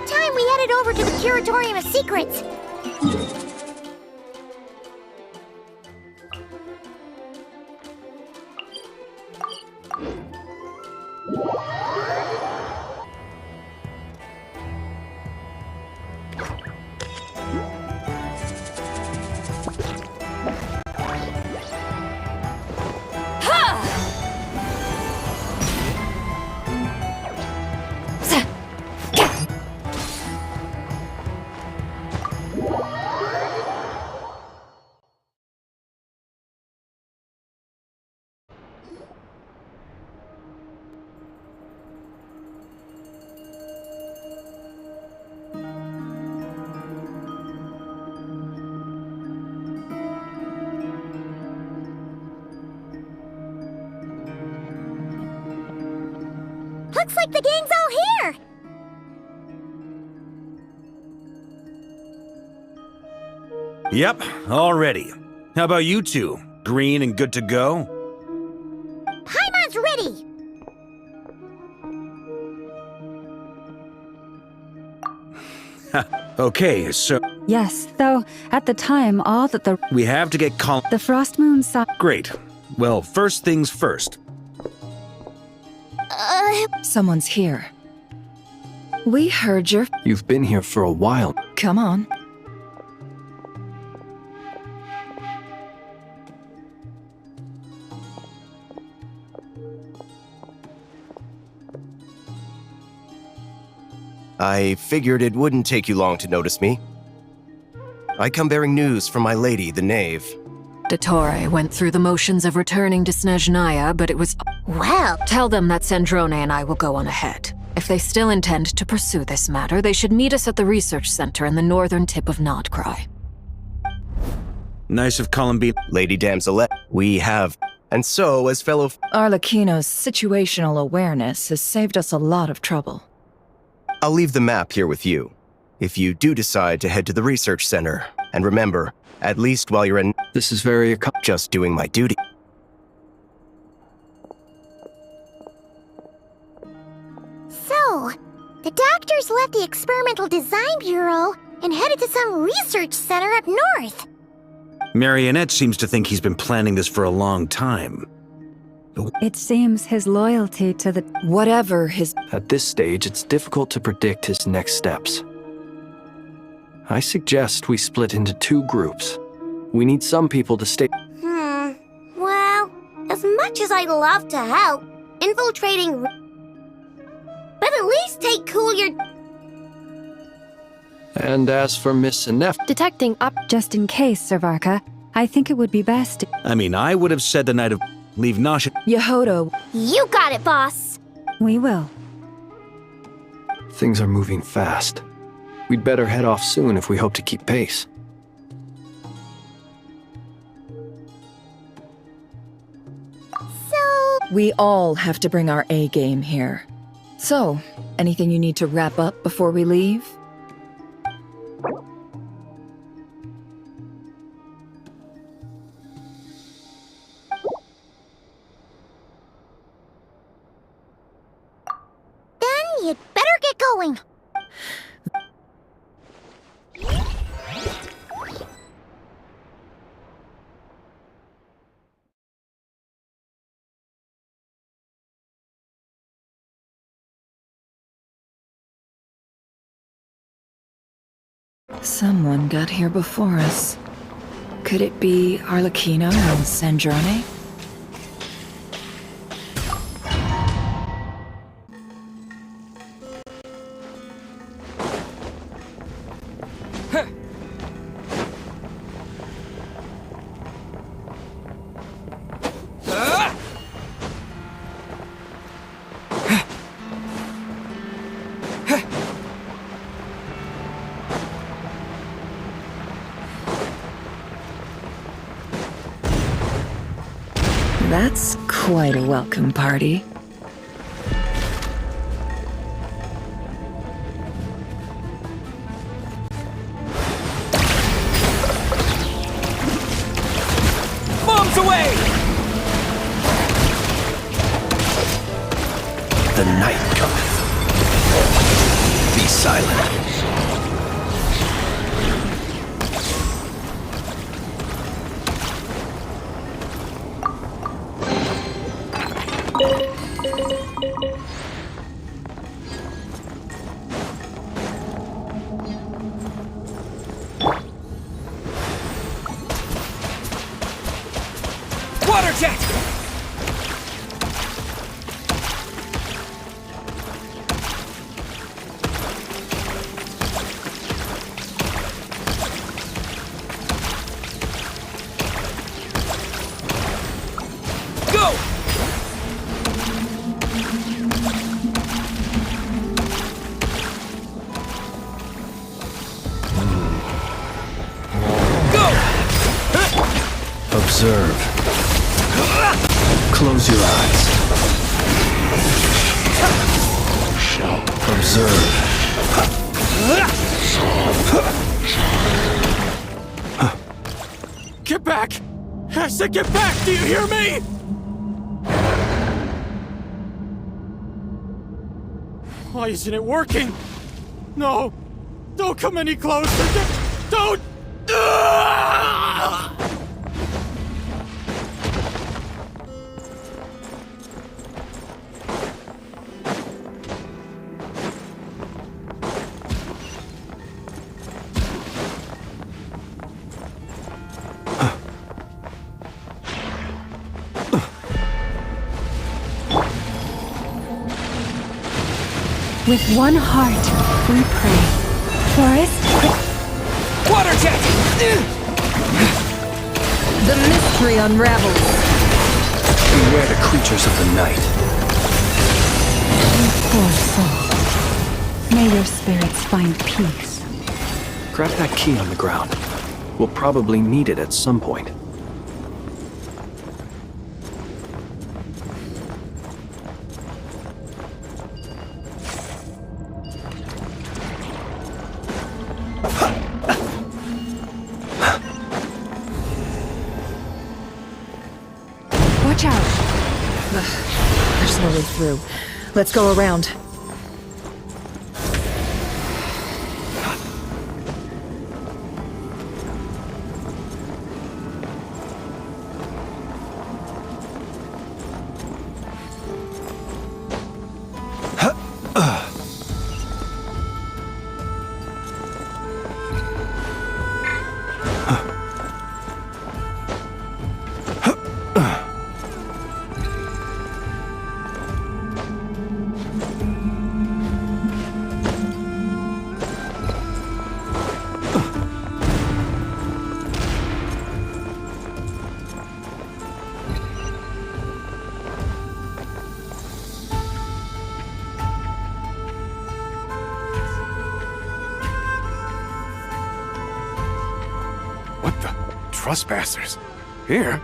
time we headed over to the Curatorium of Secrets. Looks like the gang's all here! Yep, all ready. How about you two? Green and good to go? Paimon's ready! Okay, so Yes, though, at the time, all that the we have to get the Frost Moon saw. Great. Well, first things first. Someone's here. We heard your... You've been here for a while. Come on. I figured it wouldn't take you long to notice me. I come bearing news from my lady, the Knave. Dottore went through the motions of returning to Snezhnaya, but it was... Well, Tell them that Sandrone and I will go on ahead. If they still intend to pursue this matter, they should meet us at the research center in the northern tip of Nodcry. Nice of Columbine. Lady Damselette, we have... And so, as fellow... Arlecchino's situational awareness has saved us a lot of trouble. I'll leave the map here with you. If you do decide to head to the research center, and remember, at least while you're in... This is very... Just doing my duty. so, the doctors left the Experimental Design Bureau and headed to some research center up north. Marionette seems to think he's been planning this for a long time. It seems his loyalty to the... Whatever his... At this stage, it's difficult to predict his next steps. I suggest we split into 2 groups. We need some people to stay... Well, as much as I'd love to help, infiltrating... But at least take cool your... And as for Miss Sinef... Detecting up just in case, Servarka. I think it would be best... I mean, I would have said the night of... Leave Nasha... Yehodo. You got it, boss! We will. Things are moving fast. We'd better head off soon if we hope to keep pace. So... We all have to bring our A-game here. So, anything you need to wrap up before we leave? Then you'd better get going. Someone got here before us. Could it be Arlecchino and Sandrone? That's quite a welcome party. Bombs away! The night cometh. The silent. Water jet! Go! Go! Observe. Close your eyes. Observe. Get back! I said get back! Do you hear me? Why isn't it working? No! Don't come any closer! Don't! Ah! With one heart, we pray. Forest, Water jet! The mystery unravels. Beware the creatures of the night. poor soul. May your spirits find peace. Grab that key on the ground. We'll probably need it at some point. Watch out! There's no way through. Let's go around. What the? Trespassers? Here?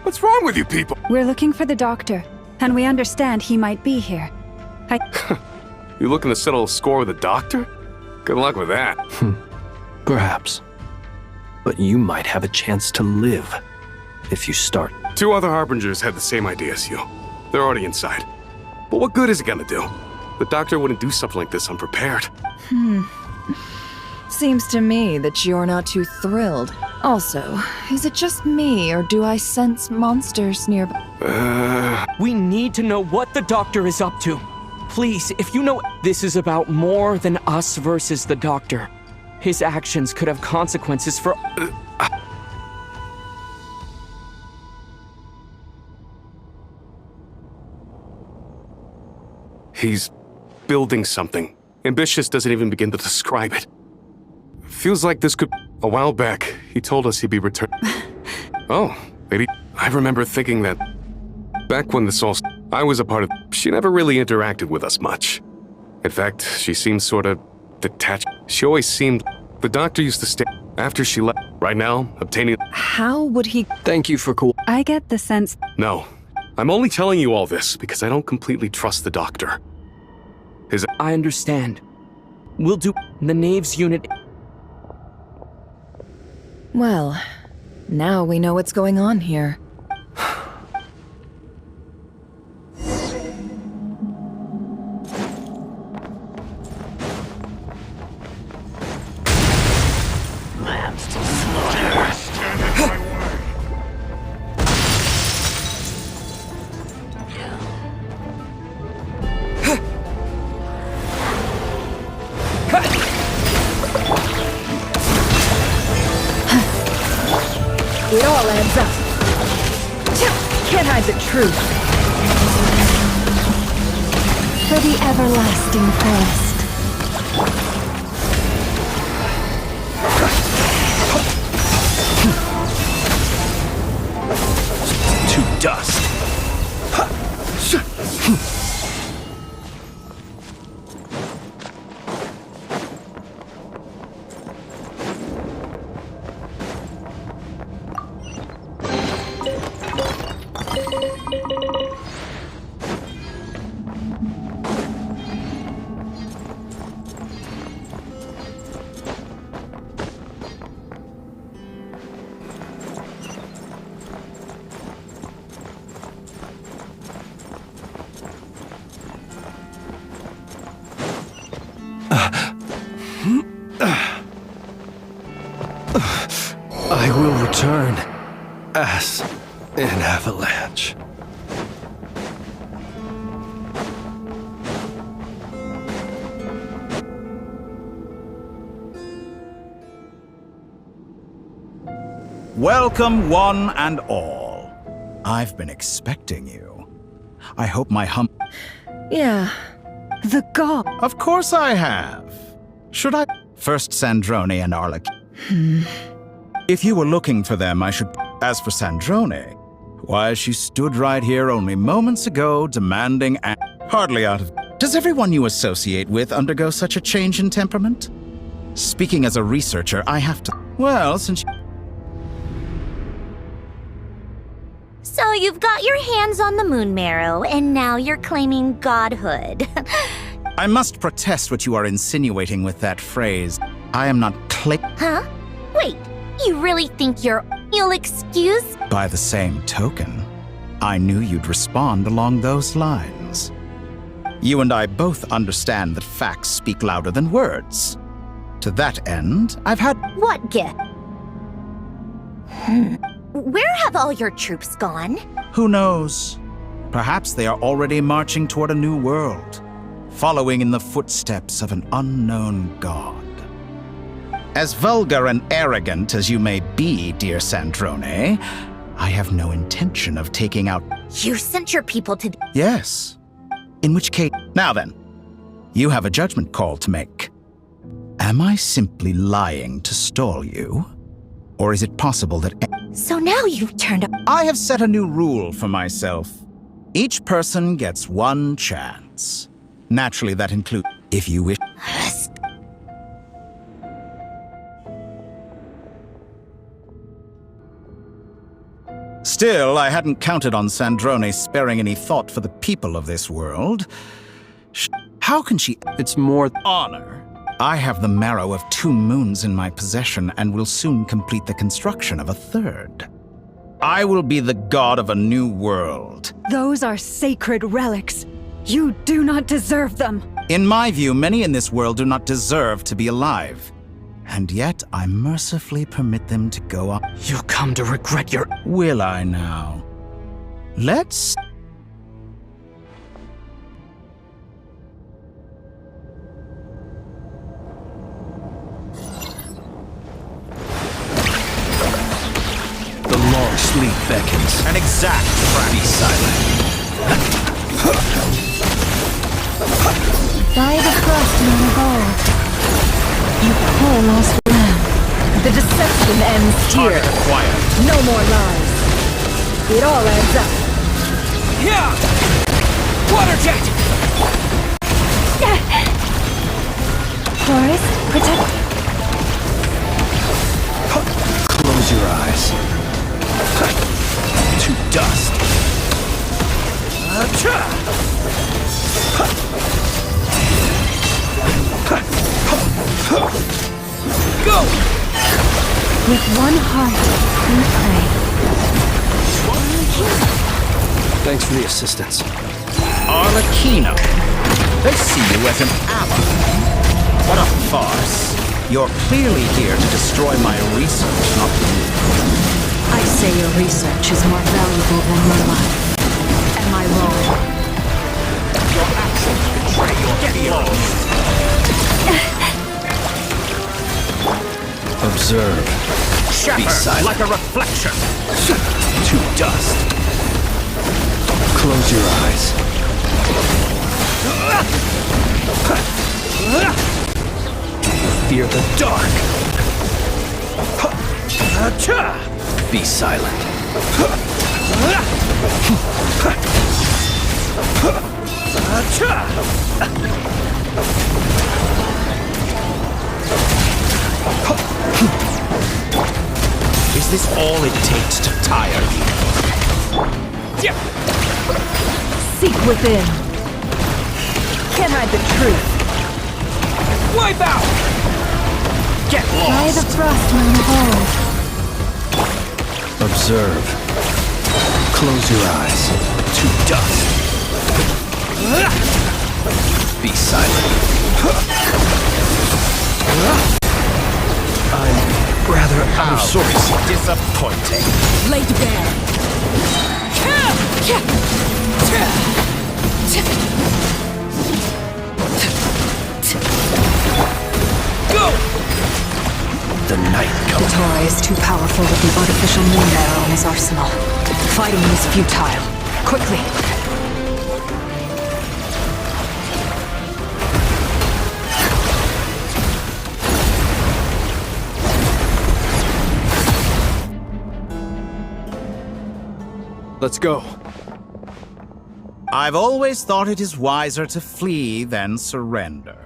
What's wrong with you people? We're looking for the doctor, and we understand he might be here. You looking to settle a score with the doctor? Good luck with that. Perhaps. But you might have a chance to live if you start. 2 other Harbingers had the same idea as you. They're already inside. But what good is it gonna do? The doctor wouldn't do something like this unprepared. Seems to me that you're not too thrilled. Also, is it just me, or do I sense monsters nearby? We need to know what the doctor is up to. Please, if you know this is about more than us versus the doctor. His actions could have consequences for... He's building something. Ambitious doesn't even begin to describe it. Feels like this could... A while back, he told us he'd be returned. Oh, maybe... I remember thinking that... Back when this all... I was a part of... She never really interacted with us much. In fact, she seemed sort of... detached. She always seemed... The doctor used to stay... After she left... Right now, obtaining... How would he... Thank you for cool. I get the sense No. I'm only telling you all this because I don't completely trust the doctor. I understand. We'll do the Knaves unit... Well, now we know what's going on here. It all adds up. Can't hide the truth. For the everlasting forest. To dust. I will return as an avalanche. Welcome, one and all. I've been expecting you. I hope my Yeah. The god. Of course I have. Should I? First Sandrone and Archon. If you were looking for them, I should. As for Sandrone, why, she stood right here only moments ago demanding hardly out of. Does everyone you associate with undergo such a change in temperament? Speaking as a researcher, I have to. Well, since. So you've got your hands on the moon marrow, and now you're claiming godhood. I must protest what you are insinuating with that phrase. I am not Huh? Wait, you really think you'll excuse? By the same token, I knew you'd respond along those lines. You and I both understand that facts speak louder than words. To that end, I've had. What gift? Where have all your troops gone? Who knows? Perhaps they are already marching toward a new world, following in the footsteps of an unknown god. As vulgar and arrogant as you may be, dear Sandrone, I have no intention of taking out. You sent your people to. Yes. In which case. Now then, you have a judgment call to make. Am I simply lying to stall you? Or is it possible that. So now you've turned up. I have set a new rule for myself. Each person gets one chance. Naturally, that includes. If you wish. Still, I hadn't counted on Sandrone sparing any thought for the people of this world. How can she? It's more Honor. I have the marrow of 2 moons in my possession and will soon complete the construction of a 3rd. I will be the god of a new world. Those are sacred relics. You do not deserve them. In my view, many in this world do not deserve to be alive. And yet, I mercifully permit them to go on. You'll come to regret your. Will I now? Let's. The long sleep beckons. An exact Be silent. By the frostmoon of old. You poor lost lamb. The deception ends here. Quiet. No more lies. It all adds up. Yeah! Water jet! Forest, protect. Close your eyes. To dust. Go! With one heart, we pray. Thanks for the assistance. Arlecchino. They see you as an ally. What a farce. You're clearly here to destroy my research, not me. I say your research is more valuable than your life. Am I wrong? Your actions betray your fears. Observe. Be silent. like a reflection. To dust. Close your eyes. Fear the dark. Be silent. Is this all it takes to tire you? Seek within. Can't hide the truth. Wipe out! Get By lost! the frost moon of old. Observe. Close your eyes. To dust. Be silent. I'm rather out of sorts. Disappointing. Laid bare. The night The comes. Torai is too powerful with the artificial moon arrow in his arsenal. Fighting is futile. Quickly! Let's go. I've always thought it is wiser to flee than surrender.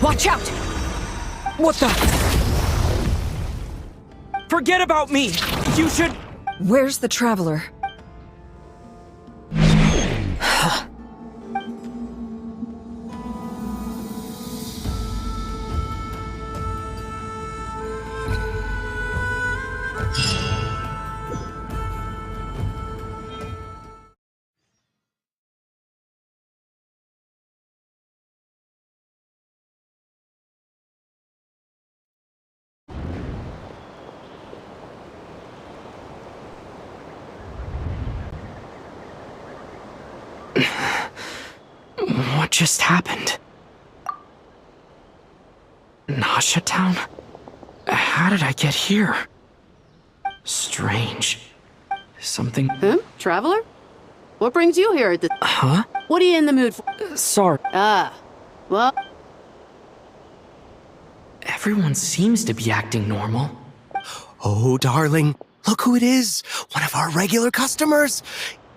Watch out! What the? Forget about me! You should... Where's the Traveler? What just happened? Nasha Town? How did I get here? Strange. Something... Traveler? What brings you here at this... Huh? What are you in the mood for? Sorry. Well... Everyone seems to be acting normal. Oh, darling, look who it is. One of our regular customers.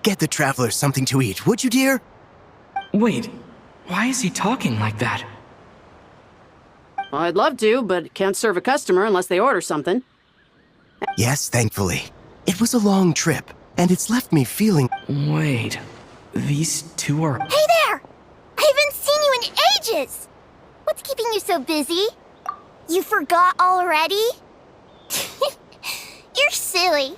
Get the traveler something to eat, would you, dear? Wait, why is he talking like that? Well, I'd love to, but can't serve a customer unless they order something. Yes, thankfully. It was a long trip, and it's left me feeling... Wait, these two are... Hey there! I haven't seen you in ages! What's keeping you so busy? You forgot already? You're silly.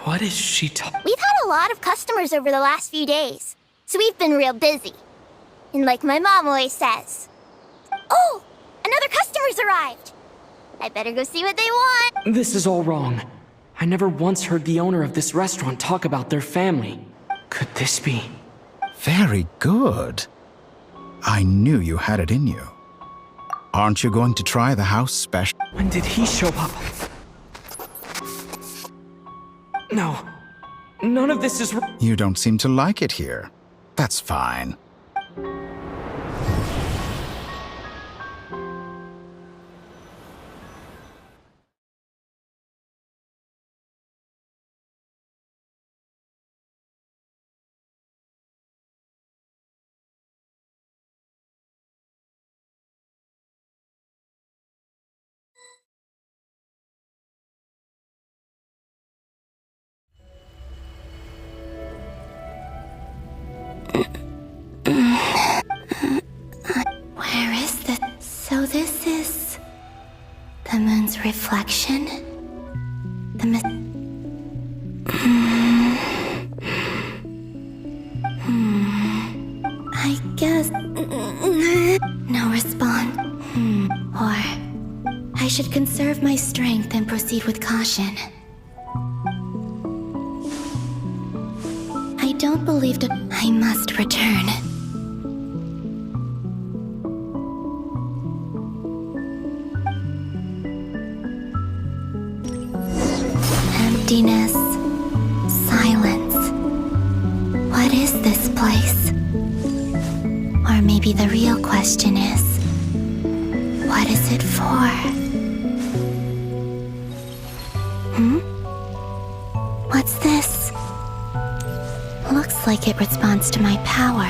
What is she talking... We've had a lot of customers over the last few days, so we've been real busy. And like my mom always says, oh, another customer's arrived. I better go see what they want. This is all wrong. I never once heard the owner of this restaurant talk about their family. Could this be... Very good. I knew you had it in you. Aren't you going to try the house special? When did he show up? No. None of this is... You don't seem to like it here. That's fine. Where is the... So this is... the moon's reflection? The I guess... No response. Or... I should conserve my strength and proceed with caution. I don't believe that I must return. place. Or maybe the real question is, what is it for? What's this? Looks like it responds to my power.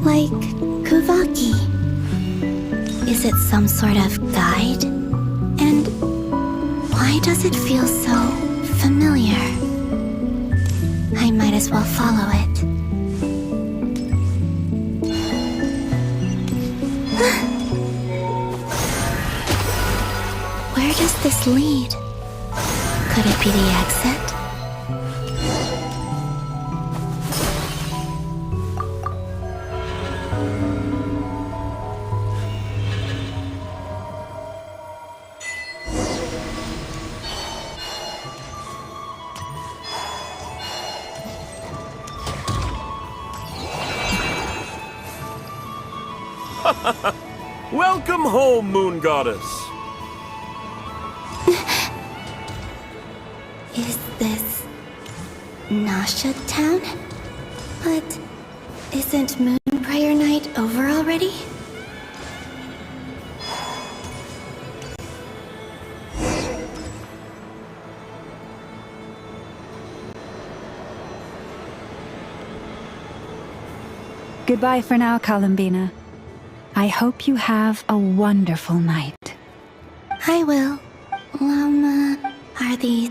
Like Kuvaki. Is it some sort of guide? And why does it feel so familiar? I might as well follow it. Where does this lead? Could it be the exit? Welcome home, Moon Goddess. Is this Nasha Town? But isn't Moon Prayer Night over already? Goodbye for now, Columbina. I hope you have a wonderful night. I will. Are these...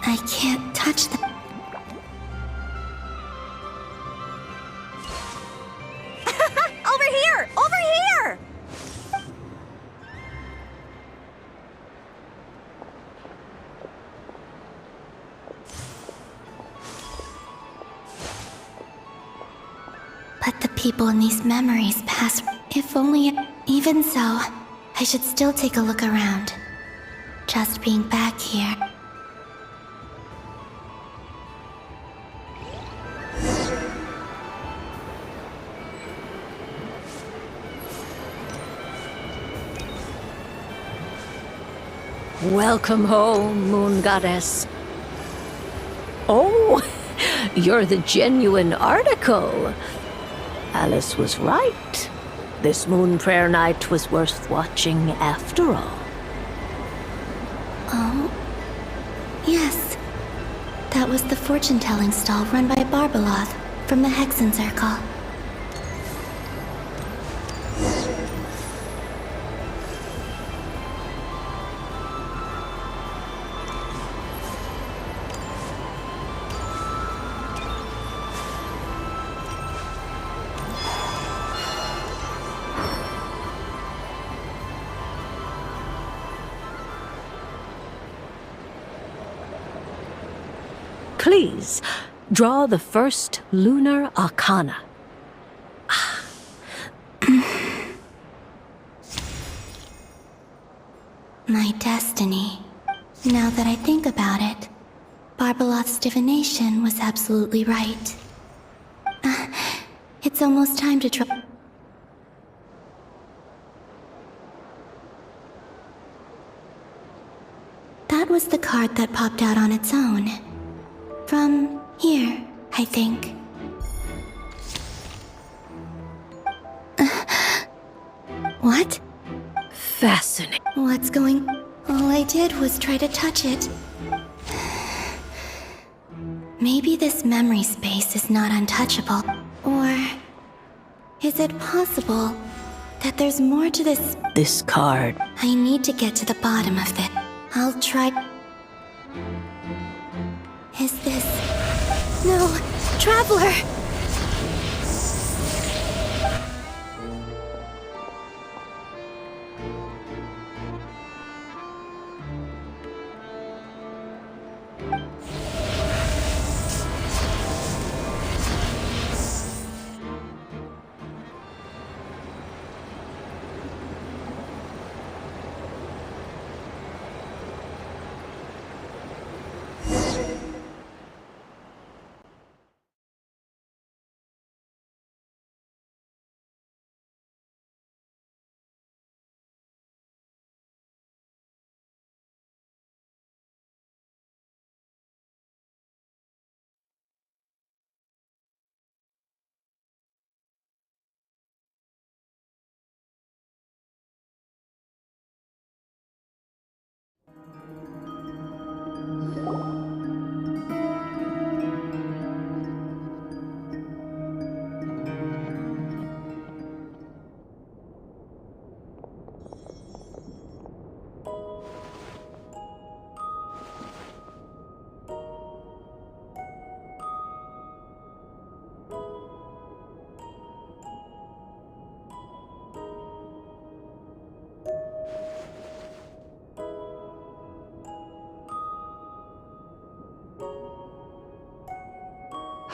I can't touch them. Over here! Over here! But the people in these memories pass... If only... Even so, I should still take a look around. Just being back here... Welcome home, Moon Goddess. Oh, you're the genuine article. Alice was right. This moon prayer night was worth watching after all. Oh, yes. That was the fortune-telling stall run by Barbeloth from the Hexen Circle. Please, draw the first lunar arcana. My destiny. Now that I think about it, Barbeloth's divination was absolutely right. It's almost time to draw. That was the card that popped out on its own. From here, I think. What? Fascinating. What's going... All I did was try to touch it. Maybe this memory space is not untouchable. Or... is it possible that there's more to this... This card. I need to get to the bottom of this. I'll try... Is this... No! Traveler!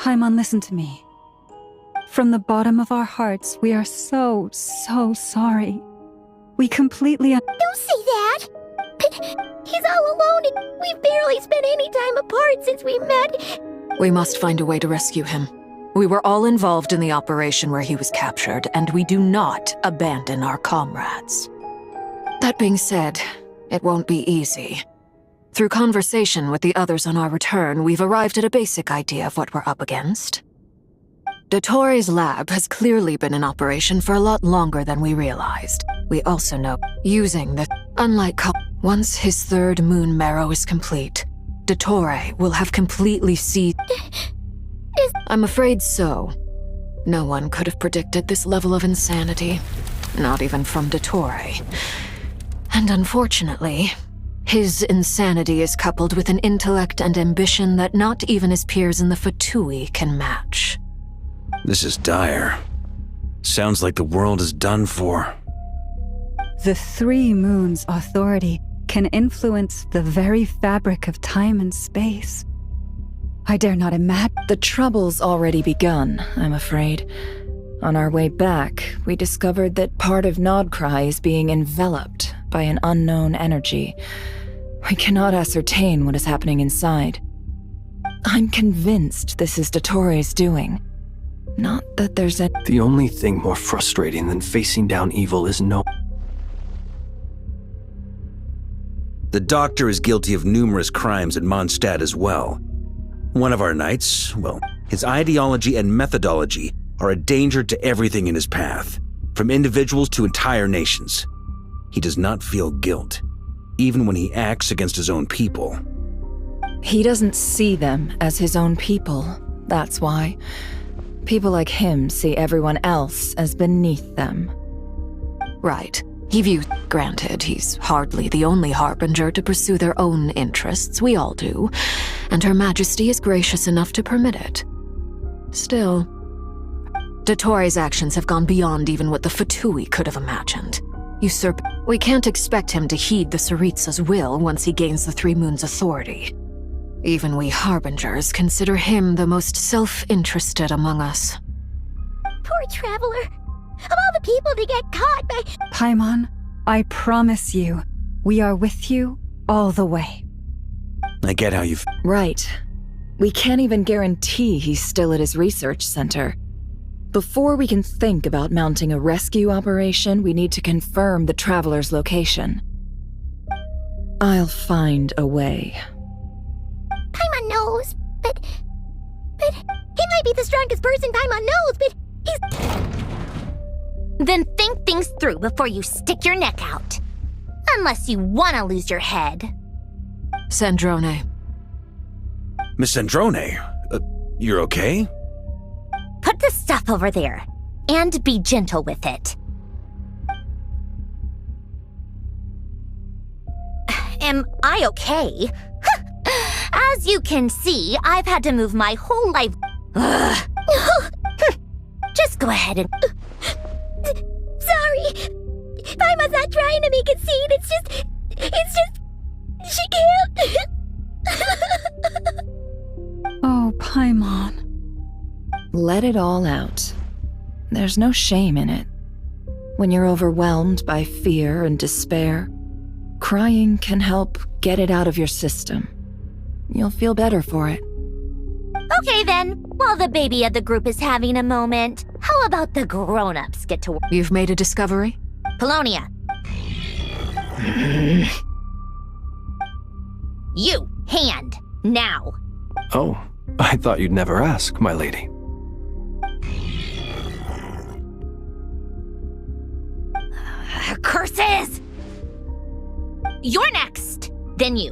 Haimon, listen to me. From the bottom of our hearts, we are so sorry. We completely Don't say that! He's all alone and we've barely spent any time apart since we met. We must find a way to rescue him. We were all involved in the operation where he was captured, and we do not abandon our comrades. That being said, it won't be easy. Through conversation with the others on our return, we've arrived at a basic idea of what we're up against. Dottore lab has clearly been in operation for a lot longer than we realized. We also know, using the... Unlike once his third moon marrow is complete, Dottore will have completely seized... I'm afraid so. No one could have predicted this level of insanity. Not even from Dottore. And unfortunately, his insanity is coupled with an intellect and ambition that not even his peers in the Fatui can match. This is dire. Sounds like the world is done for. The three moons' authority can influence the very fabric of time and space. I dare not imagine. The trouble's already begun, I'm afraid. On our way back, we discovered that part of Nodcry is being enveloped by an unknown energy. We cannot ascertain what is happening inside. I'm convinced this is Dottore's doing. Not that there's a... The only thing more frustrating than facing down evil is no... The Doctor is guilty of numerous crimes in Mondstadt as well. One of our knights, well, his ideology and methodology are a danger to everything in his path, from individuals to entire nations. He does not feel guilt, even when he acts against his own people. He doesn't see them as his own people, that's why. People like him see everyone else as beneath them. Right. He views, granted, he's hardly the only harbinger to pursue their own interests, we all do, and Her Majesty is gracious enough to permit it. Still, Dottore actions have gone beyond even what the Fatui could have imagined. We can't expect him to heed the Tsaritsa's will once he gains the Three Moons' authority. Even we harbingers consider him the most self-interested among us. Poor traveler. Of all the people to get caught by... Paimon, I promise you, we are with you all the way. I get how you Right. We can't even guarantee he's still at his research center. Before we can think about mounting a rescue operation, we need to confirm the traveler's location. I'll find a way. Paimon knows, but he might be the strongest person Paimon knows, but he's... Then think things through before you stick your neck out. Unless you want to lose your head. Sandrone. Miss Sandrone, you're okay? Put the stuff over there, and be gentle with it. Am I okay? As you can see, I've had to move my whole life. Just go ahead and... Sorry. Paimon's not trying to make it seem. It's just... She can't... Oh, Paimon. Let it all out. There's no shame in it. When you're overwhelmed by fear and despair, crying can help get it out of your system. You'll feel better for it. Okay then, while the baby of the group is having a moment, how about the grown-ups get to work? You've made a discovery? Polonia. You, hand, now. Oh, I thought you'd never ask, my lady. Curses! You're next, then you.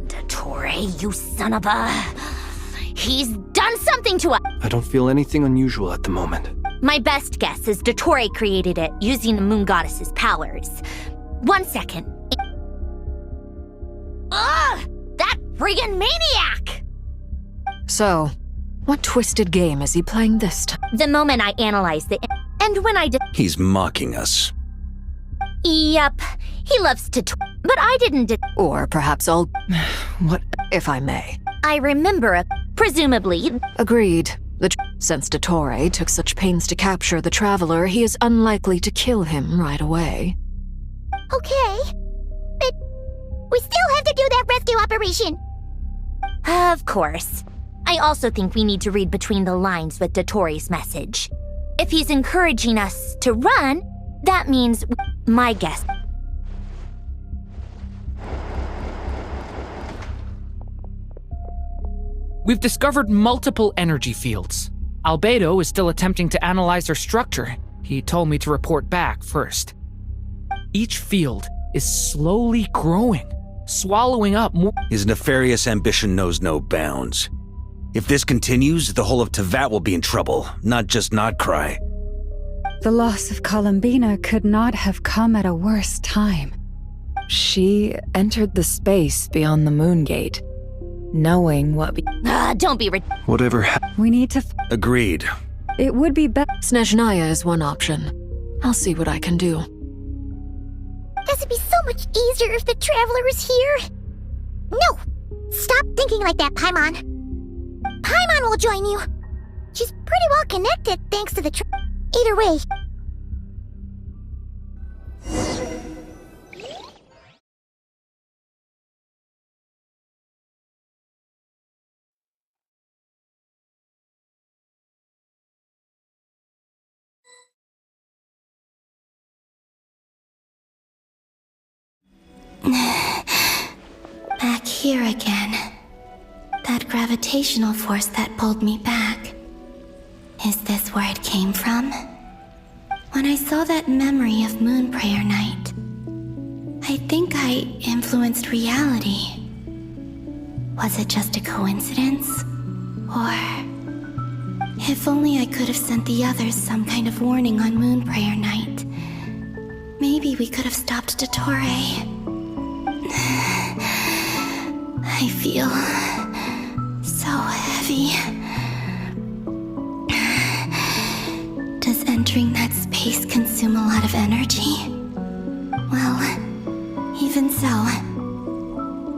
Dottore, you son of a... He's done something to us! I don't feel anything unusual at the moment. My best guess is Dottore created it using the Moon Goddess's powers. 1 second. Ugh! That friggin' maniac! So, what twisted game is he playing this time? The moment I analyzed it, and when I did... He's mocking us. Yep, he loves to but I didn't Or perhaps I'll... What, if I may? I remember, presumably... Agreed. Since Dottore took such pains to capture the Traveler, he is unlikely to kill him right away. Okay, but we still have to do that rescue operation. Of course. I also think we need to read between the lines with Dottore's message. If he's encouraging us to run, that means my guess. We've discovered multiple energy fields. Albedo is still attempting to analyze their structure. He told me to report back first. Each field is slowly growing, swallowing up more. His nefarious ambition knows no bounds. If this continues, the whole of Tevat will be in trouble, not just Nodcry. The loss of Columbina could not have come at a worse time. She entered the space beyond the Moon Gate, knowing what don't be Whatever We need to... Agreed. It would be better... Snezhnaya is one option. I'll see what I can do. Guess it'd be so much easier if the Traveler was here. No! Stop thinking like that, Paimon. Paimon will join you. She's pretty well connected thanks to the Either way. Back here again. That gravitational force that pulled me back. Is this where it came from? When I saw that memory of Moon Prayer Night, I think I influenced reality. Was it just a coincidence? Or... if only I could have sent the others some kind of warning on Moon Prayer Night. Maybe we could have stopped Dottore. I feel so heavy. Does entering that space consume a lot of energy? Well, even so,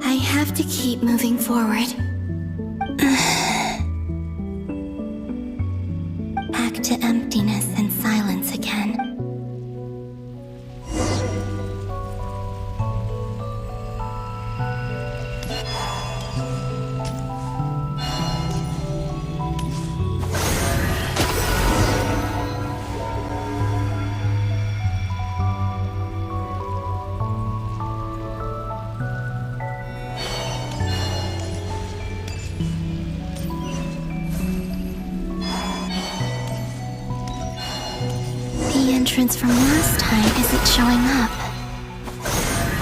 I have to keep moving forward. Back to emptiness and silence again. Entrance from last time isn't showing up.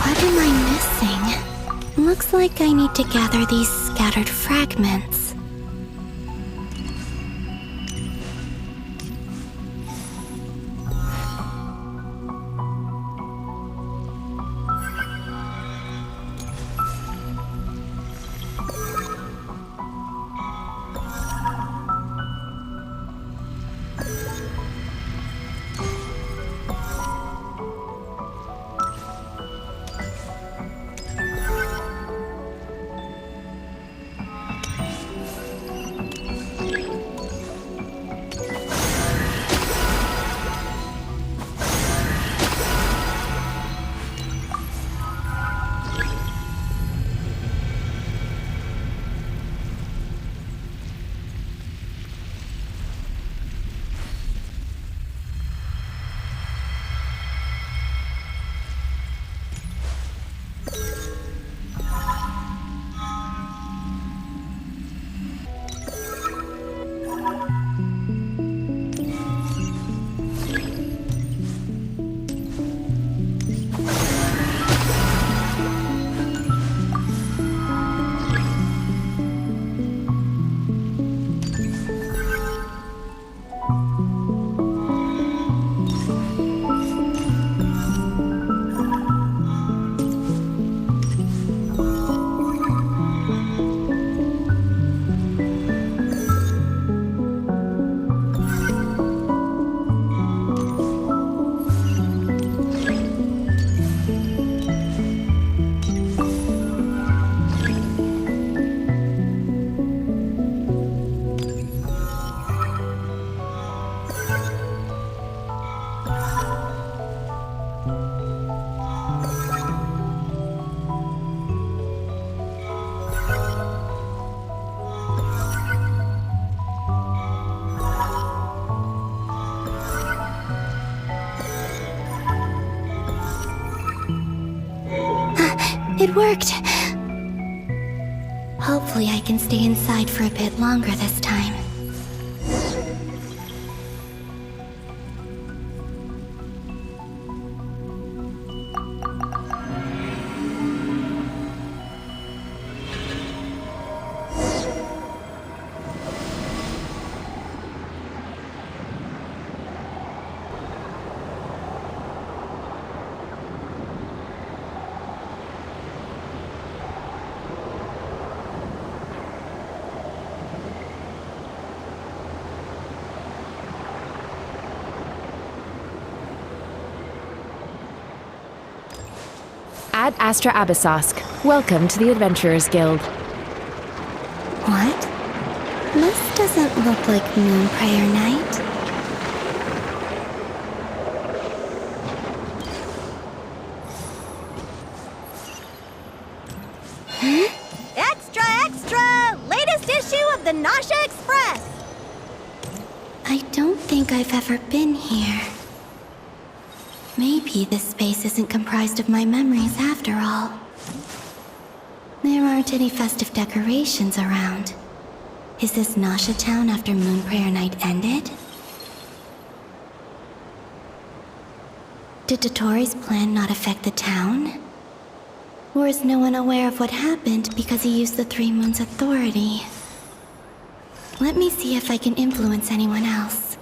What am I missing? Looks like I need to gather these scattered fragments. It worked! Hopefully I can stay inside for a bit longer this time. Ad Astra Abyssosk. Welcome to the Adventurers Guild. What? This doesn't look like Moon Prayer Night. Extra, extra! Latest issue of the Nausea Express! I don't think I've ever been here. Maybe this space isn't comprised of my memories after all. There aren't any festive decorations around. Is this Nasha Town after Moon Prayer Night ended? Did Dotori's plan not affect the town? Or is no one aware of what happened because he used the Three Moons' authority? Let me see if I can influence anyone else.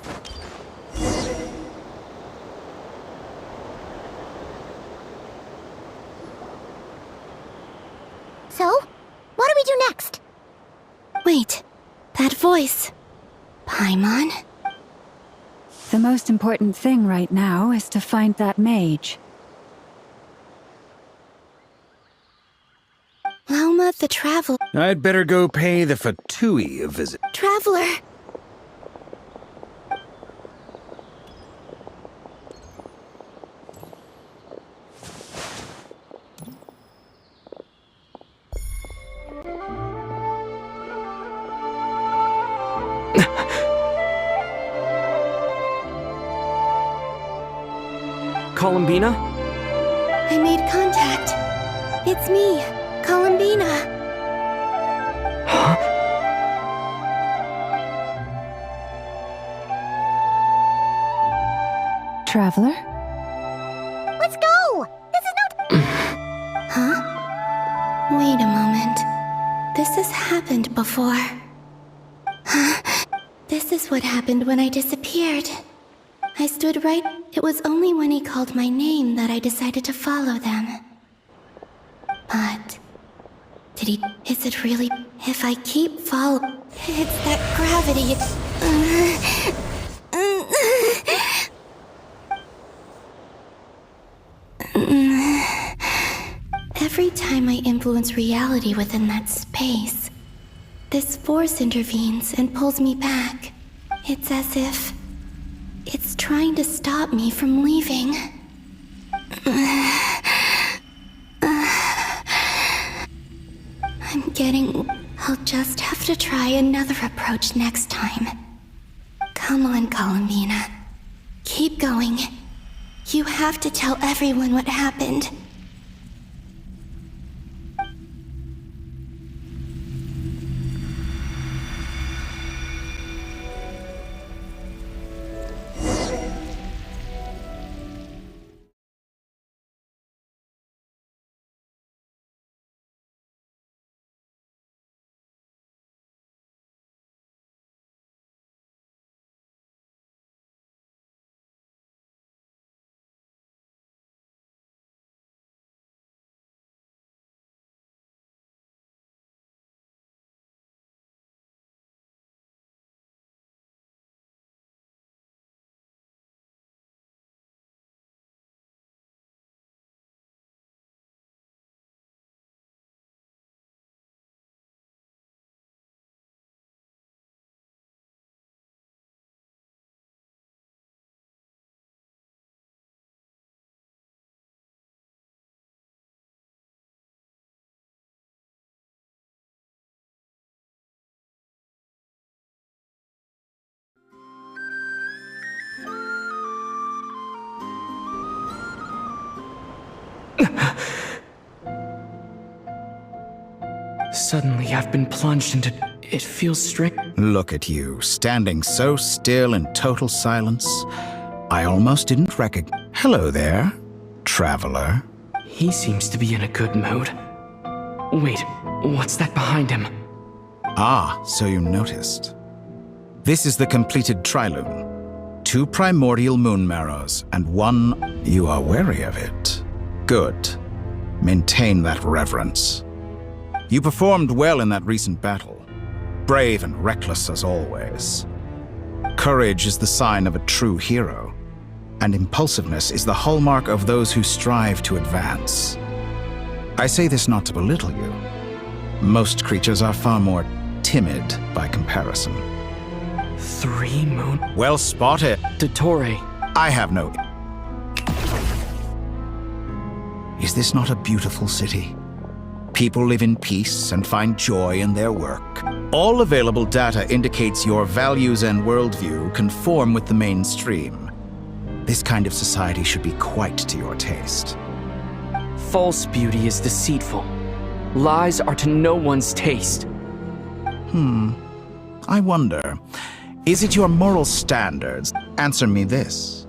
So, what do we do next? Wait, that voice. Paimon? The most important thing right now is to find that mage. Lauma the Traveler. I'd better go pay the Fatui a visit. Traveler! Columbina? I made contact. It's me, Columbina. Huh? Traveler? Let's go! This is no... Huh? Wait a moment. This has happened before. Huh? This is what happened when I disappeared. I stood right... It was only when he called my name that I decided to follow them. But... Did he... Is it really... If I keep following... It's that gravity... Every time I influence reality within that space, this force intervenes and pulls me back. It's as if... It's trying to stop me from leaving. I'm getting... I'll just have to try another approach next time. Come on, Columbina. Keep going. You have to tell everyone what happened. Suddenly, I've been plunged into... It feels strange. Look at you, standing so still in total silence. I almost didn't recognize... Hello there, traveler. He seems to be in a good mood. Wait, what's that behind him? Ah, so you noticed. This is the completed Trilune. 2 primordial moon marrows, and 1... You are wary of it. Good. Maintain that reverence. You performed well in that recent battle. Brave and reckless as always. Courage is the sign of a true hero, and impulsiveness is the hallmark of those who strive to advance. I say this not to belittle you. Most creatures are far more timid by comparison. 3 moon... Well spotted. Dottore. I have no... Is this not a beautiful city? People live in peace and find joy in their work. All available data indicates your values and worldview conform with the mainstream. This kind of society should be quite to your taste. False beauty is deceitful. Lies are to no one's taste. I wonder, is it your moral standards? Answer me this.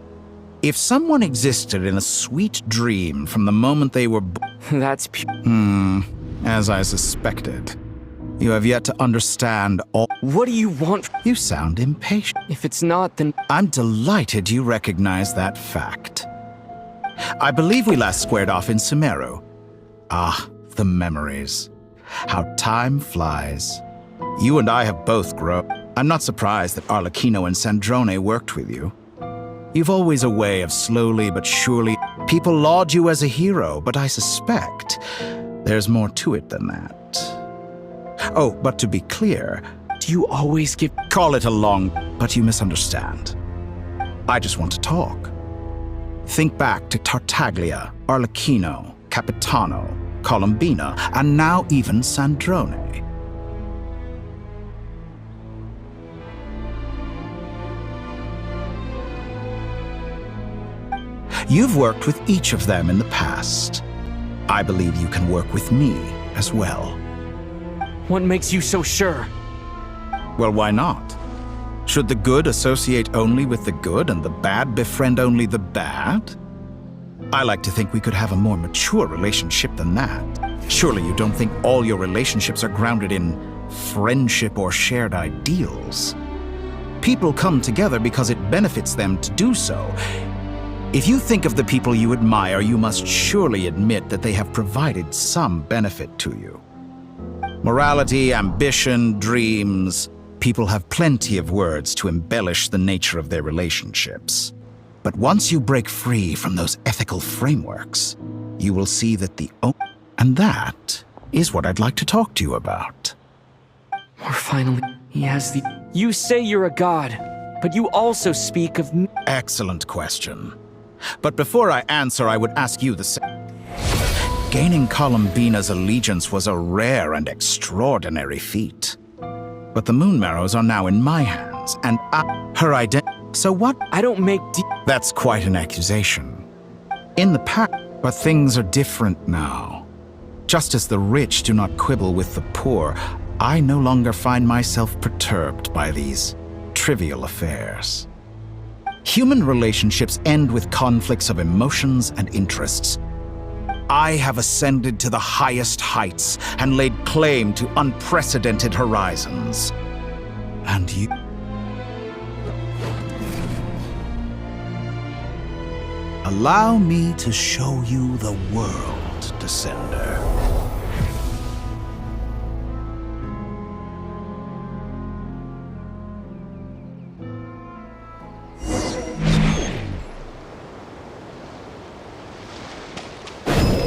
If someone existed in a sweet dream from the moment they were That's as I suspected. You have yet to understand all— What do you want? You sound impatient. If it's not, then— I'm delighted you recognize that fact. I believe we last squared off in Sumeru. Ah, the memories. How time flies. You and I have both grown. I'm not surprised that Arlecchino and Sandrone worked with you. You've always a way of slowly but surely— People laud you as a hero, but I suspect there's more to it than that. Oh, but to be clear— Do you always give— Call it a long— But you misunderstand. I just want to talk. Think back to Tartaglia, Arlecchino, Capitano, Colombina, and now even Sandrone. You've worked with each of them in the past. I believe you can work with me as well. What makes you so sure? Well, why not? Should the good associate only with the good and the bad befriend only the bad? I like to think we could have a more mature relationship than that. Surely you don't think all your relationships are grounded in friendship or shared ideals. People come together because it benefits them to do so. If you think of the people you admire, you must surely admit that they have provided some benefit to you. Morality, ambition, dreams. People have plenty of words to embellish the nature of their relationships. But once you break free from those ethical frameworks, you will see that and that is what I'd like to talk to you about. Or finally, he has the— You say you're a god, but you also speak of— Excellent question. But before I answer, I would ask you the same. Gaining Colombina's allegiance was a rare and extraordinary feat. But the Moon Marrows are now in my hands, and her identity— So what? I don't make— That's quite an accusation. In the past, but things are different now. Just as the rich do not quibble with the poor, I no longer find myself perturbed by these trivial affairs. Human relationships end with conflicts of emotions and interests. I have ascended to the highest heights and laid claim to unprecedented horizons. And you— Allow me to show you the world, Descender.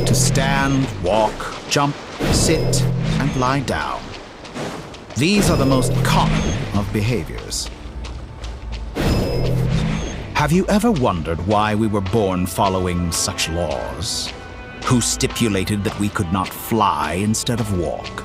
To stand, walk, jump, sit, and lie down. These are the most common of behaviors. Have you ever wondered why we were born following such laws? Who stipulated that we could not fly instead of walk?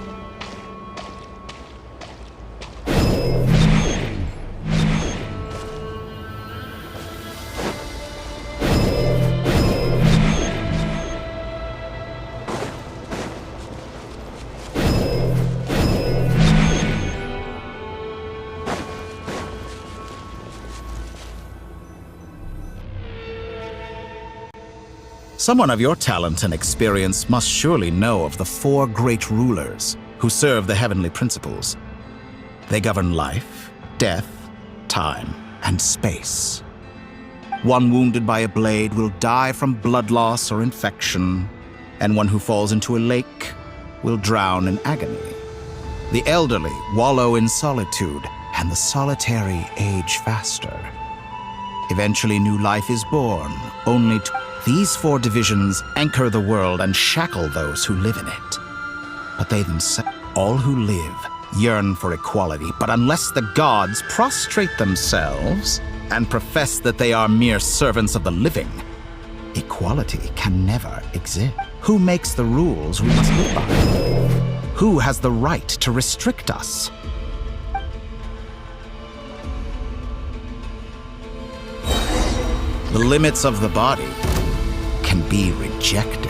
Someone of your talent and experience must surely know of the 4 great rulers who serve the heavenly principles. They govern life, death, time, and space. One wounded by a blade will die from blood loss or infection, and one who falls into a lake will drown in agony. The elderly wallow in solitude, and the solitary age faster. Eventually new life is born, only to— These 4 divisions anchor the world and shackle those who live in it. But they themselves, all who live, yearn for equality. But unless the gods prostrate themselves and profess that they are mere servants of the living, equality can never exist. Who makes the rules we must live by? Who has the right to restrict us? The limits of the body can be rejected.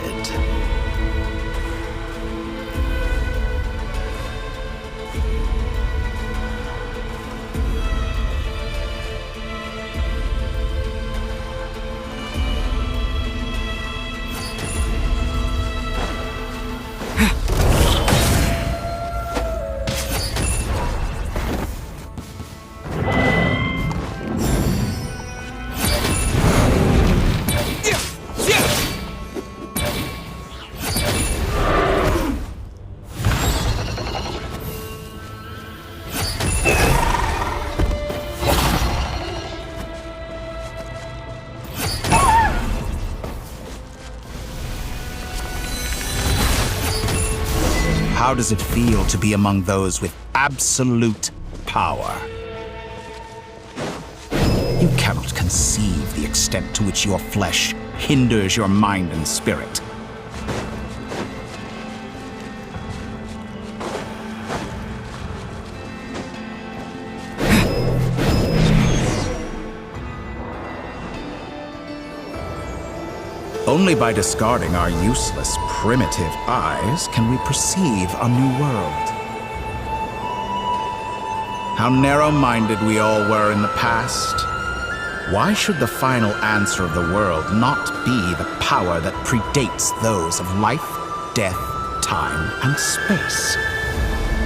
How does it feel to be among those with absolute power? You cannot conceive the extent to which your flesh hinders your mind and spirit. Only by discarding our useless, primitive eyes can we perceive a new world. How narrow-minded we all were in the past. Why should the final answer of the world not be the power that predates those of life, death, time, and space?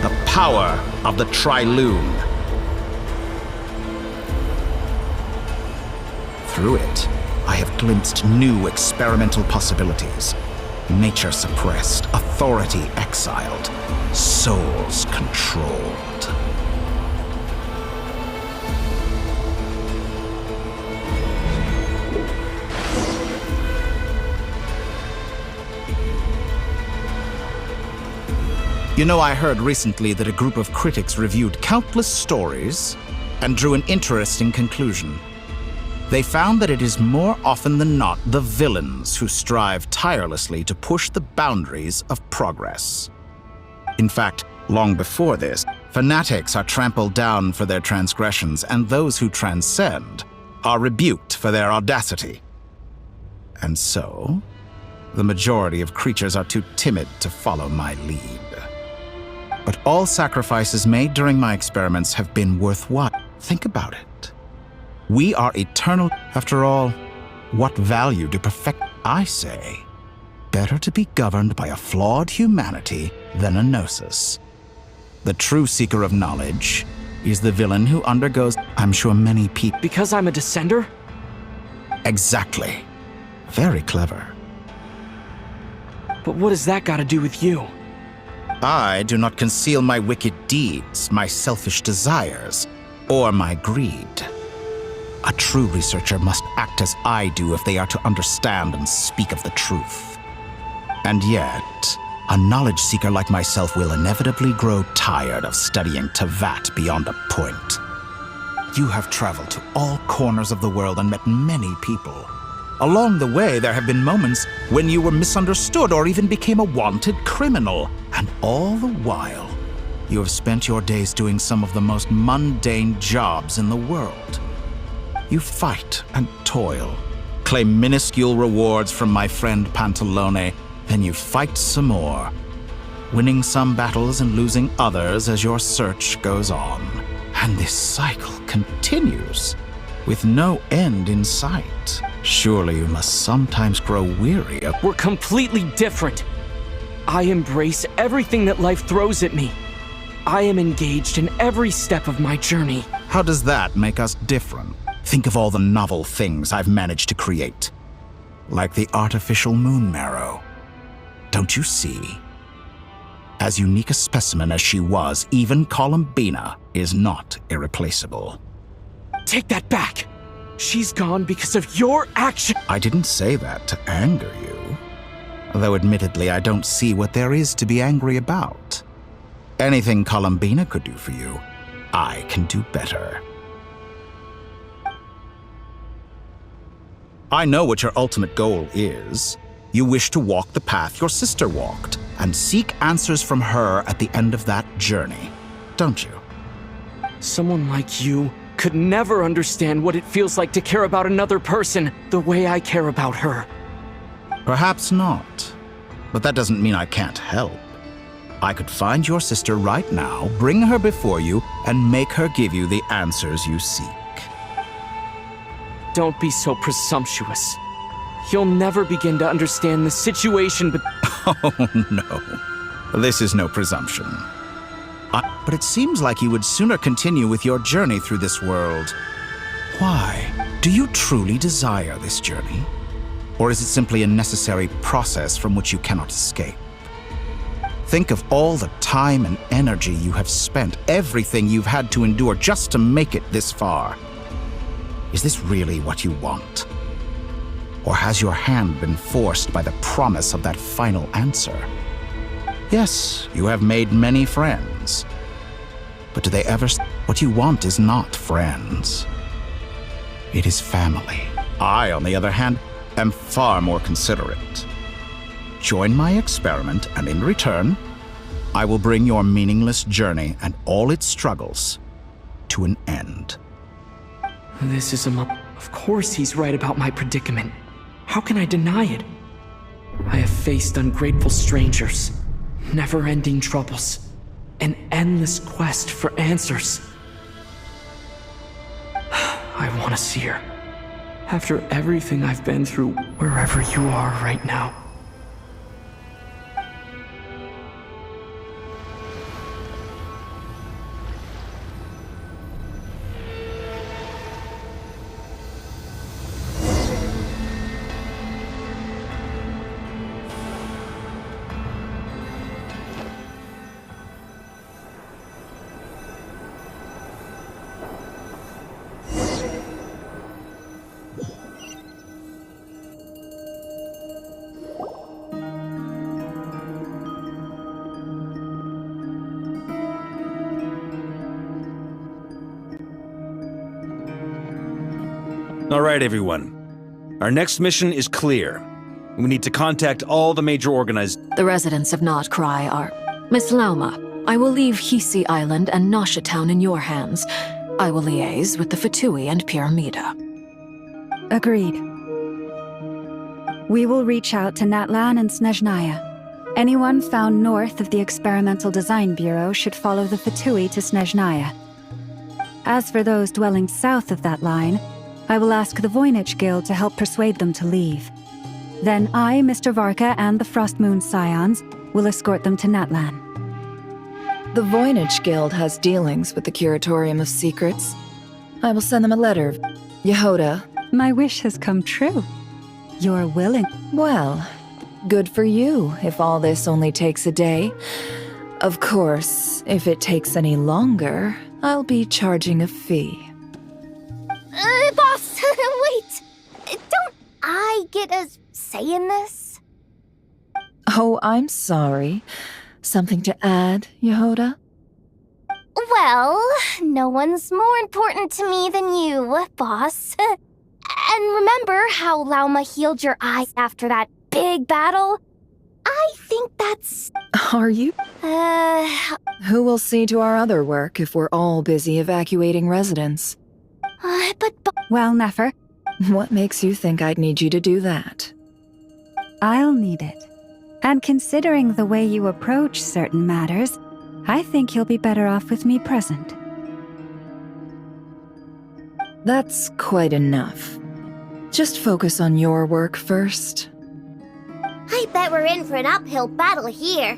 The power of the Trilune. Through it, I have glimpsed new experimental possibilities. Nature suppressed, authority exiled, souls controlled. You know, I heard recently that a group of critics reviewed countless stories and drew an interesting conclusion. They found that it is more often than not the villains who strive tirelessly to push the boundaries of progress. In fact, long before this, fanatics are trampled down for their transgressions, and those who transcend are rebuked for their audacity. And so, the majority of creatures are too timid to follow my lead. But all sacrifices made during my experiments have been worthwhile. Think about it. We are eternal. After all, what value do perfect? I say, better to be governed by a flawed humanity than a gnosis. The true seeker of knowledge is the villain who undergoes, I'm sure many people... Because I'm a descender? Exactly. Very clever. But what has that got to do with you? I do not conceal my wicked deeds, my selfish desires, or my greed. A true researcher must act as I do if they are to understand and speak of the truth. And yet, a knowledge seeker like myself will inevitably grow tired of studying Tevat beyond a point. You have traveled to all corners of the world and met many people. Along the way, there have been moments when you were misunderstood or even became a wanted criminal. And all the while, you have spent your days doing some of the most mundane jobs in the world. You fight and toil, claim minuscule rewards from my friend Pantalone, then you fight some more, winning some battles and losing others as your search goes on. And this cycle continues, with no end in sight. Surely you must sometimes grow weary of... We're completely different. I embrace everything that life throws at me. I am engaged in every step of my journey. How does that make us different? Think of all the novel things I've managed to create. Like the artificial moon marrow. Don't you see? As unique a specimen as she was, even Columbina is not irreplaceable. Take that back! She's gone because of your action! I didn't say that to anger you. Though admittedly, I don't see what there is to be angry about. Anything Columbina could do for you, I can do better. I know what your ultimate goal is. You wish to walk the path your sister walked, and seek answers from her at the end of that journey, don't you? Someone like you could never understand what it feels like to care about another person the way I care about her. Perhaps not. But that doesn't mean I can't help. I could find your sister right now, bring her before you, and make her give you the answers you seek. Don't be so presumptuous. You'll never begin to understand the situation, but... Oh, no. This is no presumption. But it seems like you would sooner continue with your journey through this world. Why? Do you truly desire this journey? Or is it simply a necessary process from which you cannot escape? Think of all the time and energy you have spent, everything you've had to endure just to make it this far. Is this really what you want? Or has your hand been forced by the promise of that final answer? Yes, you have made many friends. But do they ever... What you want is not friends. It is family. I, on the other hand, am far more considerate. Join my experiment, and in return, I will bring your meaningless journey and all its struggles to an end. This is Of course he's right about my predicament. How can I deny it? I have faced ungrateful strangers, never-ending troubles, an endless quest for answers. I want to see her. After everything I've been through, wherever you are right now. All right, everyone. Our next mission is clear. We need to contact all the major organized... The residents of Nodcry are... Miss Lauma, I will leave Hisi Island and Nasha Town in your hands. I will liaise with the Fatui and Pyramida. Agreed. We will reach out to Natlan and Snezhnaya. Anyone found north of the Experimental Design Bureau should follow the Fatui to Snezhnaya. As for those dwelling south of that line, I will ask the Voynich Guild to help persuade them to leave. Then I, Mr. Varka, and the Frostmoon Scions will escort them to Natlan. The Voynich Guild has dealings with the Curatorium of Secrets. I will send them a letter. Yehoda. My wish has come true. You're willing. Well, good for you if all this only takes a day. Of course, if it takes any longer, I'll be charging a fee. Boss, wait! Don't I get a say in this? Oh, I'm sorry. Something to add, Yehoda? Well, no one's more important to me than you, boss. And remember how Lauma healed your eyes after that big battle? I think that's... Are you? Who will see to our other work if we're all busy evacuating residents? Well, Nefer. What makes you think I'd need you to do that? I'll need it. And considering the way you approach certain matters, I think you'll be better off with me present. That's quite enough. Just focus on your work first. I bet we're in for an uphill battle here.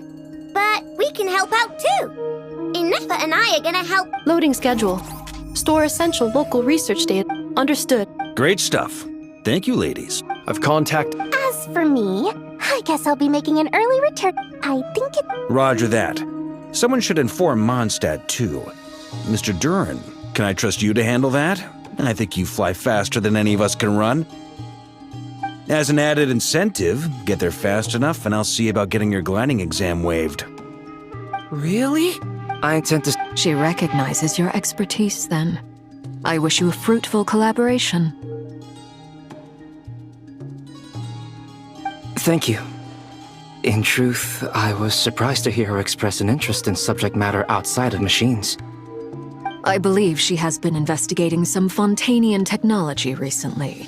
But we can help out too. Inefa and I are gonna help. Loading schedule. Store essential local research data. Understood. Great stuff. Thank you, ladies. I've contacted... As for me, I guess I'll be making an early return. I think it... Roger that. Someone should inform Mondstadt, too. Mr. Duran, can I trust you to handle that? I think you fly faster than any of us can run. As an added incentive, get there fast enough and I'll see about getting your gliding exam waived. Really? I intend to... She recognizes your expertise, then. I wish you a fruitful collaboration. Thank you. In truth, I was surprised to hear her express an interest in subject matter outside of machines. I believe she has been investigating some Fontanian technology recently.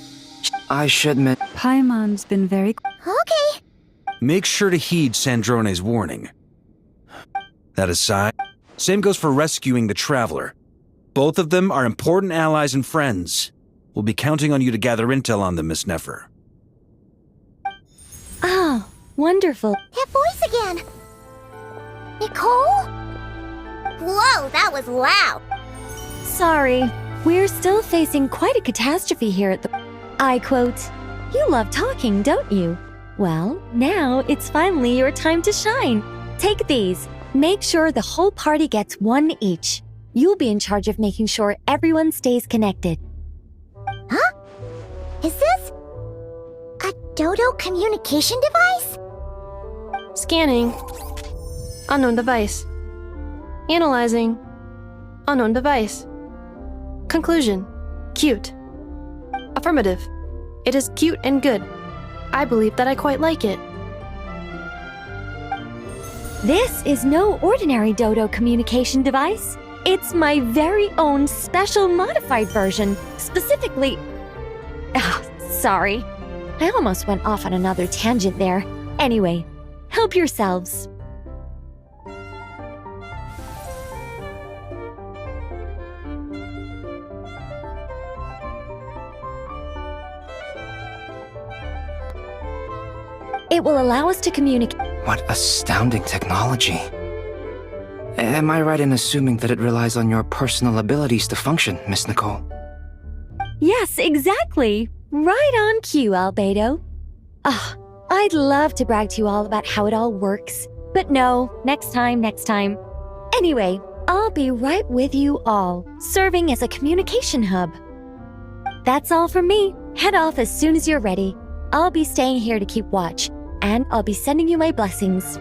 I should admit... Paimon's been very... Okay. Make sure to heed Sandrone's warning. That aside, same goes for rescuing the Traveler. Both of them are important allies and friends. We'll be counting on you to gather intel on them, Miss Nefer. Oh, wonderful. That voice again. Nicole? Whoa, that was loud. Sorry, we're still facing quite a catastrophe here at the... I quote, "You love talking, don't you? Well, now it's finally your time to shine. Take these. Make sure the whole party gets one each. You'll be in charge of making sure everyone stays connected." Huh? Is this a Dodo communication device? Scanning. Unknown device. Analyzing. Unknown device. Conclusion. Cute. Affirmative. It is cute and good. I believe that I quite like it. This is no ordinary Dodo communication device. It's my very own special modified version, specifically... sorry. I almost went off on another tangent there. Anyway, help yourselves. It will allow us to communicate. What astounding technology. Am I right in assuming that it relies on your personal abilities to function, Miss Nicole? Yes, exactly. Right on cue, Albedo. I'd love to brag to you all about how it all works. But no, next time. Anyway, I'll be right with you all, serving as a communication hub. That's all from me. Head off as soon as you're ready. I'll be staying here to keep watch, and I'll be sending you my blessings.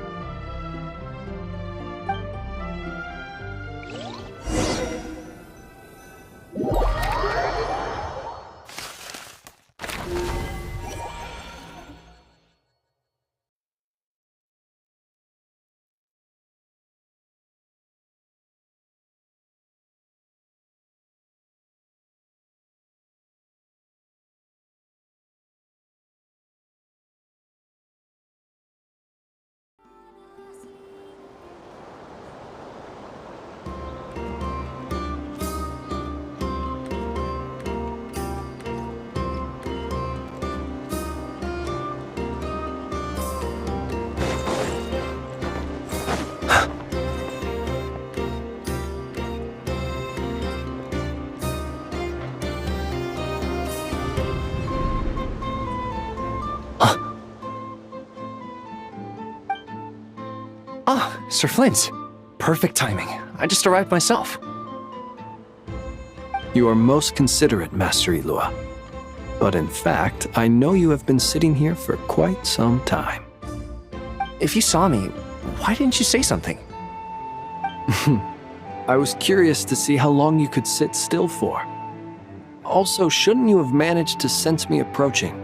Sir Flint. Perfect timing. I just arrived myself. You are most considerate, Master Eloa. But in fact, I know you have been sitting here for quite some time. If you saw me, why didn't you say something? I was curious to see how long you could sit still for. Also, shouldn't you have managed to sense me approaching?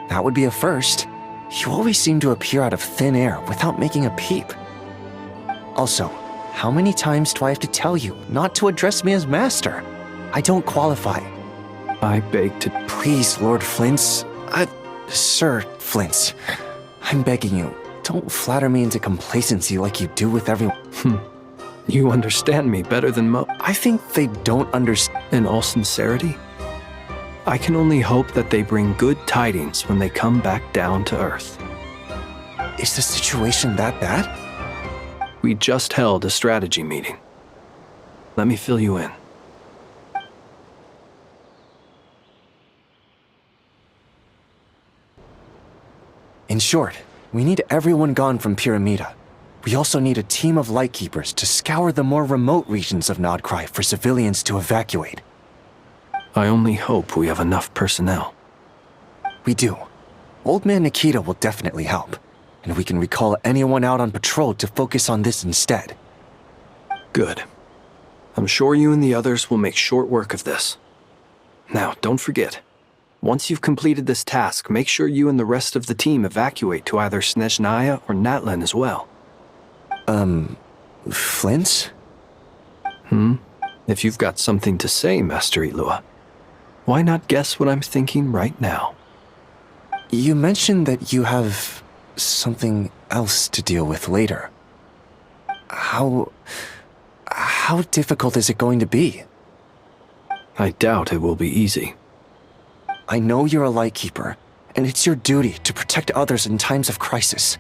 That would be a first. You always seem to appear out of thin air without making a peep. Also, how many times do I have to tell you not to address me as master? I don't qualify. I beg to... Please, Lord Flint's... Sir Flint's. I'm begging you, don't flatter me into complacency like you do with everyone. You understand me better than I think they don't understand. In all sincerity, I can only hope that they bring good tidings when they come back down to Earth. Is the situation that bad? We just held a strategy meeting. Let me fill you in. In short, we need everyone gone from Pyramida. We also need a team of Lightkeepers to scour the more remote regions of Nodcry for civilians to evacuate. I only hope we have enough personnel. We do. Old Man Nikita will definitely help, and we can recall anyone out on patrol to focus on this instead. Good. I'm sure you and the others will make short work of this. Now, don't forget, once you've completed this task, make sure you and the rest of the team evacuate to either Snezhnaya or Natlan as well. Flint? If you've got something to say, Master Eloa, why not guess what I'm thinking right now? You mentioned that you have something else to deal with later. How difficult is it going to be? I doubt it will be easy. I know you're a Lightkeeper, and it's your duty to protect others in times of crisis.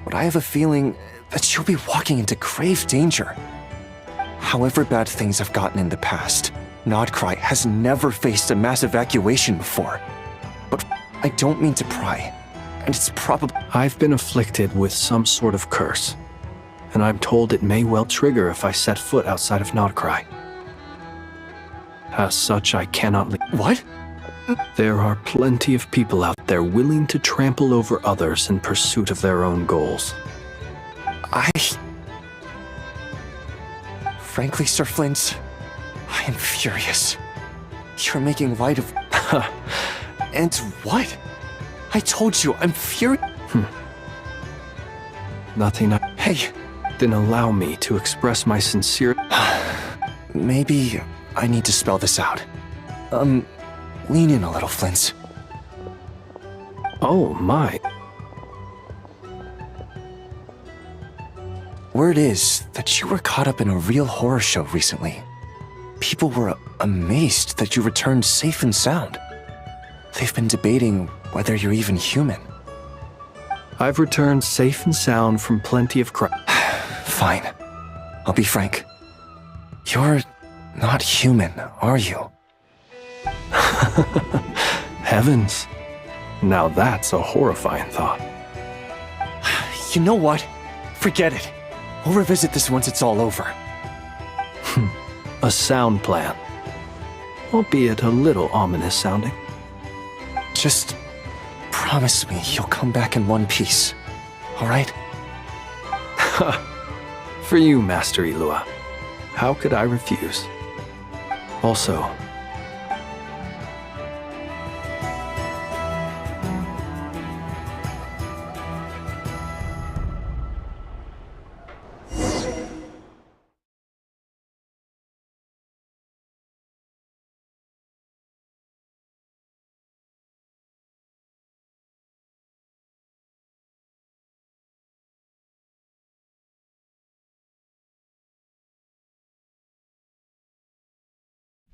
But I have a feeling that you'll be walking into grave danger. However bad things have gotten in the past, Nodcry has never faced a mass evacuation before. But I don't mean to pry, and it's probably... I've been afflicted with some sort of curse, and I'm told it may well trigger if I set foot outside of Nodcry. As such, I cannot leave. What? There are plenty of people out there willing to trample over others in pursuit of their own goals. Frankly, Sir Flint, I am furious. You're making light of... And what? I told you, I'm furious. Nothing. Hey. Then allow me to express my sincere... Maybe I need to spell this out. Lean in a little, Flint. Oh, my. Word is that you were caught up in a real horror show recently. People were amazed that you returned safe and sound. They've been debating whether you're even human. I've returned safe and sound from plenty of Fine. I'll be frank. You're not human, are you? Heavens. Now that's a horrifying thought. You know what? Forget it. We'll revisit this once it's all over. A sound plan. Albeit a little ominous sounding. Just promise me you'll come back in one piece, all right? For you, Master Ilua. How could I refuse? Also,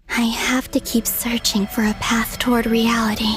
I have to keep searching for a path toward reality.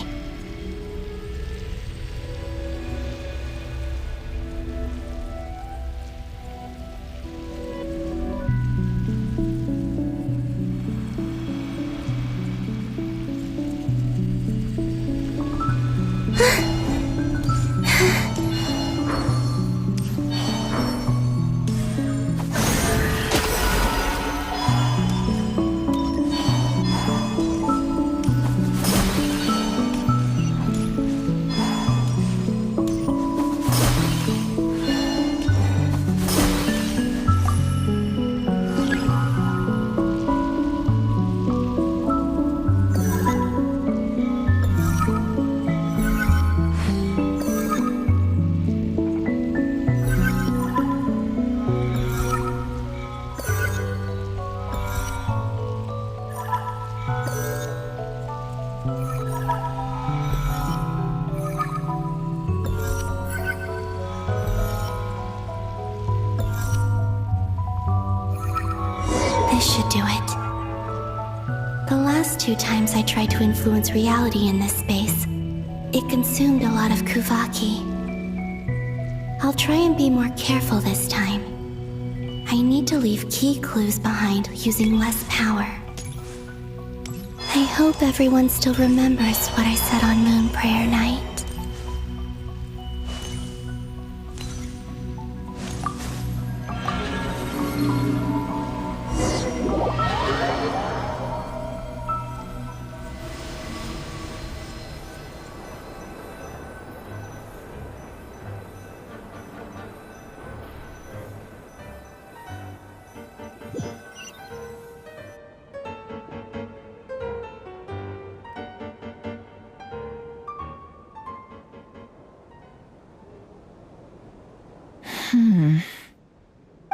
This should do it. The last 2 times I tried to influence reality in this space, it consumed a lot of Kuvaki. I'll try and be more careful this time. I need to leave key clues behind using less power. I hope everyone still remembers what I said on Moon Prayer Night.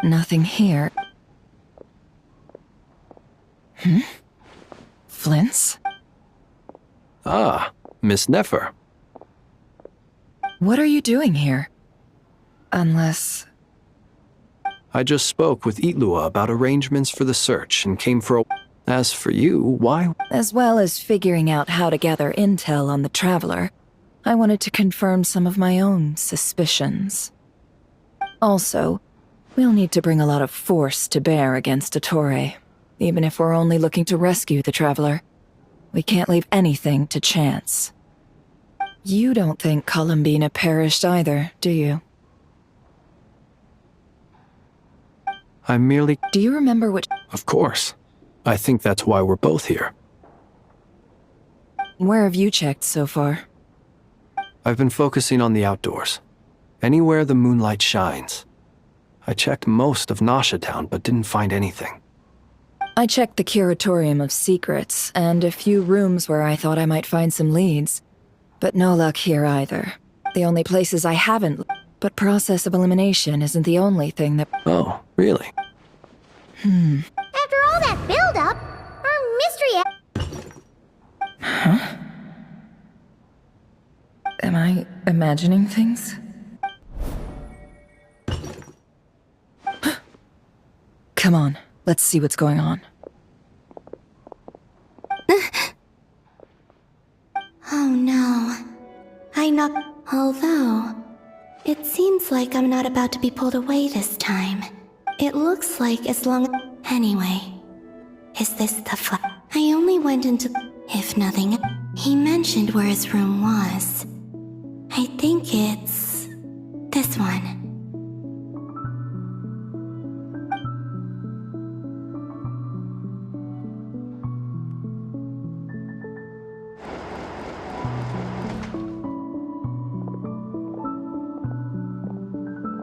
Nothing here. Flint's? Ah, Miss Nefer. What are you doing here? Unless... I just spoke with Ilua about arrangements for the search and came for a... As for you, why? As well as figuring out how to gather intel on the Traveler, I wanted to confirm some of my own suspicions. Also, we'll need to bring a lot of force to bear against Ettore, even if we're only looking to rescue the Traveler. We can't leave anything to chance. You don't think Columbina perished either, do you? I merely... Do you remember what... Of course. I think that's why we're both here. Where have you checked so far? I've been focusing on the outdoors. Anywhere the moonlight shines. I checked most of Nasha Town, but didn't find anything. I checked the Curatorium of Secrets, and a few rooms where I thought I might find some leads. But no luck here either. The only places I haven't... But process of elimination isn't the only thing that... Oh, really? After all that build-up, our mystery... Huh? Am I imagining things? Come on, let's see what's going on. Oh no. Although, it seems like I'm not about to be pulled away this time. It looks like as long... Anyway, is this the I only went into... If nothing, he mentioned where his room was. I think it's... this one.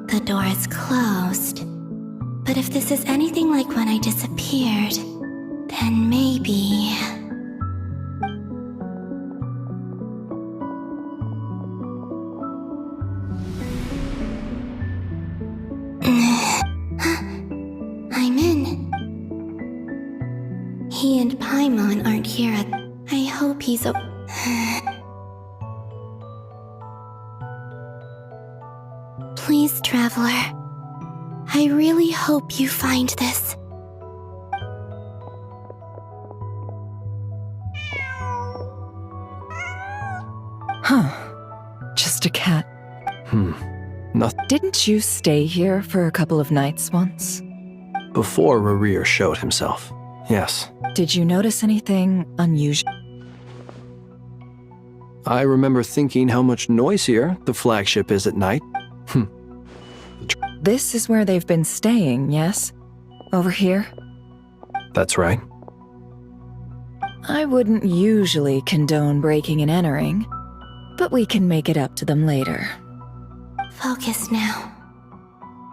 The door is closed. But if this is anything like when I disappeared, then maybe... I'm in. He and Paimon aren't here at... I hope he's Please, Traveler. I really hope you find this. Huh. Just a cat. Nothing. Didn't you stay here for a couple of nights once? Before Rarir showed himself, yes. Did you notice anything unusual? I remember thinking how much noisier the flagship is at night. This is where they've been staying, yes? Over here? That's right. I wouldn't usually condone breaking and entering, but we can make it up to them later. Focus now.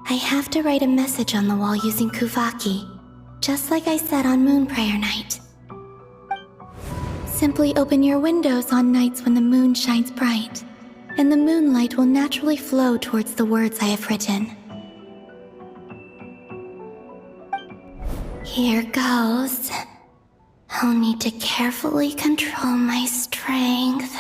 I have to write a message on the wall using Kuvaki, just like I said on Moon Prayer Night. Simply open your windows on nights when the moon shines bright, and the moonlight will naturally flow towards the words I have written. Here goes. I'll need to carefully control my strength.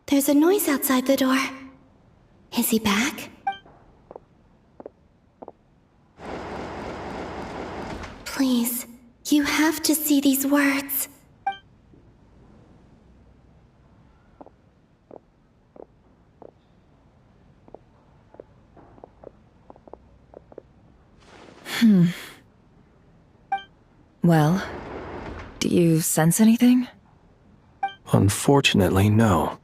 There's a noise outside the door. Is he back? Please, you have to see these words. Well, do you sense anything? Unfortunately, no.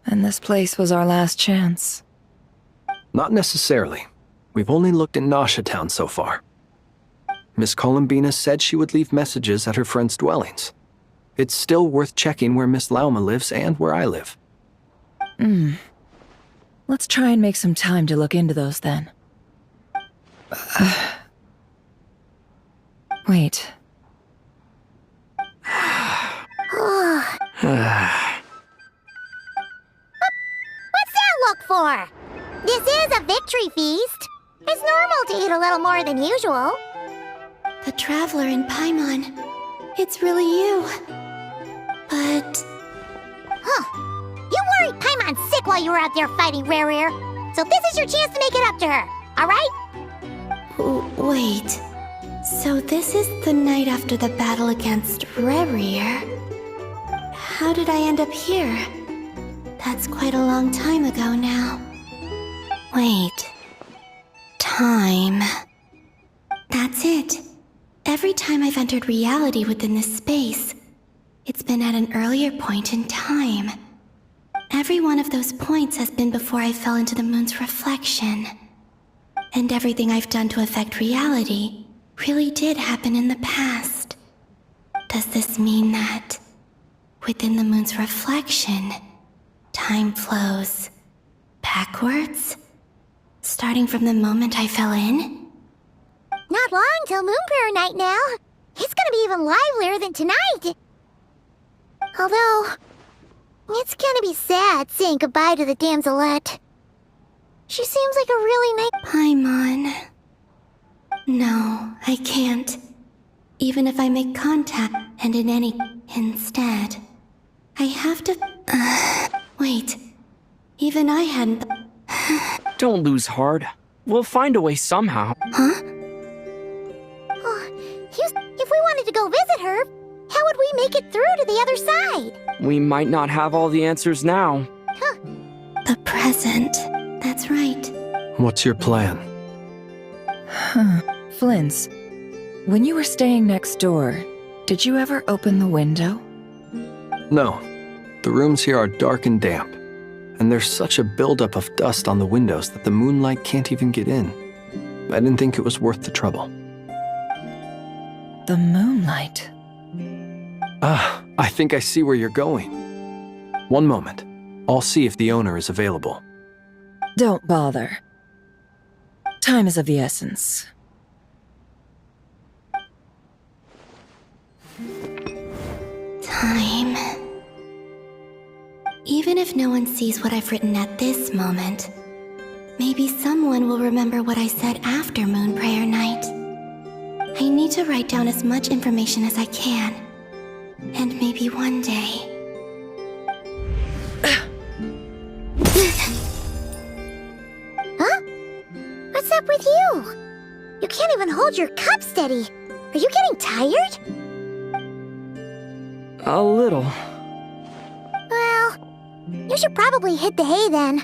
And this place was our last chance. Not necessarily. We've only looked in Nasha Town so far. Miss Columbina said she would leave messages at her friends' dwellings. It's still worth checking where Miss Lauma lives and where I live. Let's try and make some time to look into those then. Wait. What's that look for? This is a victory feast. It's normal to eat a little more than usual. The traveler in Paimon. It's really you. But... Huh. You worried Paimon sick while you were out there fighting Rare. So this is your chance to make it up to her, alright? Wait. So this is the night after the battle against Rare. How did I end up here? That's quite a long time ago now. Wait. Time. That's it. Every time I've entered reality within this space, it's been at an earlier point in time. Every one of those points has been before I fell into the moon's reflection. And everything I've done to affect reality really did happen in the past. Does this mean that, within the moon's reflection, time flows backwards? Starting from the moment I fell in? Not long till Moon Prayer Night now. It's gonna be even livelier than tonight. Although, it's gonna be sad saying goodbye to the damselette. She seems like a really nice... Paimon. No, I can't. Even if I make contact, and in any... Instead, I have to... Wait. Even I hadn't... Don't lose heart. We'll find a way somehow. Huh? If we wanted to go visit her, how would we make it through to the other side? We might not have all the answers now. Huh. The present. That's right. What's your plan? Flint's, when you were staying next door, did you ever open the window? No. The rooms here are dark and damp, and there's such a buildup of dust on the windows that the moonlight can't even get in. I didn't think it was worth the trouble. The moonlight. I think I see where you're going. One moment. I'll see if the owner is available. Don't bother. Time is of the essence. Time. Even if no one sees what I've written at this moment, maybe someone will remember what I said after Moon Prayer Night. I need to write down as much information as I can. And maybe one day... Huh? What's up with you? You can't even hold your cup steady. Are you getting tired? A little. Well, you should probably hit the hay then.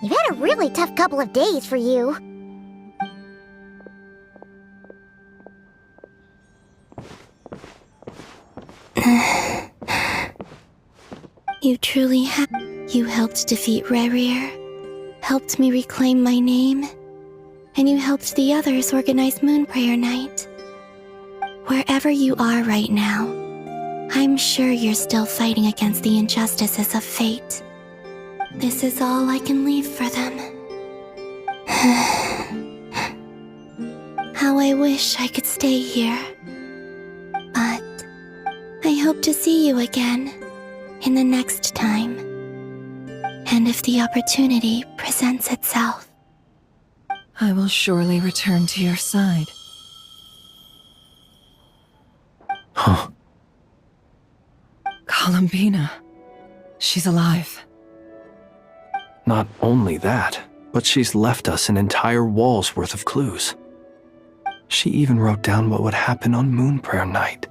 You've had a really tough couple of days for you. You truly have. You helped defeat Rare, helped me reclaim my name, and you helped the others organize Moon Prayer Night. Wherever you are right now, I'm sure you're still fighting against the injustices of fate. This is all I can leave for them. How I wish I could stay here. But I hope to see you again in the next time. And if the opportunity presents itself. I will surely return to your side. Huh. Columbina. She's alive. Not only that, but she's left us an entire wall's worth of clues. She even wrote down what would happen on Moon Prayer Night.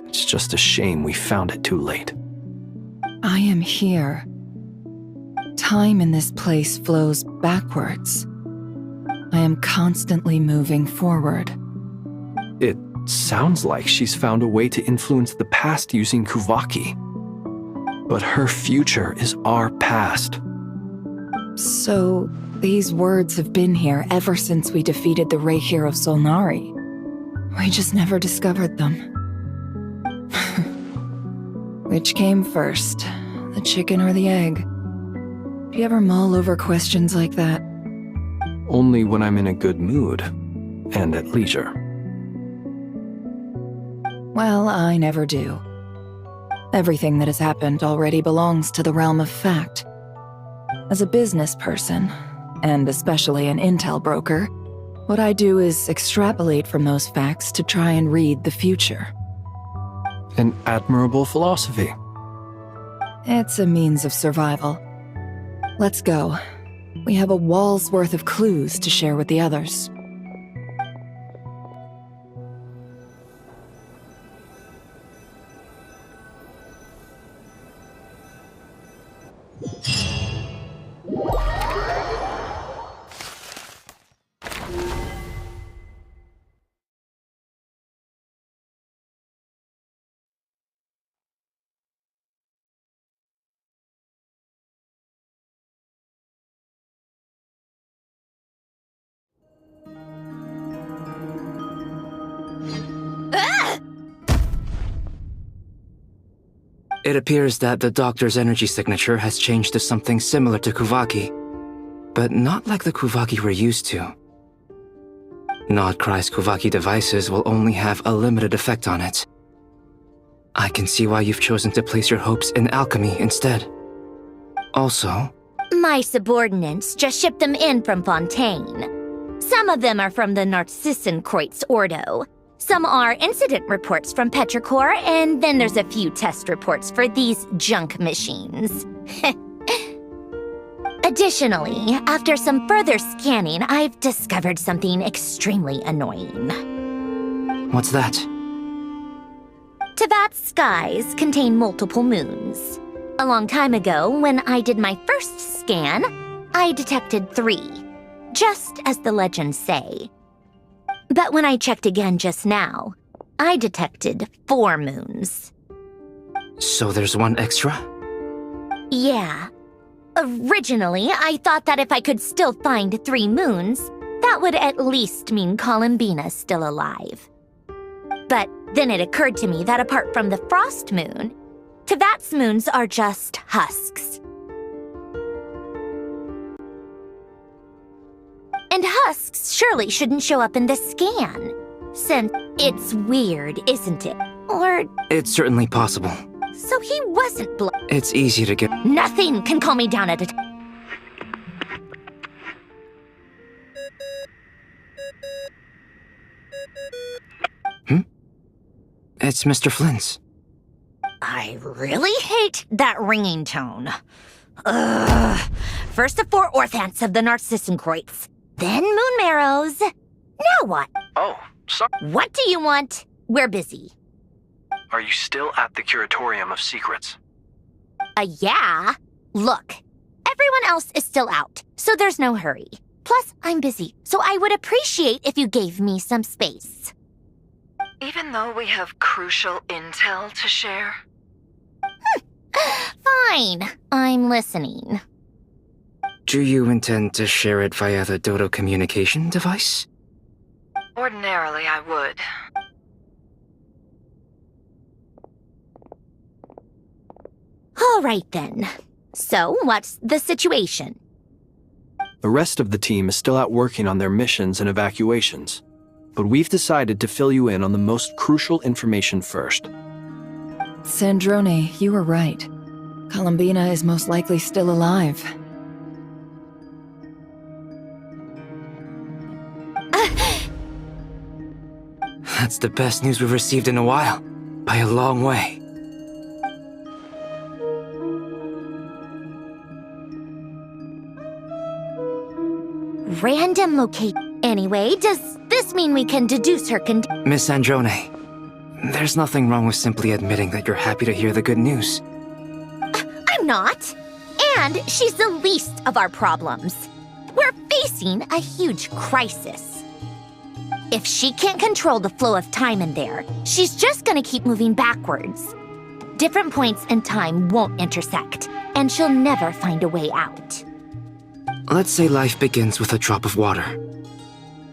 It's just a shame we found it too late. I am here. Time in this place flows backwards. I am constantly moving forward. It sounds like she's found a way to influence the past using Kuvaki. But her future is our past. So, these words have been here ever since we defeated the Rehir of Solnari. We just never discovered them. Which came first, the chicken or the egg? Do you ever mull over questions like that? Only when I'm in a good mood and at leisure. Well, I never do. Everything that has happened already belongs to the realm of fact. As a business person, and especially an intel broker, what I do is extrapolate from those facts to try and read the future. An admirable philosophy. It's a means of survival. Let's go. We have a wall's worth of clues to share with the others. It appears that the doctor's energy signature has changed to something similar to Kuvaki, but not like the Kuvaki we're used to. Nodcry's Kuvaki devices will only have a limited effect on it. I can see why you've chosen to place your hopes in alchemy instead. Also, my subordinates just shipped them in from Fontaine. Some of them are from the Narcissenkreuz Ordo. Some are incident reports from Petrichor, and then there's a few test reports for these junk machines. Additionally, after some further scanning, I've discovered something extremely annoying. what's that? Tevat's skies contain multiple moons. A long time ago, when I did my first scan, I detected 3, just as the legends say. But when I checked again just now, I detected 4 moons. So there's one extra? Yeah. Originally, I thought that if I could still find 3 moons, that would at least mean Columbina's still alive. But then it occurred to me that apart from the frost moon, Tevat's moons are just husks. And husks surely shouldn't show up in the scan, since it's weird, isn't it? Or... It's certainly possible. So he wasn't It's easy to get... Nothing can calm me down at a It's Mr. Flynn's. I really hate that ringing tone. Ugh. First the 4 orthants of the Narcissenkreuz, then moon marrows. Now what? Oh, sorry. What do you want? We're busy. Are you still at the Curatorium of Secrets? Yeah. Look, everyone else is still out, so there's no hurry. Plus, I'm busy, so I would appreciate if you gave me some space. Even though we have crucial intel to share? Fine. I'm listening. Do you intend to share it via the Dodo communication device? Ordinarily, I would. All right, then. So, what's the situation? The rest of the team is still out working on their missions and evacuations, but we've decided to fill you in on the most crucial information first. Sandrone, you were right. Columbina is most likely still alive. That's the best news we've received in a while, by a long way. Random locate. Anyway, does this mean we can deduce her Miss Sandrone, there's nothing wrong with simply admitting that you're happy to hear the good news. I'm not. And she's the least of our problems. We're facing a huge crisis. If she can't control the flow of time in there, she's just gonna keep moving backwards. Different points in time won't intersect, and she'll never find a way out. Let's say life begins with a drop of water.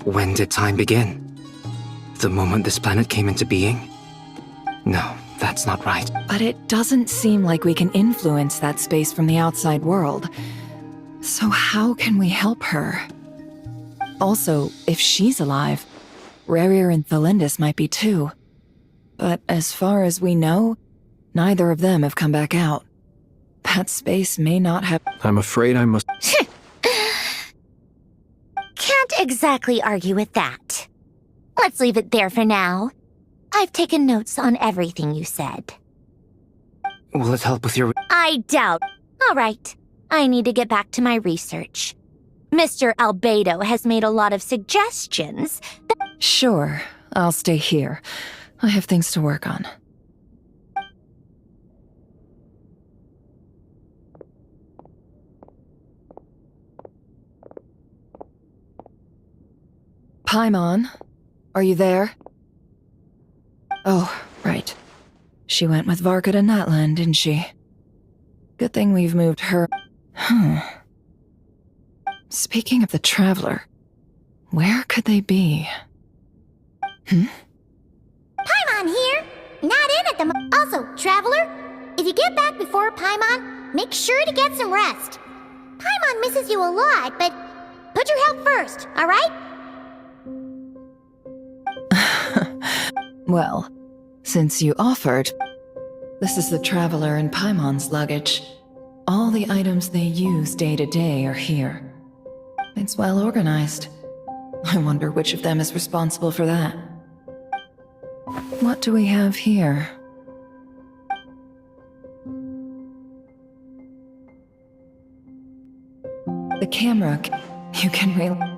When did time begin? The moment this planet came into being? No, that's not right. But it doesn't seem like we can influence that space from the outside world. So how can we help her? Also, if she's alive, Rarier and Thalindis might be too. But as far as we know, neither of them have come back out. That space may not have— I'm afraid I must— Can't exactly argue with that. Let's leave it there for now. I've taken notes on everything you said. Will it help with your— I doubt. All right. I need to get back to my research. Mr. Albedo has made a lot of suggestions. Sure, I'll stay here. I have things to work on. Paimon, are you there? Oh, right. She went with Varka to Natlan, didn't she? Good thing we've moved her— Speaking of the Traveler, where could they be? Paimon here! Not in at the Also, Traveler, if you get back before Paimon, make sure to get some rest. Paimon misses you a lot, but put your health first, alright? Well, since you offered, this is the Traveler and Paimon's luggage. All the items they use day to day are here. It's well organized. I wonder which of them is responsible for that. What do we have here? The camera. You can really—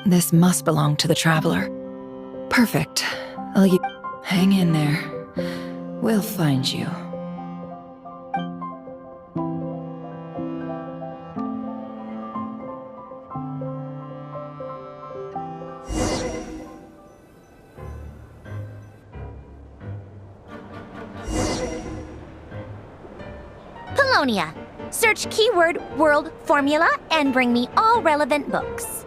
This must belong to the Traveler. Perfect. Hang in there. We'll find you. Polonia. Search keyword world formula and bring me all relevant books.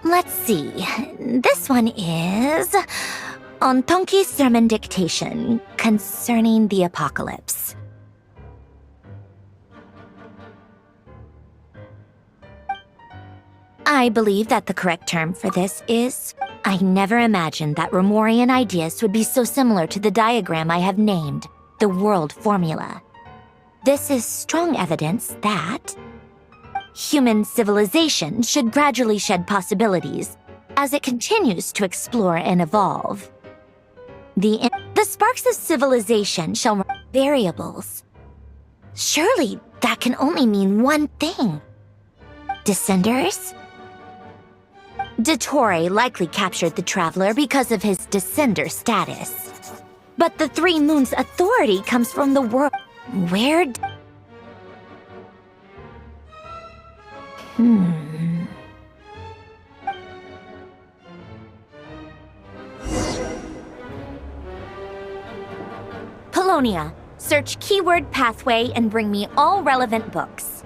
Let's see. This one is on Tonki's sermon dictation concerning the apocalypse. I believe that the correct term for this is, I never imagined that Romorian ideas would be so similar to the diagram I have named, the world formula. This is strong evidence that human civilization should gradually shed possibilities as it continues to explore and evolve. The sparks of civilization shall variables. Surely that can only mean one thing. Descenders? Dottore likely captured the Traveler because of his descender status. But the Three Moons' authority comes from the world. Where? Polonia, search keyword pathway and bring me all relevant books.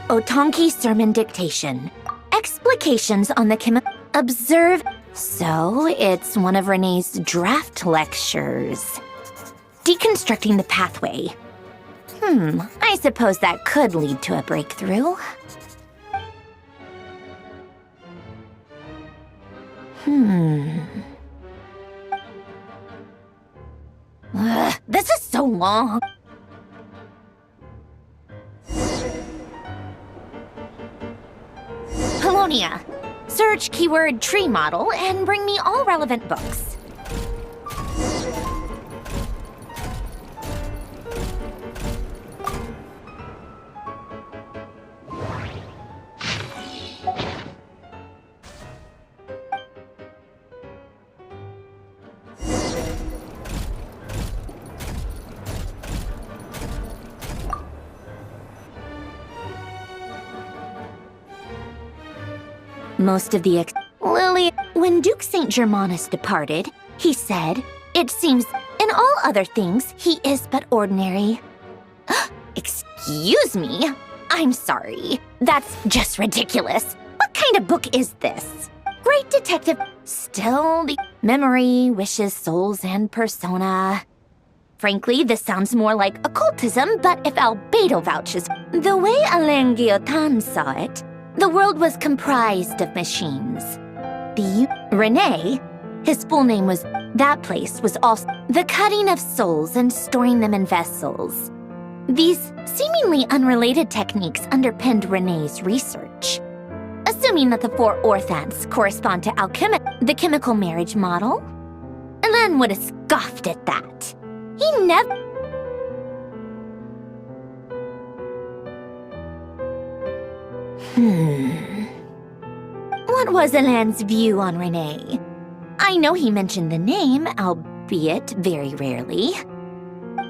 Otonki Sermon Dictation. Explications on the Observe. So, it's one of Renee's draft lectures. Deconstructing the pathway. I suppose that could lead to a breakthrough. This is so long. Polonia, search keyword tree model and bring me all relevant books. Most of the Lily, when Duke St. Germanus departed, he said, "It seems, in all other things, he is but ordinary." Excuse me? I'm sorry. That's just ridiculous. What kind of book is this? Great detective, still the memory, wishes, souls, and persona. Frankly, this sounds more like occultism, but if Albedo vouches, the way Alain Guillotin saw it, the world was comprised of machines. Renee, his full name was, that place was also the cutting of souls and storing them in vessels. These seemingly unrelated techniques underpinned Renee's research. Assuming that the 4 orthants correspond to the chemical marriage model, Alain would have scoffed at that. He never... What was Alain's view on Renee? I know he mentioned the name, albeit very rarely.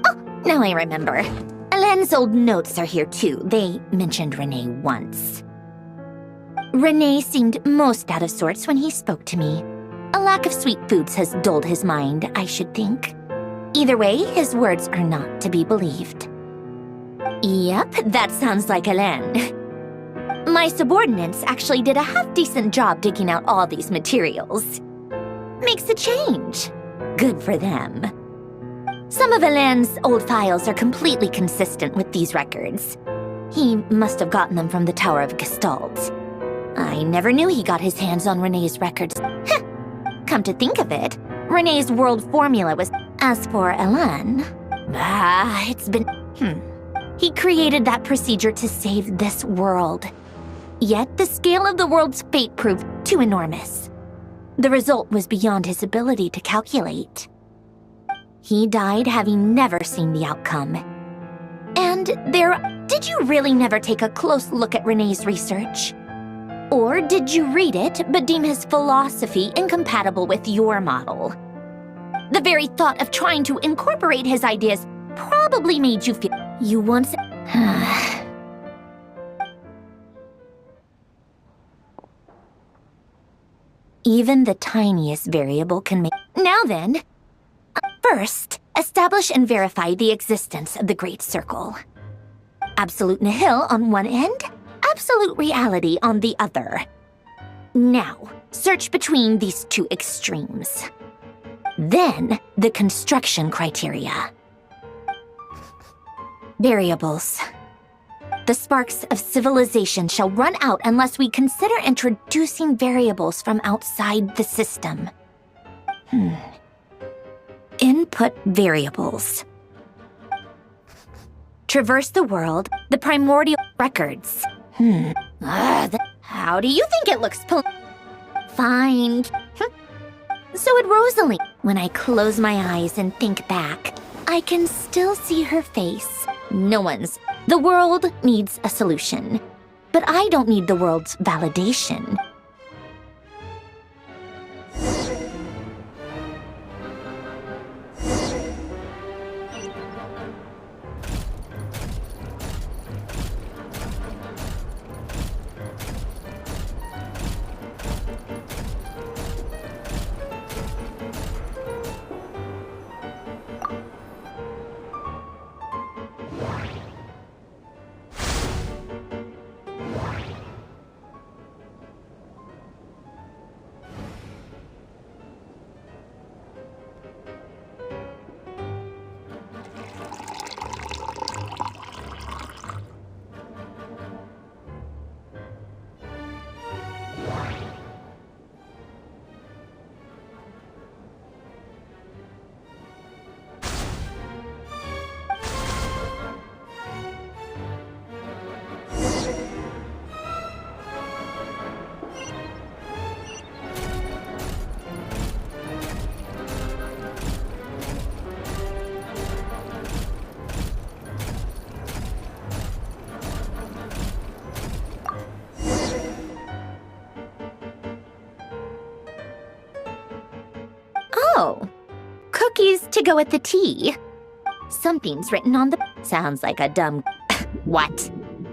Oh, now I remember. Alain's old notes are here too. They mentioned Renee once. Renee seemed most out of sorts when he spoke to me. A lack of sweet foods has dulled his mind, I should think. Either way, his words are not to be believed. Yep, that sounds like Alain. My subordinates actually did a half-decent job digging out all these materials. Makes a change. Good for them. Some of Alain's old files are completely consistent with these records. He must have gotten them from the Tower of Gestalt. I never knew he got his hands on Renee's records. Heh. Come to think of it, Renee's world formula was... As for Alain... it's been... He created that procedure to save this world. Yet the scale of the world's fate proved too enormous. The result was beyond his ability to calculate. He died having never seen the outcome. And did you really never take a close look at Renee's research? Or did you read it but deem his philosophy incompatible with your model? The very thought of trying to incorporate his ideas probably made you feel you once... Even the tiniest variable can make... Now then, first, establish and verify the existence of the Great Circle. Absolute nihil on one end, absolute reality on the other. Now, search between these two extremes. Then, the construction criteria. Variables. The sparks of civilization shall run out unless we consider introducing variables from outside the system. Input variables. Traverse the world, the primordial records. How do you think it looks? Fine. So would Rosalie. When I close my eyes and think back, I can still see her face. No one's. The world needs a solution. But I don't need the world's validation. Oh, cookies to go with the tea. Something's written on the... Sounds like a dumb... What?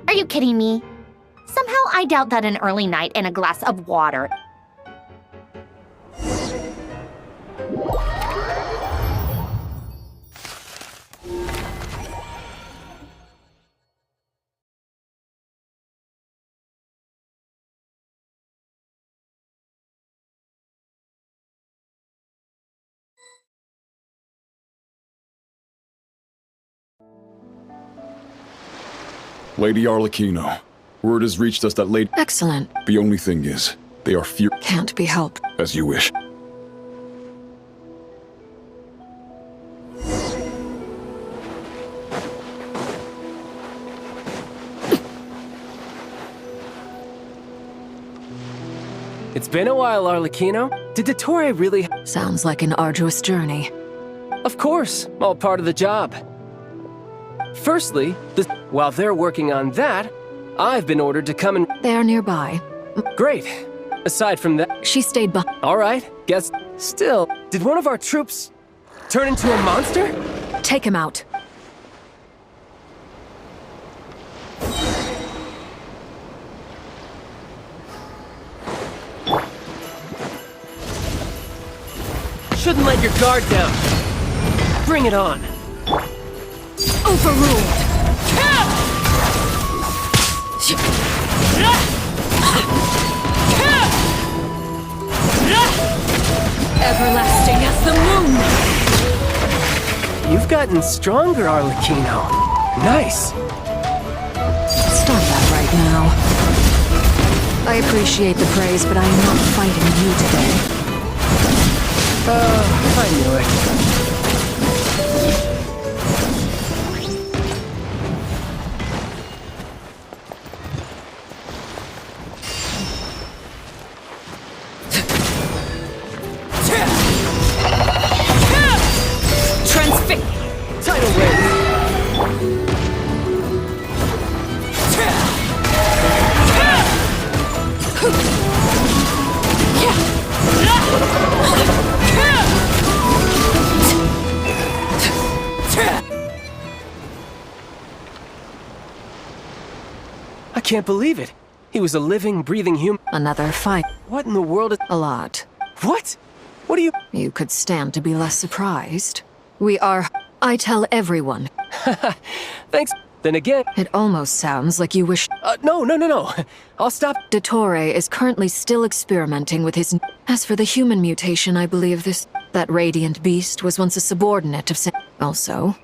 Are you kidding me? Somehow I doubt that an early night and a glass of water... Lady Arlecchino, word has reached us that Lady... Excellent. The only thing is, they are few... Can't be helped. As you wish. It's been a while, Arlecchino. Did Dottore really... Sounds like an arduous journey. Of course, all part of the job. Firstly, while they're working on that, I've been ordered to come and... They're nearby. Great. Aside from that... She stayed behind. All right, guess... Still, did one of our troops turn into a monster? Take him out. Shouldn't let your guard down. Bring it on. Overruled. Everlasting as the moon. You've gotten stronger, Arlecchino. Nice. Stop that right now. I appreciate the praise, but I am not fighting you today. I knew it. Tidal wave. I can't believe it. He was a living, breathing human. Another fight. What in the world is... A lot. What? What do you... You could stand to be less surprised. We are... I tell everyone. Thanks. Then again... It almost sounds like you wish... No. I'll stop. Dottore is currently still experimenting with his... As for the human mutation, I believe that radiant beast was once a subordinate of... Also...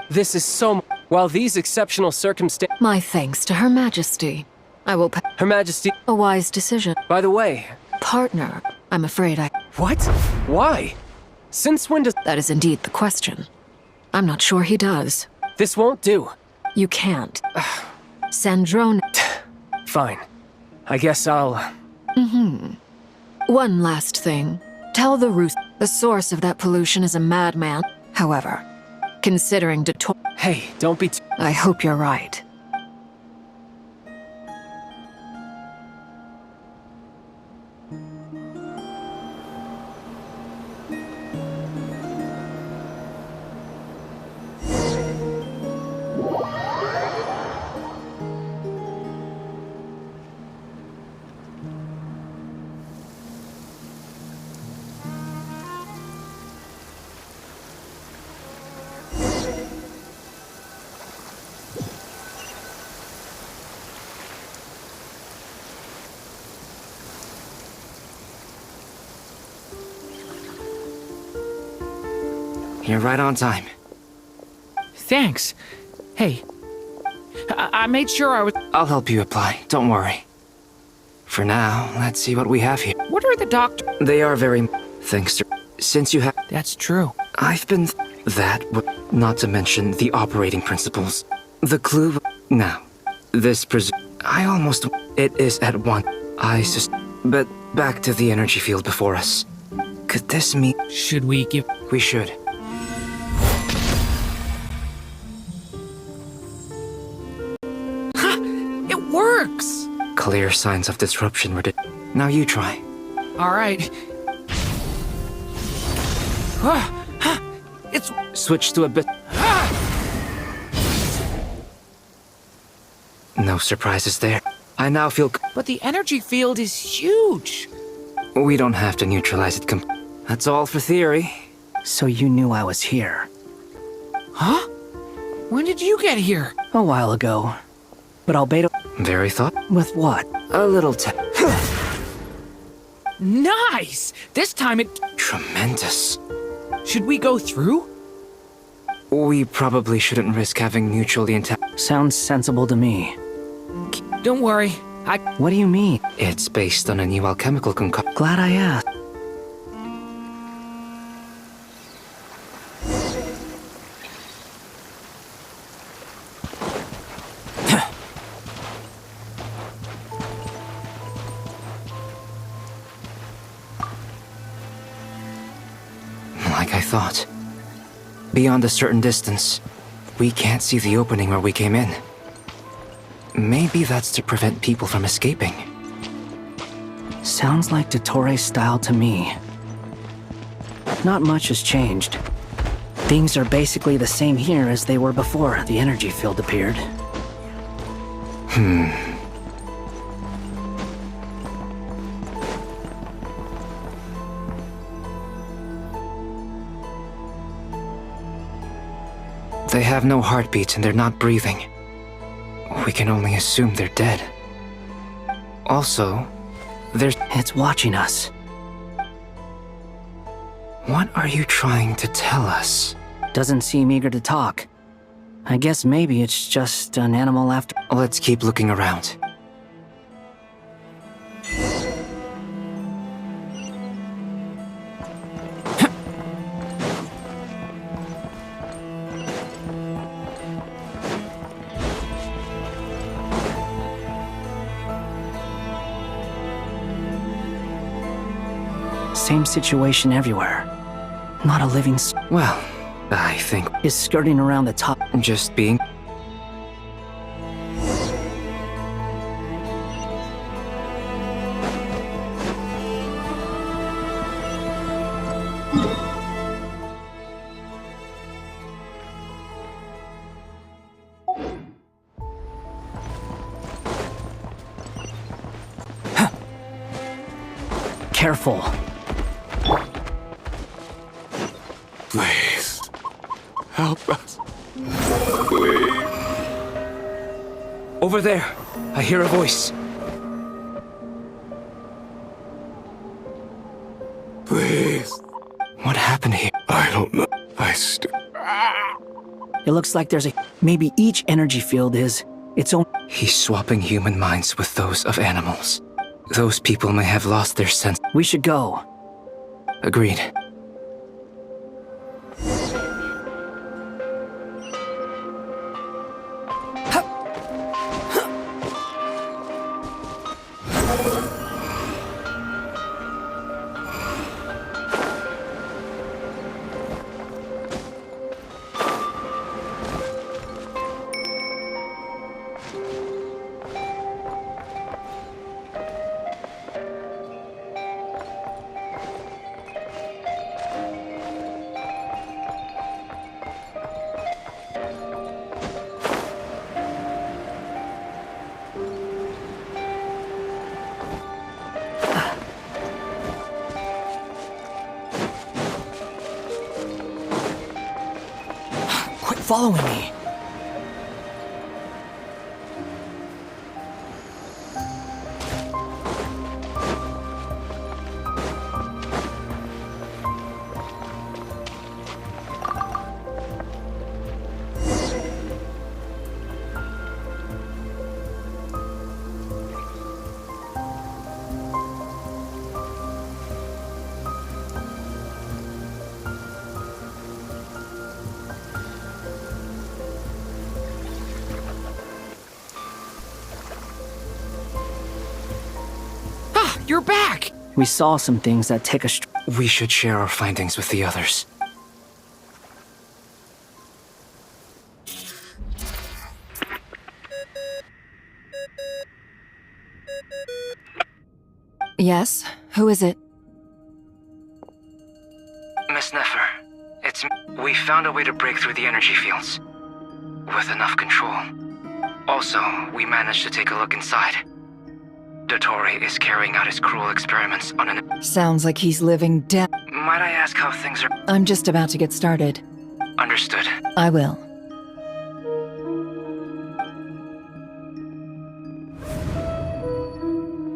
This is so... While these exceptional circumstances... My thanks to Her Majesty. I will... Her Majesty... A wise decision. By the way... Partner, I'm afraid I... What? Why? Since when does... That is indeed the question. I'm not sure he does. This won't do. You can't. Sandrone... Fine. I guess I'll... One last thing. Tell the Ruth the source of that pollution is a madman. However, considering Hey, don't be I hope you're right. You're right on time. Thanks. Hey, I made sure I was... I'll help you apply, don't worry. For now, let's see what we have here. What are the doctor... They are very... Thanks to... Since you have... That's true. I've been... Not to mention the operating principles. The clue... Now, this I almost... It is at one... But back to the energy field before us. Could this mean... Should we give... We should. It works! Clear signs of disruption were... Now you try. All right. It's... Switch to a bit... No surprises there. I now feel... But the energy field is huge. We don't have to neutralize it That's all for theory. So you knew I was here? Huh? When did you get here? A while ago. But Albedo... Very thought... With what? A little Nice! This time it... Tremendous. Should we go through? We probably shouldn't risk having mutually intact... Sounds sensible to me. Don't worry, What do you mean? It's based on a new alchemical concoction. Glad I asked. Like I thought. Beyond a certain distance, we can't see the opening where we came in. Maybe that's to prevent people from escaping. Sounds like Dottore style to me. Not much has changed. Things are basically the same here as they were before the energy field appeared. They have no heartbeats and they're not breathing. We can only assume they're dead. Also, It's watching us. What are you trying to tell us? Doesn't seem eager to talk. I guess maybe it's just an animal after... Let's keep looking around. Same situation everywhere. Not a living Well, I think... Is skirting around the top. Just being... Careful. Please. Help us. Please. Over there. I hear a voice. Please. What happened here? I don't know. It looks like there's a... Maybe each energy field is its own... He's swapping human minds with those of animals. Those people may have lost their sense. We should go. Agreed. following me. You're back! We saw some things that take us. We should share our findings with the others. Yes? Who is it? Miss Nefer, it's me. We found a way to break through the energy fields. With enough control. Also, we managed to take a look inside. Dottore is carrying out his cruel experiments on an... Sounds like he's living dead. Might I ask how things are... I'm just about to get started. Understood. I will.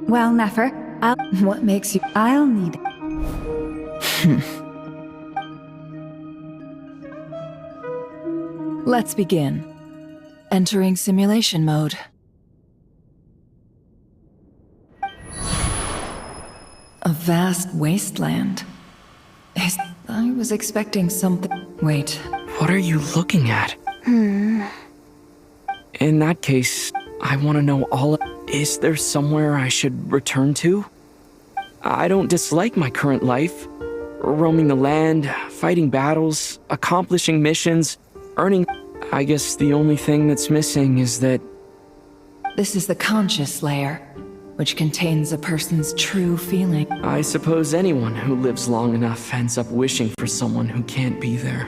Well, Nefer, What makes you... I'll need it. Let's begin. Entering simulation mode. A vast wasteland. I was expecting something... Wait. What are you looking at? In that case, I want to know all... Is there somewhere I should return to? I don't dislike my current life. Roaming the land, fighting battles, accomplishing missions, earning... I guess the only thing that's missing is that... This is the conscious layer, which contains a person's true feeling. I suppose anyone who lives long enough ends up wishing for someone who can't be there.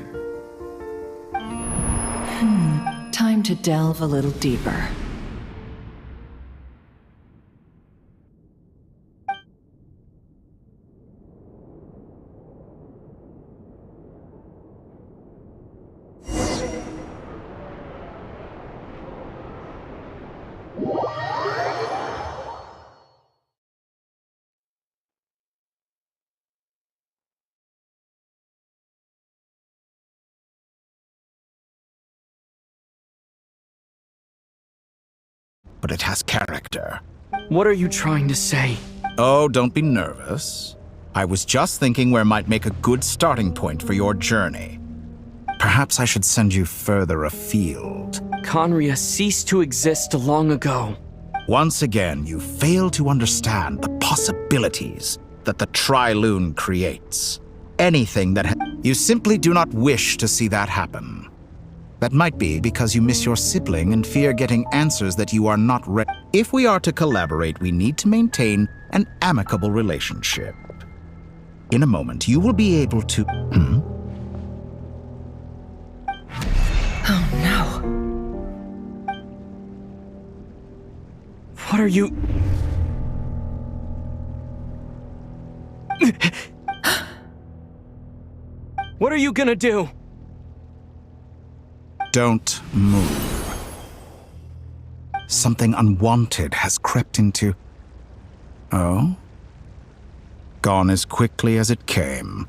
Time to delve a little deeper. But it has character. What are you trying to say? Oh, don't be nervous. I was just thinking where might make a good starting point for your journey. Perhaps I should send you further afield. Conria ceased to exist long ago. Once again, you fail to understand the possibilities that the Tri-Lune creates. Anything that you simply do not wish to see that happen. That might be because you miss your sibling and fear getting answers that you are not ready. If we are to collaborate, we need to maintain an amicable relationship. In a moment, you will be able to... Oh no. What are you... What are you gonna do? Don't move. Something unwanted has crept into... Oh? Gone as quickly as it came.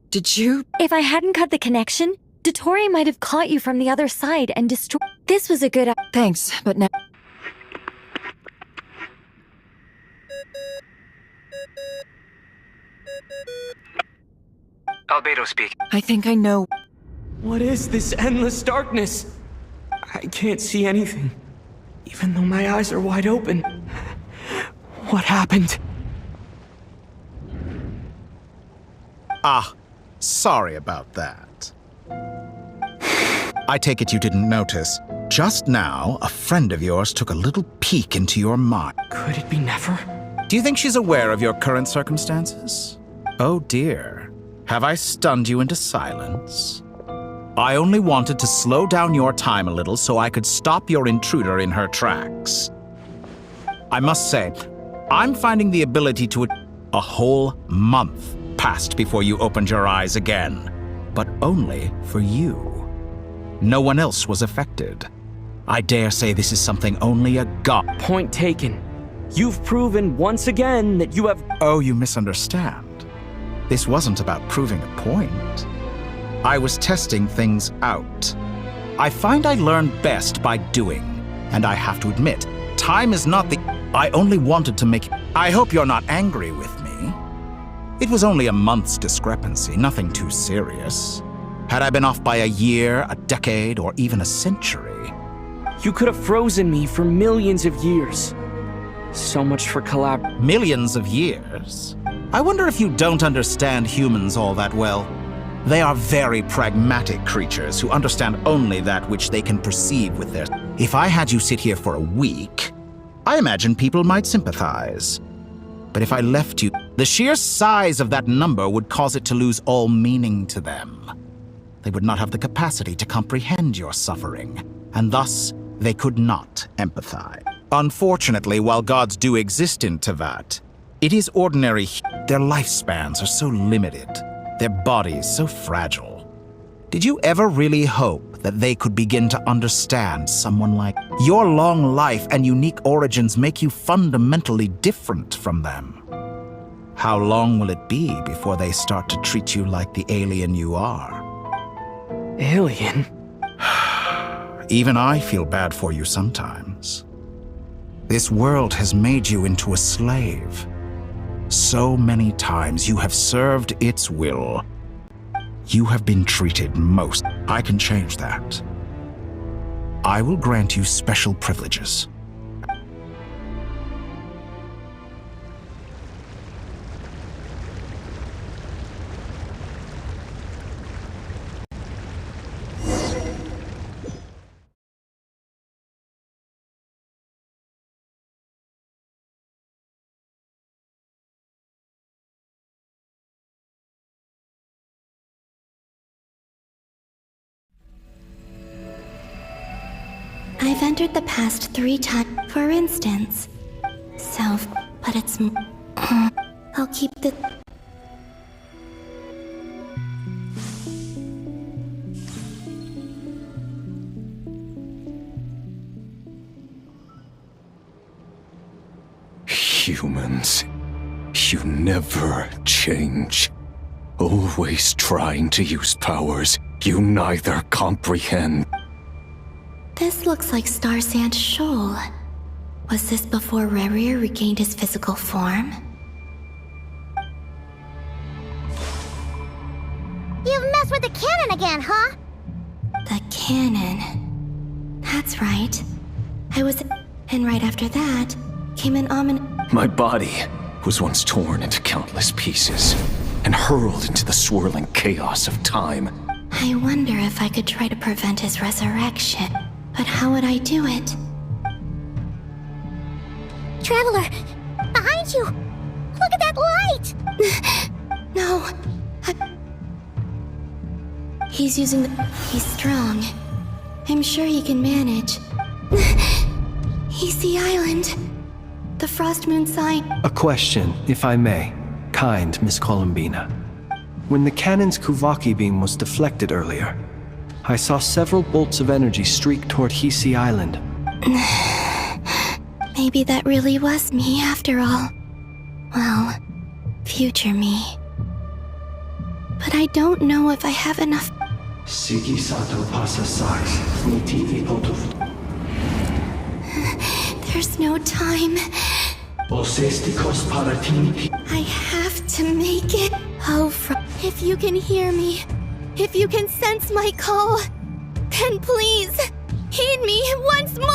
Did you... If I hadn't cut the connection, Dottore might have caught you from the other side and destroyed... This was a good... Thanks, but now... Albedo speak. I think I know... What is this endless darkness? I can't see anything, even though my eyes are wide open. What happened? Ah, sorry about that. I take it you didn't notice. Just now, a friend of yours took a little peek into your mind. Could it be Nefer? Do you think she's aware of your current circumstances? Oh dear. Have I stunned you into silence? I only wanted to slow down your time a little so I could stop your intruder in her tracks. I must say, I'm finding the ability to... A whole month passed before you opened your eyes again, but only for you. No one else was affected. I dare say this is something only a god. Point taken. You've proven once again that you have. Oh, you misunderstand. This wasn't about proving a point. I was testing things out. I find I learn best by doing, and I have to admit, time is not the. I only wanted to make. I hope you're not angry with me. It was only a month's discrepancy, nothing too serious. Had I been off by a year, a decade, or even a century. You could have frozen me for millions of years. So much for Millions of years? I wonder if you don't understand humans all that well. They are very pragmatic creatures who understand only that which they can perceive with their. If I had you sit here for a week, I imagine people might sympathize. But if I left you, the sheer size of that number would cause it to lose all meaning to them. They would not have the capacity to comprehend your suffering, and thus they could not empathize. Unfortunately, while gods do exist in Tevat, it is ordinary. Their lifespans are so limited, their bodies so fragile. Did you ever really hope that they could begin to understand someone like your long life and unique origins make you fundamentally different from them? How long will it be before they start to treat you like the alien you are? Alien? Even I feel bad for you sometimes. This world has made you into a slave. So many times you have served its will. You have been treated most. I can change that. I will grant you special privileges. I've entered the past 3 times, for instance. So, but it's. I'll keep the. Humans, you never change. Always trying to use powers you neither comprehend. This looks like Star Sand Shoal. Was this before Rerir regained his physical form? You've messed with the cannon again, huh? The cannon. That's right. And right after that, came an My body was once torn into countless pieces and hurled into the swirling chaos of time. I wonder if I could try to prevent his resurrection. But how would I do it? Traveler, behind you! Look at that light! No. He's he's strong. I'm sure he can manage. He's the island. The Frost Moon sign. A question, if I may. Kind Miss Columbina. When the cannon's Kuvaki beam was deflected earlier, I saw several bolts of energy streak toward Hisi Island. Maybe that really was me after all. Well, future me. But I don't know if I have enough. Siki Sato pasa sais, mitivi potuf. There's no time. Osestikos paratini. I have to make it. Oh, if you can hear me, if you can sense my call, then please, heed me once more!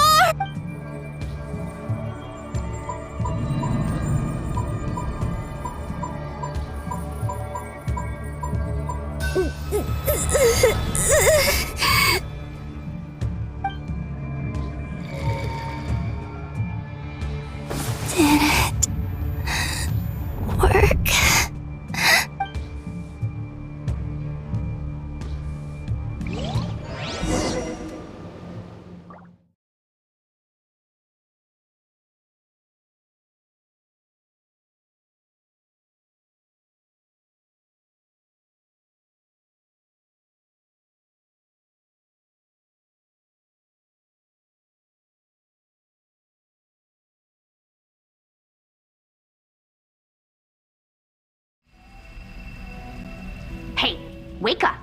Wake up.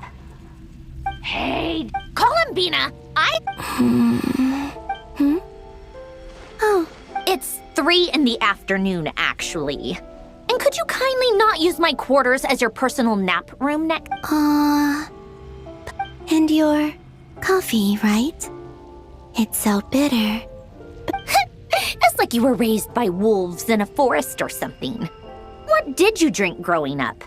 Hey, call him, Bina. Oh. It's 3 in the afternoon, actually. And could you kindly not use my quarters as your personal nap room next? And your coffee, right? It's so bitter. It's like you were raised by wolves in a forest or something. What did you drink growing up?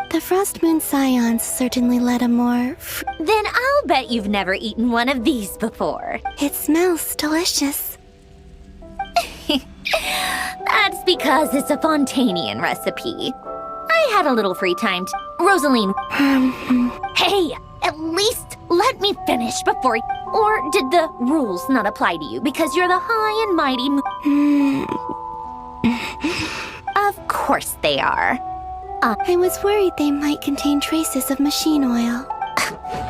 The Frost Moon Scions certainly led a more... Then I'll bet you've never eaten one of these before. It smells delicious. That's because it's a Fontanian recipe. I had a little free time Rosaline. Hey, at least let me finish before... Or did the rules not apply to you because you're the high and mighty Of course they are. I was worried they might contain traces of machine oil.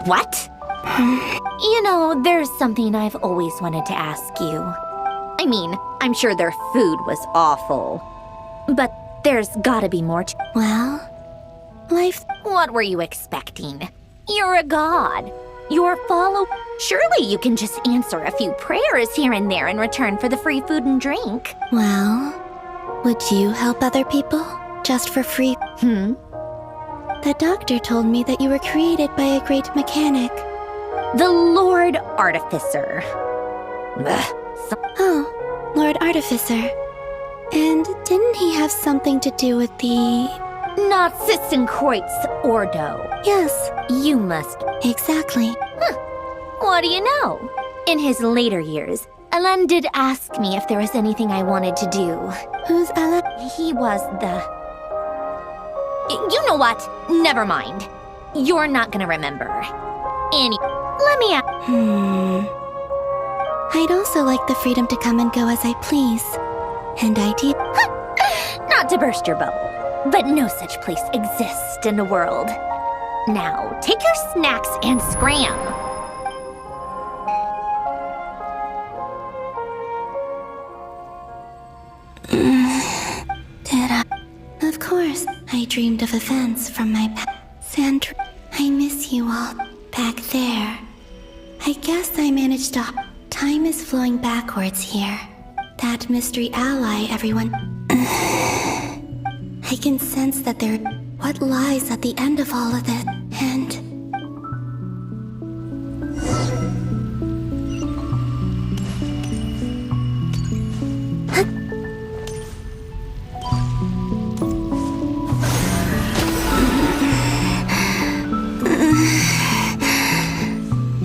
What? You know, there's something I've always wanted to ask you. I mean, I'm sure their food was awful. But there's gotta be more to... Well, life... What were you expecting? You're a god. You're Surely you can just answer a few prayers here and there in return for the free food and drink. Well, would you help other people? Just for free? The doctor told me that you were created by a great mechanic. The Lord Artificer. Oh, Lord Artificer. And didn't he have something to do with the... Not Sissenkreuz Ordo. Yes. You must... Exactly. What do you know? In his later years, Alan did ask me if there was anything I wanted to do. Who's Alan? He was the... You know what? Never mind. You're not gonna remember. Let me ask... I'd also like the freedom to come and go as I please. And Not to burst your bubble, but no such place exists in the world. Now, take your snacks and scram. Of course, I dreamed of events from my past. Sandra, I miss you all back there. I guess I managed to... Time is flowing backwards here. That mystery ally everyone... I can sense that there... What lies at the end of all of this, and...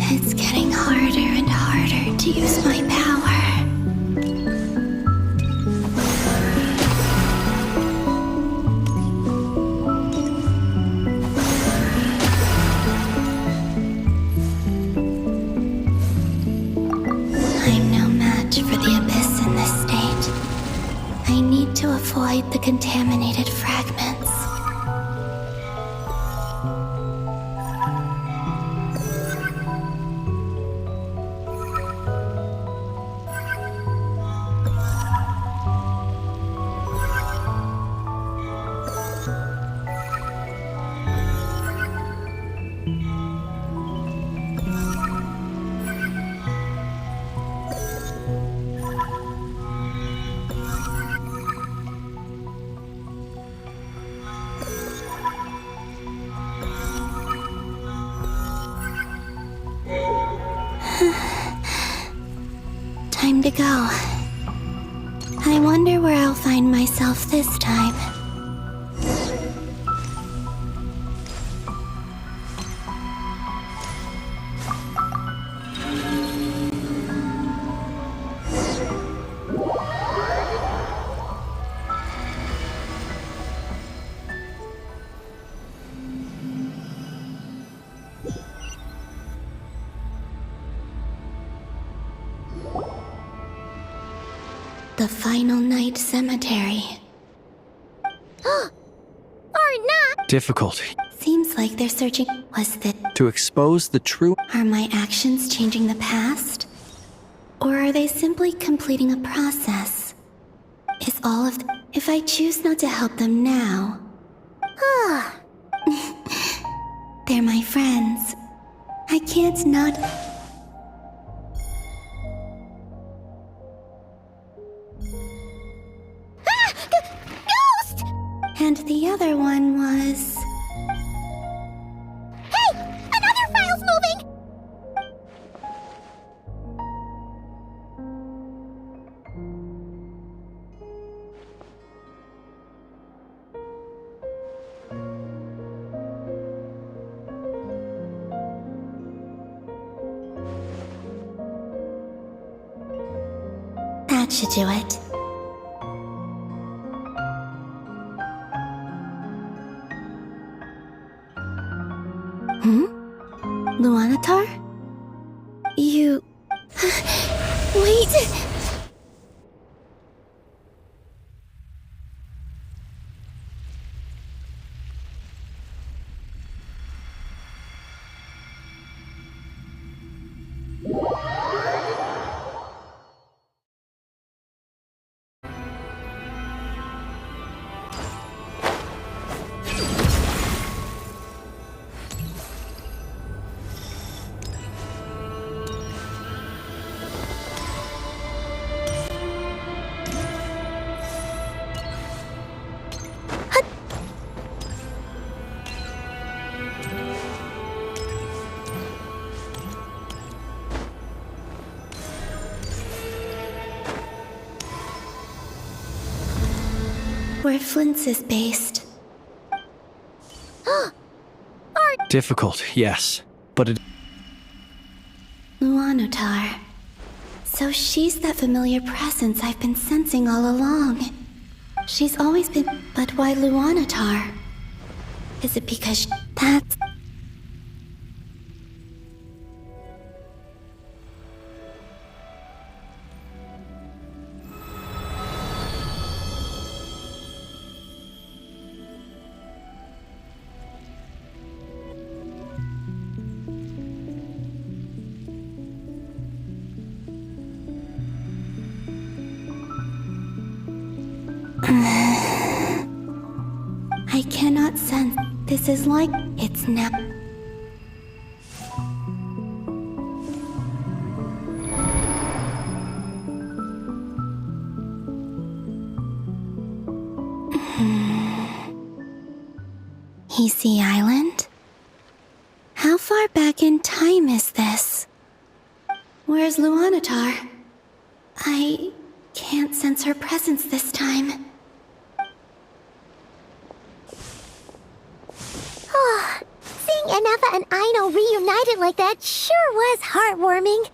It's getting harder and harder to use my power. I'm no match for the Abyss in this state. I need to avoid the contaminated fragments. Time to go. I wonder where I'll find myself this time. The Final Night Cemetery. Or not. Difficulty. Seems like they're searching. Was that... To expose the true... Are my actions changing the past? Or are they simply completing a process? Is all of... If I choose not to help them now... They're my friends. I can't not. Ghost! And the other one was. Hey! Another file's moving! That should do it. Luanatar? You... Wait! Where Flint's is based. Difficult, yes, but it... Luanatar. So she's that familiar presence I've been sensing all along. She's always been... But why Luanatar? Is it because that's... I cannot sense. This is like it's now. Easy Island? How far back in time is this? Where's Luanatar? I can't sense her presence this time. Oh, seeing Anafa and Aino reunited like that sure was heartwarming.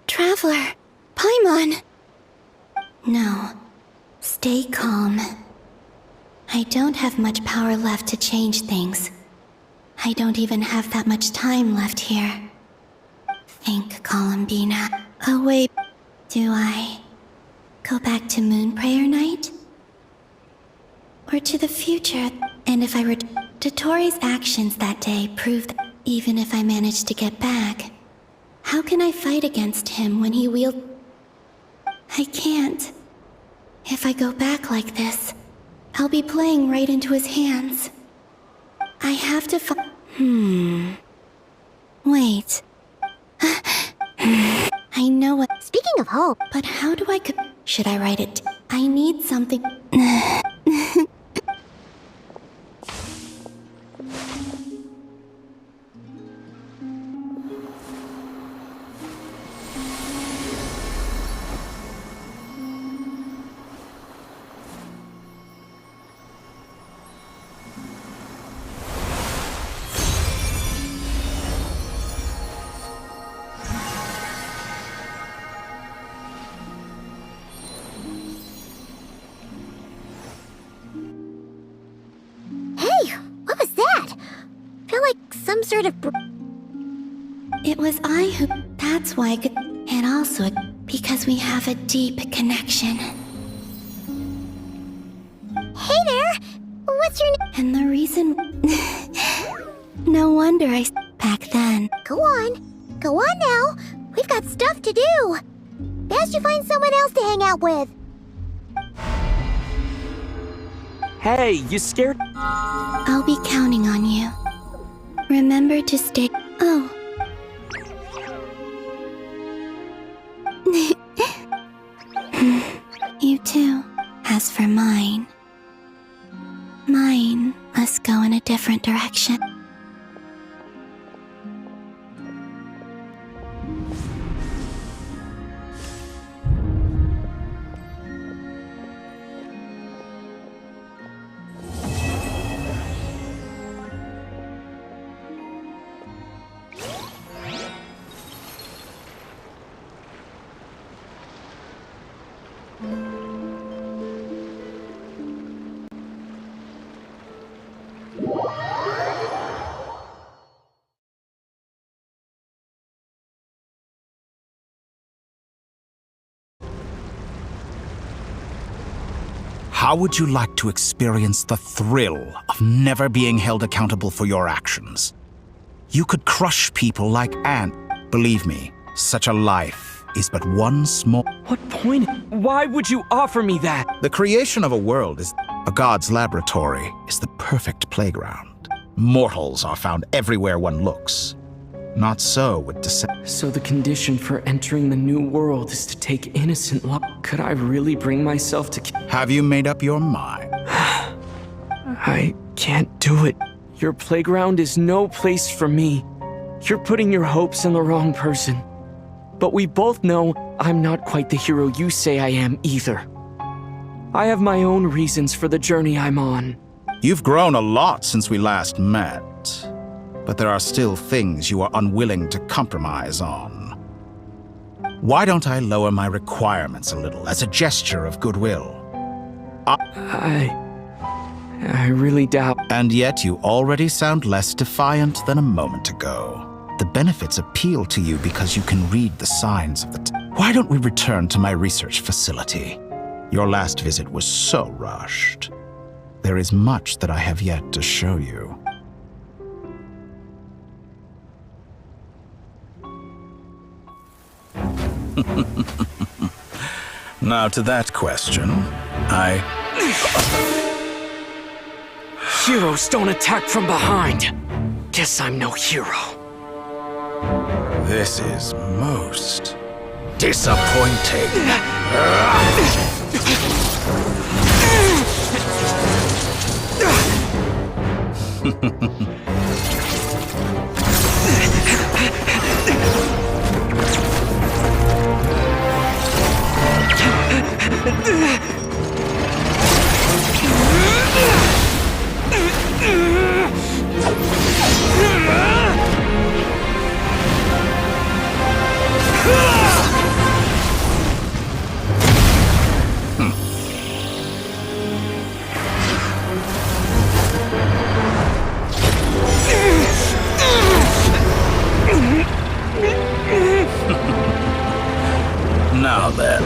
Traveler, Paimon. No, stay calm. I don't have much power left to change things. I don't even have that much time left here. Think, Columbina. Oh wait, do I go back to Moon Prayer Night? Or to the future? And if I were Dotori's actions that day prove that even if I managed to get back, how can I fight against him when he wields... I can't. If I go back like this, I'll be playing right into his hands. I have to Wait. I know what... Speaking of hope... But how do I Should I write it? I need something... Sort of... It was I who... That's why I could... And also because we have a deep connection. Hey there! What's your name? And the reason... No wonder I... Back then. Go on. Go on now. We've got stuff to do. Best you find someone else to hang out with. Hey, you scared? I'll be counting on you. Remember to stay. Oh. You too. As for mine must go in a different direction. How would you like to experience the thrill of never being held accountable for your actions? You could crush people like ants. Believe me, such a life is but one small... What point? Why would you offer me that? The creation of a world is... A god's laboratory is the perfect playground. Mortals are found everywhere one looks. Not so with descent. So the condition for entering the new world is to take innocent life. Could I really bring myself to... Have you made up your mind? I can't do it. Your playground is no place for me. You're putting your hopes in the wrong person. But we both know I'm not quite the hero you say I am either. I have my own reasons for the journey I'm on. You've grown a lot since we last met. But there are still things you are unwilling to compromise on. Why don't I lower my requirements a little as a gesture of goodwill? I really doubt. And yet you already sound less defiant than a moment ago. The benefits appeal to you because you can read the signs of the... Why don't we return to my research facility? Your last visit was so rushed. There is much that I have yet to show you. Now to that question, Heroes don't attack from behind. Guess I'm no hero. This is most disappointing. Now then.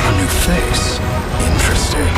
A new face. Interesting.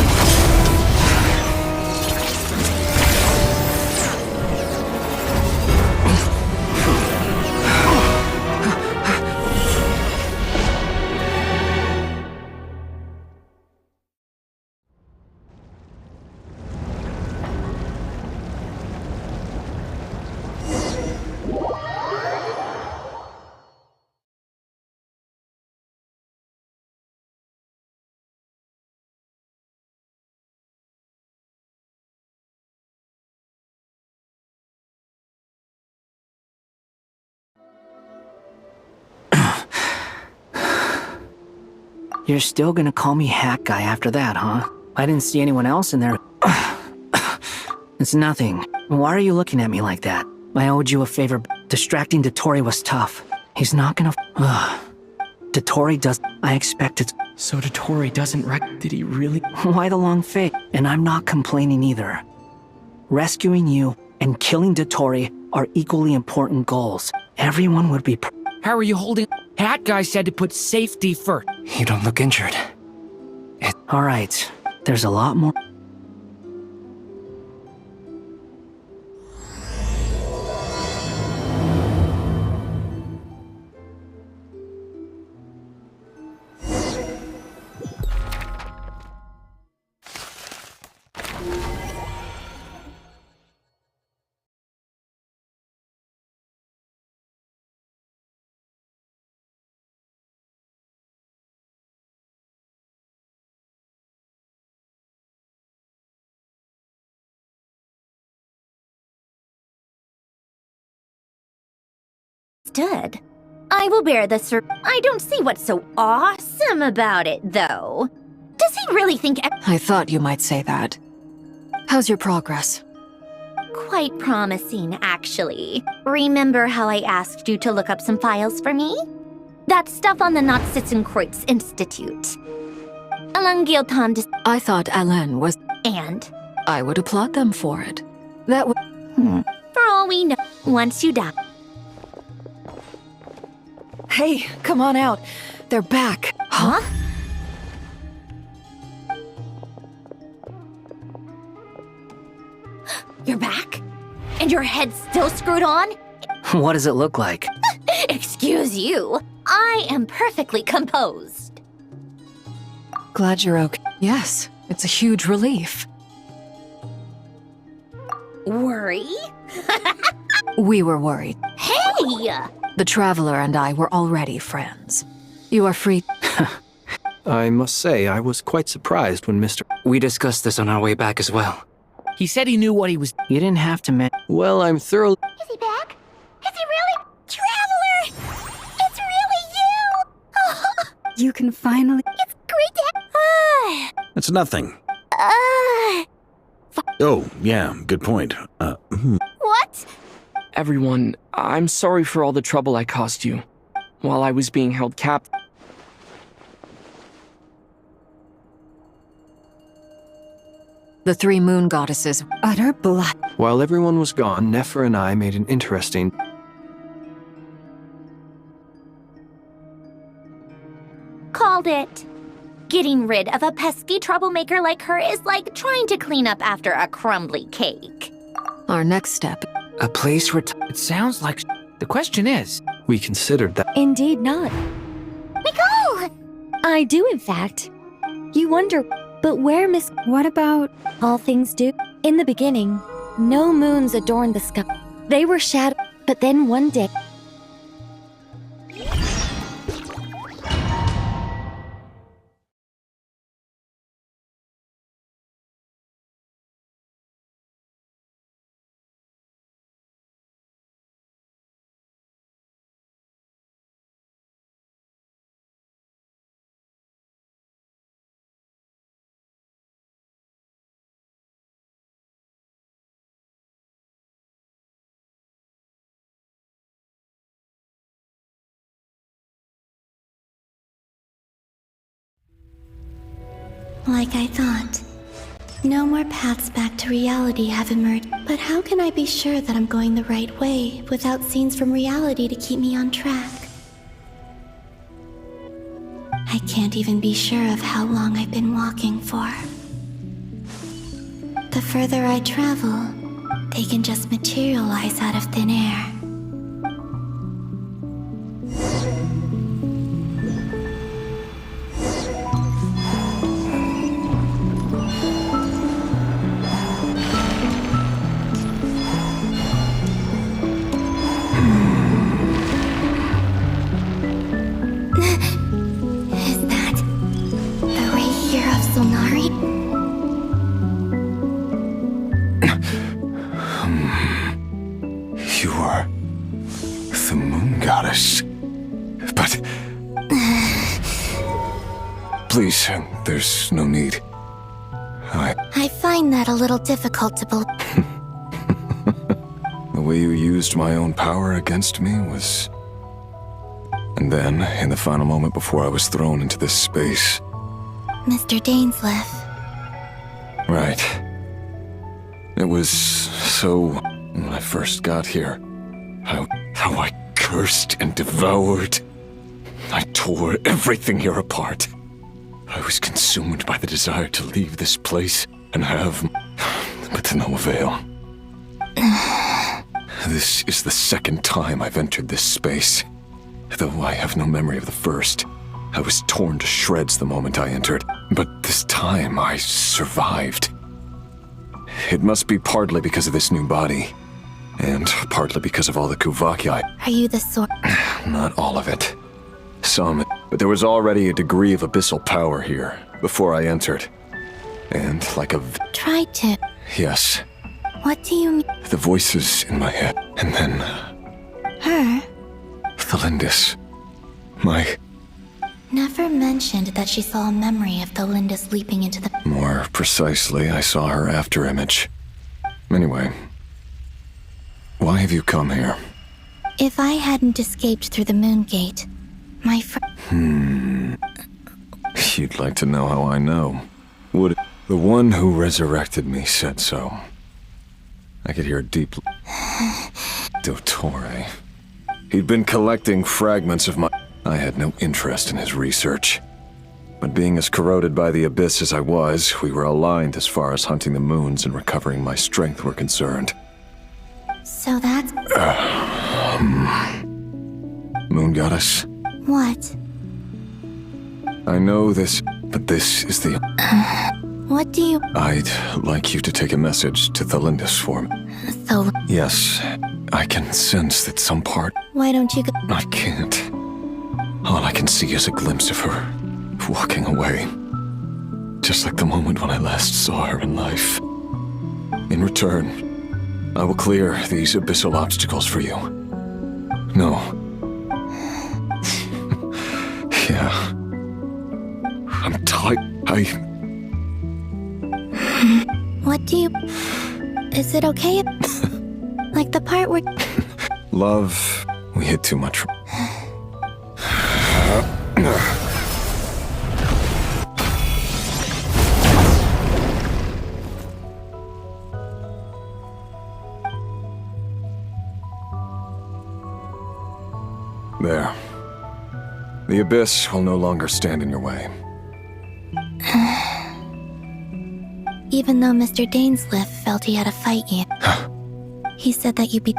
You're still gonna call me Hack Guy after that, huh? I didn't see anyone else in there. It's nothing. Why are you looking at me like that? I owed you a favor. Distracting Dotori was tough. He's not gonna... Dotori does... I expected... So Dotori doesn't Did he really? Why the long face? And I'm not complaining either. Rescuing you and killing Dotori are equally important goals. Everyone would be... How are you holding... Hat guy said to put safety first. You don't look injured. Alright, there's a lot more. Stood. I will bear the I don't see what's so awesome about it, though. Does he really think I thought you might say that. How's your progress? Quite promising, actually. Remember how I asked you to look up some files for me? That stuff on the Nachtschitzenkreuz Institute. Alain Guilton I thought Alain was... And? I would applaud them for it. That would... For all we know, once you die... Hey, come on out. They're back. Huh? You're back? And your head's still screwed on? What does it look like? Excuse you. I am perfectly composed. Glad you're okay. Yes, it's a huge relief. Worry? We were worried. Hey! The Traveler and I were already friends. You are free. I must say, I was quite surprised when Mr. We discussed this on our way back as well. He said he knew what he was... You didn't have to Well, I'm thoroughly... Is he back? Is he really? Traveler! It's really you! You can finally... It's great to It's nothing. Oh, yeah, good point. What? Everyone, I'm sorry for all the trouble I caused you while I was being held captive. The three moon goddesses. Utter blood. While everyone was gone, Nefer and I made an interesting... Called it. Getting rid of a pesky troublemaker like her is like trying to clean up after a crumbly cake. Our next step. A place where... It sounds like... The question is... We considered that... Indeed not. Nicole! I do, in fact. You wonder, but where Miss... What about... All things do. In the beginning, no moons adorned the sky. They were shadowed, but then one day... Like I thought. No more paths back to reality have emerged. But how can I be sure that I'm going the right way without scenes from reality to keep me on track? I can't even be sure of how long I've been walking for. The further I travel, they can just materialize out of thin air. You are the moon goddess. But... Please, there's no need. I find that a little difficult to believe. The way you used my own power against me was... And then, in the final moment before I was thrown into this space... Mr. Dainsleif. Right. It was so... When I first got here, how I cursed and devoured. I tore everything here apart. I was consumed by the desire to leave this place and have... but to no avail. This is the second time I've entered this space. Though I have no memory of the first. I was torn to shreds the moment I entered, but this time I survived. It must be partly because of this new body, and partly because of all the Kuvaki. Are you the sort? Not all of it. Some, but there was already a degree of abyssal power here before I entered. And like a... Try to. Yes, What do you mean? the voices in my head, and then Her? Thelindis. My... Never mentioned that she saw a memory of the Lindis leaping into the... More precisely, I saw her after image. Anyway, why have you come here? If I hadn't escaped through the moon gate, my friend... You'd like to know how I know. Would the one who resurrected me said so? I could hear a deep... Dottore. He'd been collecting fragments of my... I had no interest in his research. But being as corroded by the abyss as I was, we were aligned as far as hunting the moons and recovering my strength were concerned. So that's... Moon Goddess? What? I know this, but this is the... What do you... I'd like you to take a message to Thelindis for me. So... Yes, I can sense that some part... Why don't you go... I can't. All I can see is a glimpse of her, walking away. Just like the moment when I last saw her in life. In return, I will clear these abyssal obstacles for you. No. Yeah. I'm tired. What do you... Is it okay? Like the part where... Love, we hit too much. There. The abyss will no longer stand in your way. Even though Mr. Dainsliff felt he had to fight you, he said that you'd be...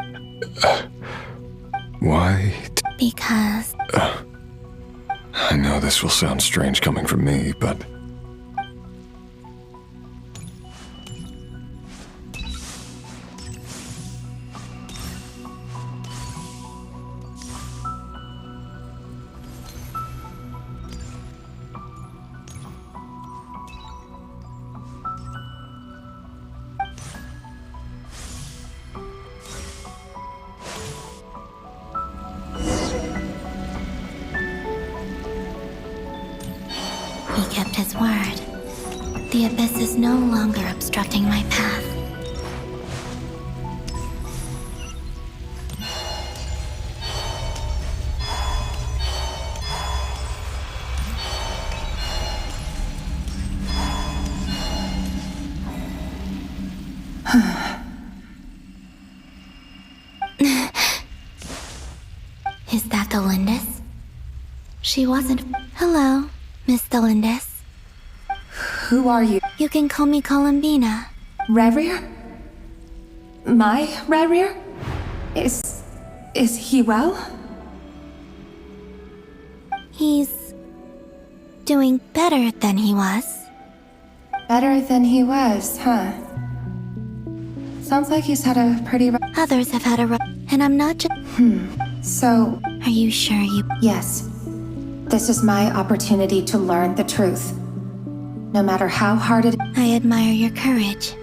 Why? Because... I know this will sound strange coming from me, but... He kept his word. The abyss is no longer obstructing my path. Is that the Lindis? She wasn't... Hello, Miss Thelindis. Who are you? You can call me Columbina. Rerir? My Rerir? Is he well? He's... doing better than he was. Better than he was, huh? Sounds like he's had a pretty Others have had a rough... And I'm not just... So... Are you sure you... Yes. This is my opportunity to learn the truth. No matter how hard it... I admire your courage.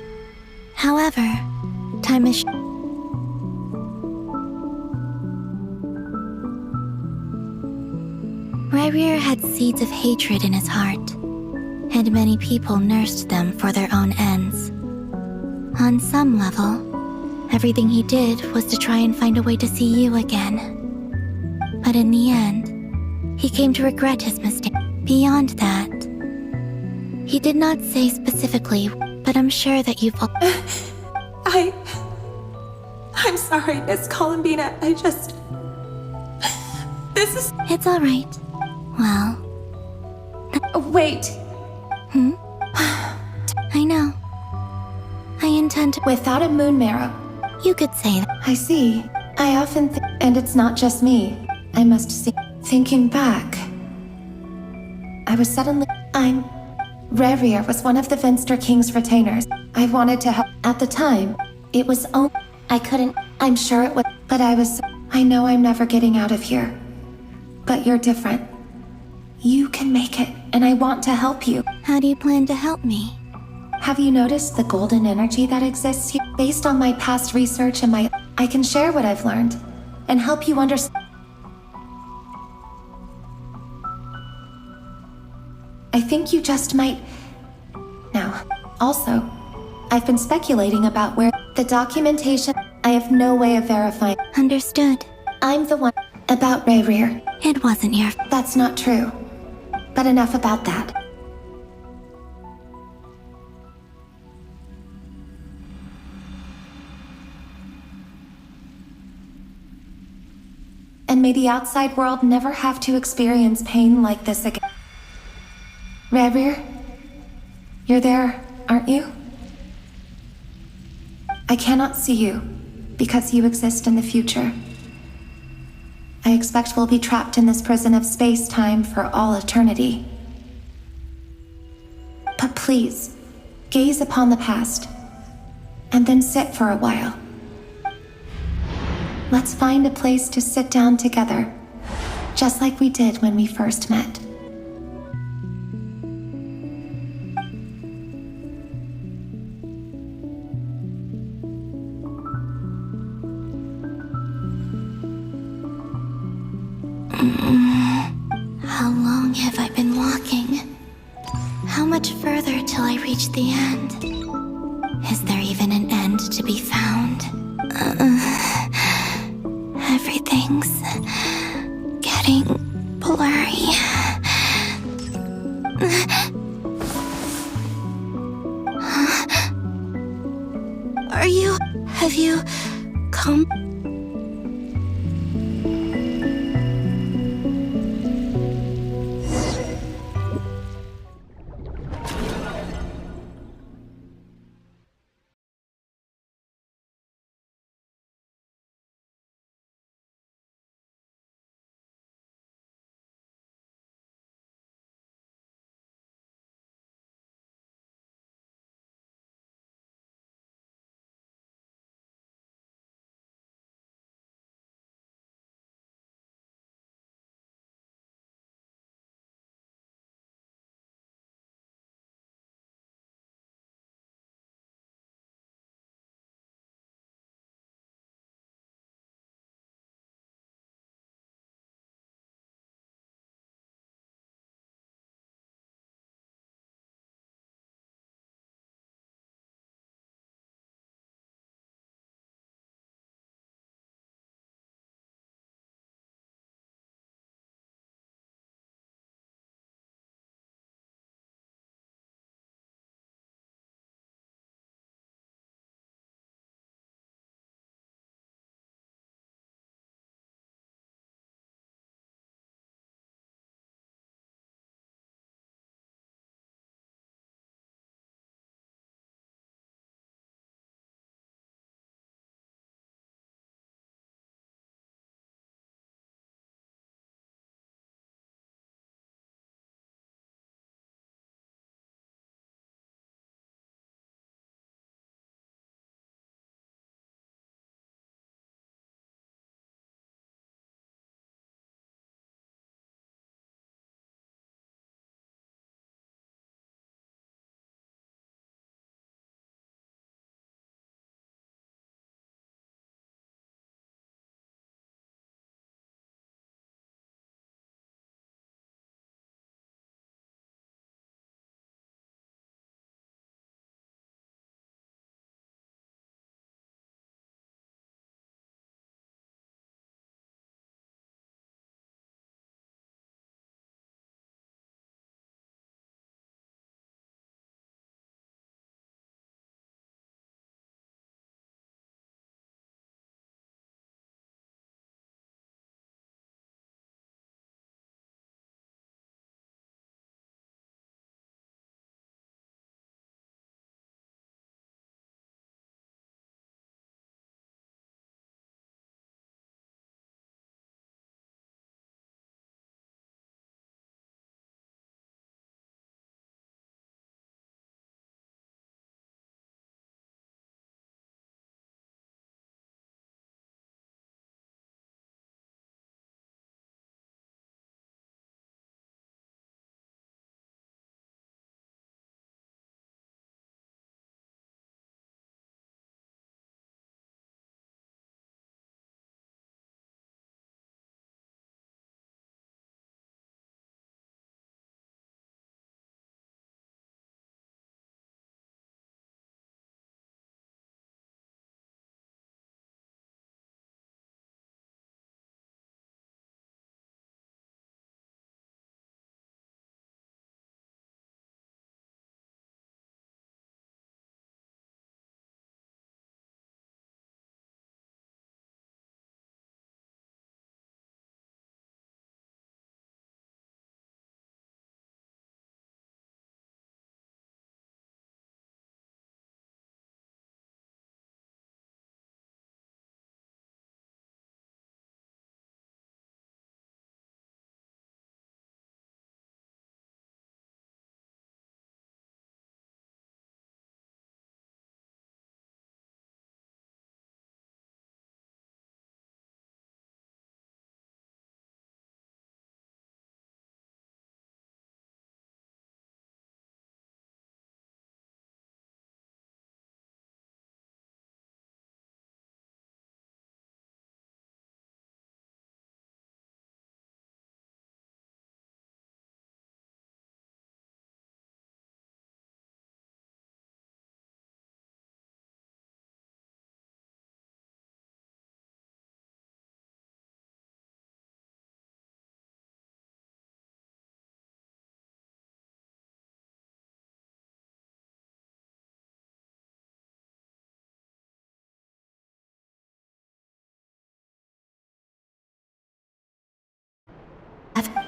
However, time is... Rerir had seeds of hatred in his heart, and many people nursed them for their own ends. On some level, everything he did was to try and find a way to see you again. But in the end, he came to regret his mistake. Beyond that, he did not say specifically, but I'm sure that you've... I'm sorry, Miss Columbina. This is... It's all right. Well... Wait! Hmm? I know. I intend to... Without a moon marrow. You could say that. I see. I often think... And it's not just me. I must see... Thinking back... I was suddenly... Rerir was one of the Venster King's retainers. I wanted to help. At the time, it was only... I couldn't... I'm sure it was... But I was... I know I'm never getting out of here. But you're different. You can make it, and I want to help you. How do you plan to help me? Have you noticed the golden energy that exists here? Based on my past research and I can share what I've learned, and help you understand. I think you just might... Now, also, I've been speculating about where the documentation... I have no way of verifying. Understood. I'm the one... About Rerir. It wasn't your... That's not true. But enough about that. And may the outside world never have to experience pain like this again. Rerir? You're there, aren't you? I cannot see you, because you exist in the future. I expect we'll be trapped in this prison of space-time for all eternity. But please, gaze upon the past, and then sit for a while. Let's find a place to sit down together, just like we did when we first met. How long have I been walking? How much further till I reach the end? Is there even an end to be found? Everything's getting blurry. Have you come?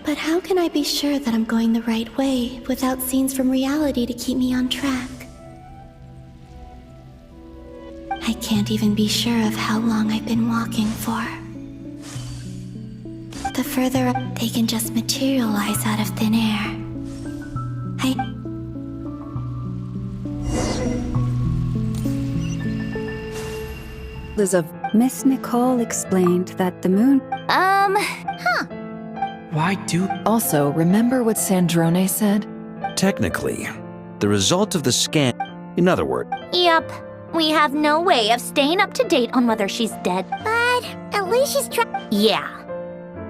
But how can I be sure that I'm going the right way without scenes from reality to keep me on track? I can't even be sure of how long I've been walking for. The further up, they can just materialize out of thin air. Miss Nicole explained that the moon... Why do... Also, remember what Sandrone said? Technically, the result of the scan... In other words... Yep. We have no way of staying up to date on whether she's dead. But at least she's Yeah.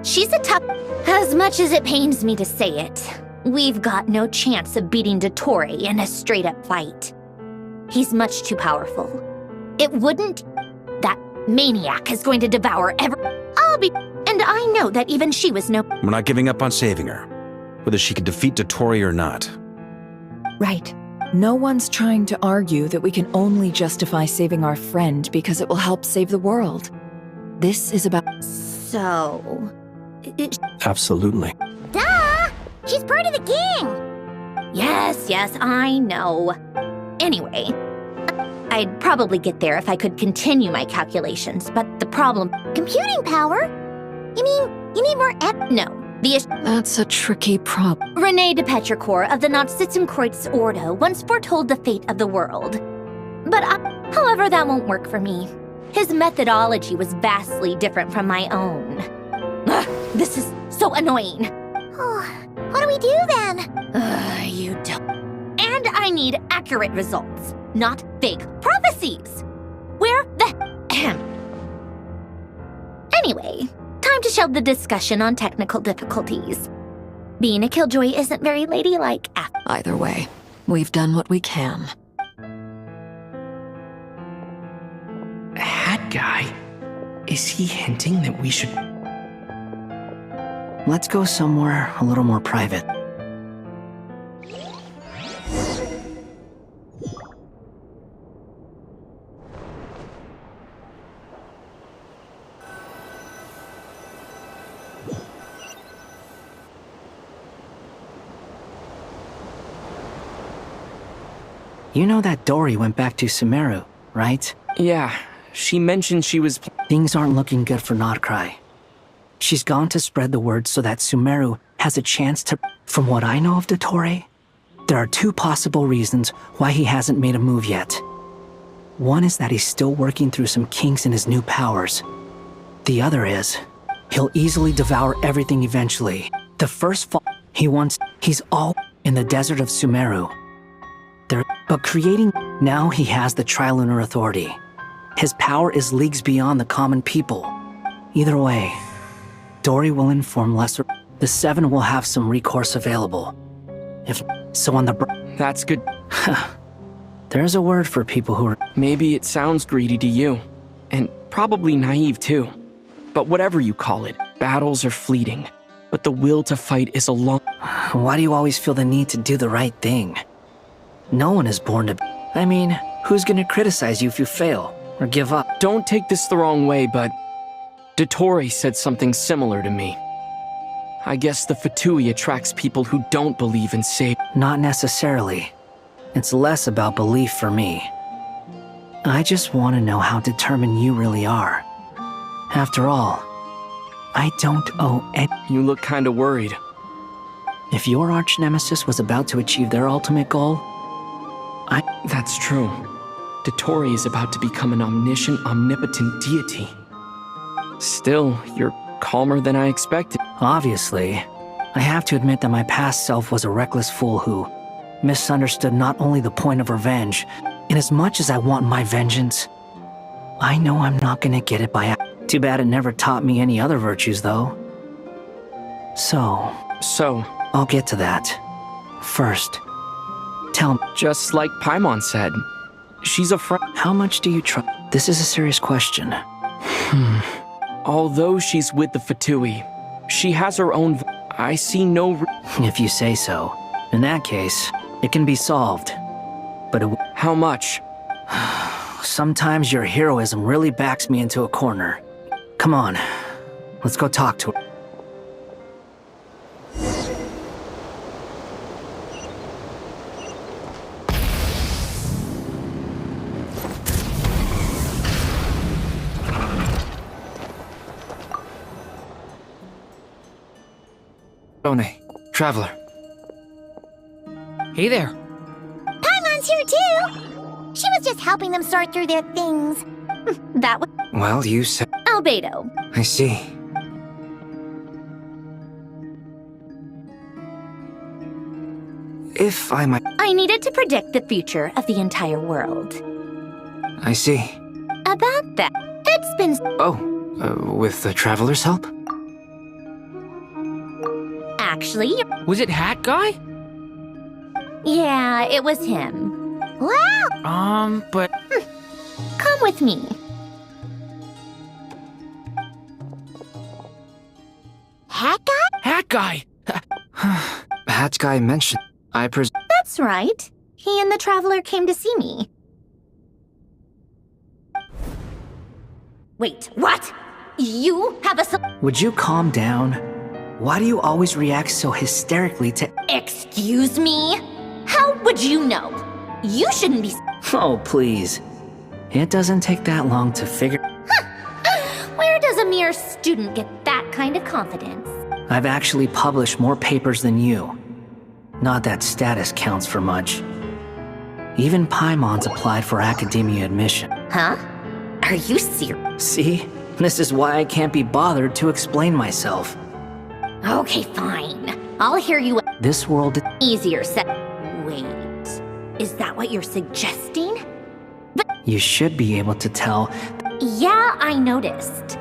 She's a tough... As much as it pains me to say it, we've got no chance of beating Dottore in a straight-up fight. He's much too powerful. It wouldn't... That maniac is going to devour And I know that even she was no... We're not giving up on saving her, whether she can defeat Dottore or not. Right. No one's trying to argue that we can only justify saving our friend because it will help save the world. This is about... So... Absolutely. Duh! She's part of the gang! Yes, I know. Anyway, I'd probably get there if I could continue my calculations, but the problem... Computing power? You mean, you need more No. The issue... That's a tricky problem. René de Petrichor of the Nazissenkreuz Ordo once foretold the fate of the world. But, however, that won't work for me. His methodology was vastly different from my own. Ugh, this is so annoying. What do we do then? You don't... And I need accurate results, not vague prophecies. Where the... Anyway, time to shelve the discussion on technical difficulties. Being a killjoy isn't very ladylike after... Either way, we've done what we can. Hat guy? Is he hinting that we should... Let's go somewhere a little more private. You know that Dory went back to Sumeru, right? Yeah, she mentioned she was... Things aren't looking good for Nodcry. She's gone to spread the word so that Sumeru has a chance to... From what I know of Dottore, there are two possible reasons why he hasn't made a move yet. One is that he's still working through some kinks in his new powers. The other is, he'll easily devour everything eventually. The first fall he's all in the desert of Sumeru. But creating... Now he has the Trilunar Authority. His power is leagues beyond the common people. Either way, Dory will inform lesser... The Seven will have some recourse available. If so on the... That's good. There's a word for people who are... Maybe it sounds greedy to you. And probably naive too. But whatever you call it, battles are fleeting. But the will to fight is a long... Why do you always feel the need to do the right thing? No one is born to... I mean, who's gonna criticize you if you fail? Or give up? Don't take this the wrong way, but... Dottore said something similar to me. I guess the Fatui attracts people who don't believe in save... Not necessarily. It's less about belief for me. I just want to know how determined you really are. After all, I don't owe any... You look kinda worried. If your arch-nemesis was about to achieve their ultimate goal, That's true. Dottore is about to become an omniscient, omnipotent deity. Still, you're calmer than I expected. Obviously, I have to admit that my past self was a reckless fool who misunderstood not only the point of revenge, in as much as I want my vengeance, I know I'm not gonna get it by... Too bad it never taught me any other virtues, though. So... I'll get to that. First, tell me... Just like Paimon said, she's a friend. How much do you trust? This is a serious question. Although she's with the Fatui, she has her own... I see no... If you say so. In that case, it can be solved. But it... How much? Sometimes your heroism really backs me into a corner. Come on, let's go talk to her. Sandrone, Traveler. Hey there. Paimon's here too! She was just helping them sort through their things. That was Well, you said... Albedo. I see. If I might... I needed to predict the future of the entire world. I see. About that, it's been... Oh, with the Traveler's help? Actually... Was it Hat Guy? Yeah, it was him. Wow! But... Come with me. Hat Guy? Hat Guy! Hat Guy mentioned... That's right. He and the Traveler came to see me. Wait, what? You have a... Would you calm down? Why do you always react so hysterically to... Excuse me? How would you know? You shouldn't be... Oh, please. It doesn't take that long to figure... Where does a mere student get that kind of confidence? I've actually published more papers than you. Not that status counts for much. Even Paimon's applied for academia admission. Huh? Are you serious? See? This is why I can't be bothered to explain myself. Okay, fine. I'll hear you... This world... Easier said... Wait... Is that what you're suggesting? But... You should be able to tell... Yeah, I noticed.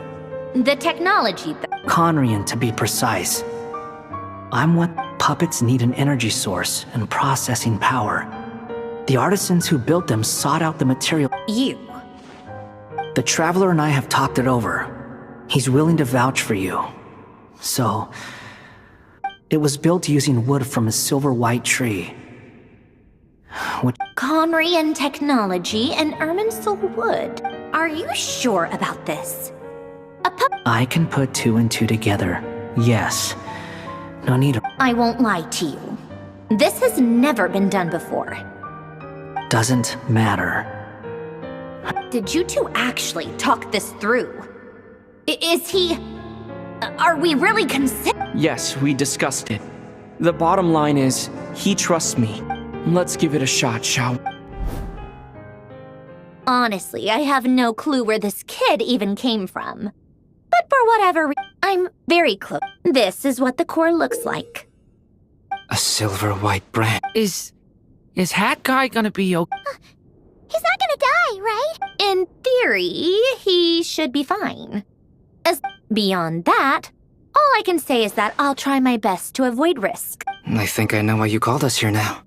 The technology... Conrian, to be precise. I'm what puppets need: an energy source and processing power. The artisans who built them sought out the material. You. The Traveler and I have talked it over. He's willing to vouch for you. So, it was built using wood from a silver-white tree. Conrian technology and Irminsul wood. Are you sure about this? I can put two and two together. Yes. No need. I won't lie to you. This has never been done before. Doesn't matter. Did you two actually talk this through? Is he... Are we really Yes, we discussed it. The bottom line is, he trusts me. Let's give it a shot, shall we? Honestly, I have no clue where this kid even came from. But for whatever reason, I'm very close. This is what the core looks like. A silver-white brand. Is Hat Guy gonna be okay? He's not gonna die, right? In theory, he should be fine. Beyond that, all I can say is that I'll try my best to avoid risk. I think I know why you called us here now.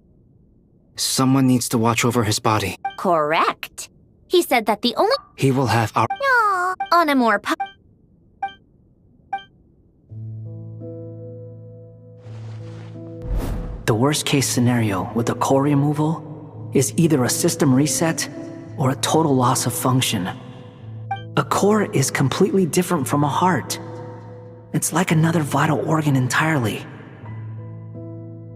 Someone needs to watch over his body. Correct. He said that the only... He will have our... No. On a more... The worst case scenario with the core removal is either a system reset or a total loss of function. A core is completely different from a heart. It's like another vital organ entirely.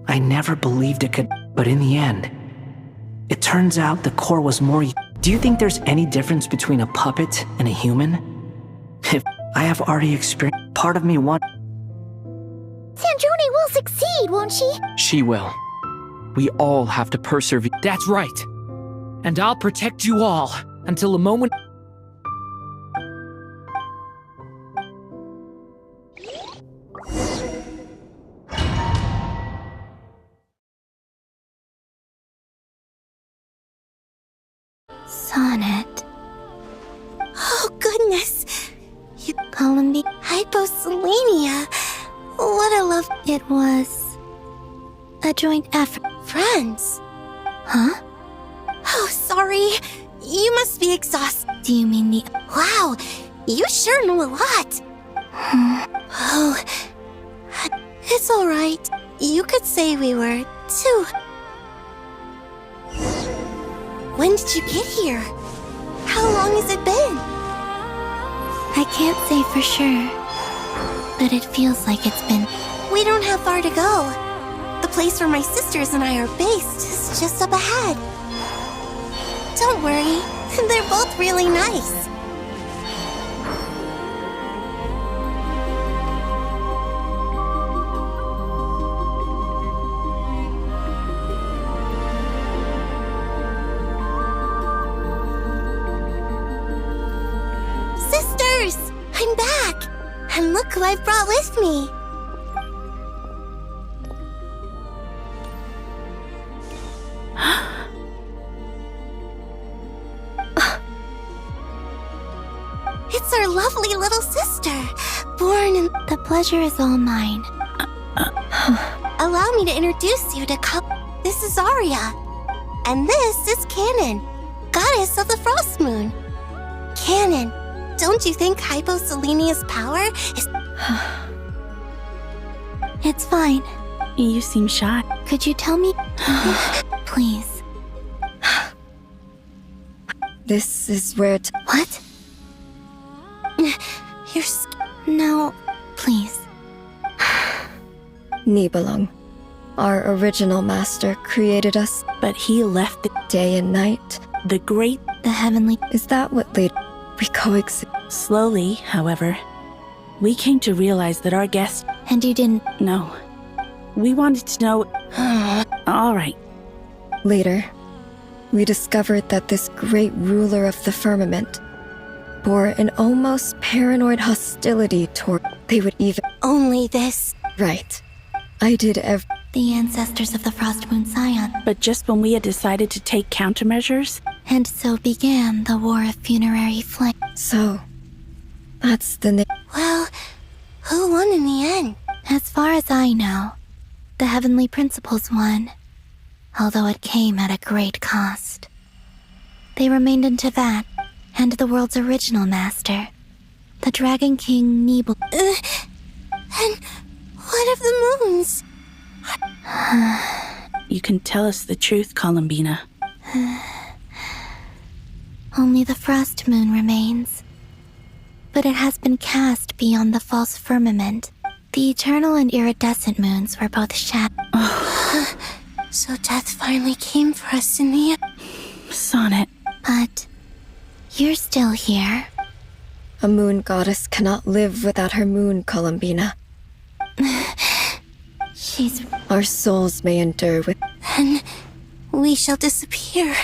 I never believed it could, but in the end, it turns out the core was more... Do you think there's any difference between a puppet and a human? If I have already experienced, part of me wants... Sandrone will succeed, won't she? She will. We all have to persevere. That's right. And I'll protect you all until the moment... Sonnet. Oh, goodness. You calling me hyposelenia. What a love it was. A joint effort. Friends. Huh? Oh, sorry. You must be exhausted. Do you mean the... Wow, you sure know a lot. Oh, it's alright. You could say we were, too. When did you get here? How long has it been? I can't say for sure, but it feels like it's been... We don't have far to go. The place where my sisters and I are based is just up ahead. Don't worry, they're both really nice. And look who I've brought with me. It's our lovely little sister, born in... The pleasure is all mine. Allow me to introduce you to This is Arya. And this is Canon, goddess of the Frost Moon. Canon, don't you think Hyposelenia's power is... It's fine. You seem shy. Could you tell me? Please. This is where to... What? You're No, please. Nibelung. Our original master created us, but he left the day and night. The great... The heavenly... Is that what led we coexist? Slowly, however, we came to realize that our guest... And you didn't... No. We wanted to know... All right. Later, we discovered that this great ruler of the firmament bore an almost paranoid hostility toward... They would even... Only this. Right. I did The ancestors of the Frost Moon Scion. But just when we had decided to take countermeasures... And so began the War of Funerary Flame. So, that's the Well, who won in the end? As far as I know, the Heavenly Principles won, although it came at a great cost. They remained in Teyvat, and the world's original master, the Dragon King Nibel. And what of the moons? You can tell us the truth, Columbina. Only the Frost Moon remains. But it has been cast beyond the false firmament. The eternal and iridescent moons were both shattered. So death finally came for us in the end. Sonnet. But you're still here. A moon goddess cannot live without her moon, Columbina. Our souls may endure with... Then we shall disappear.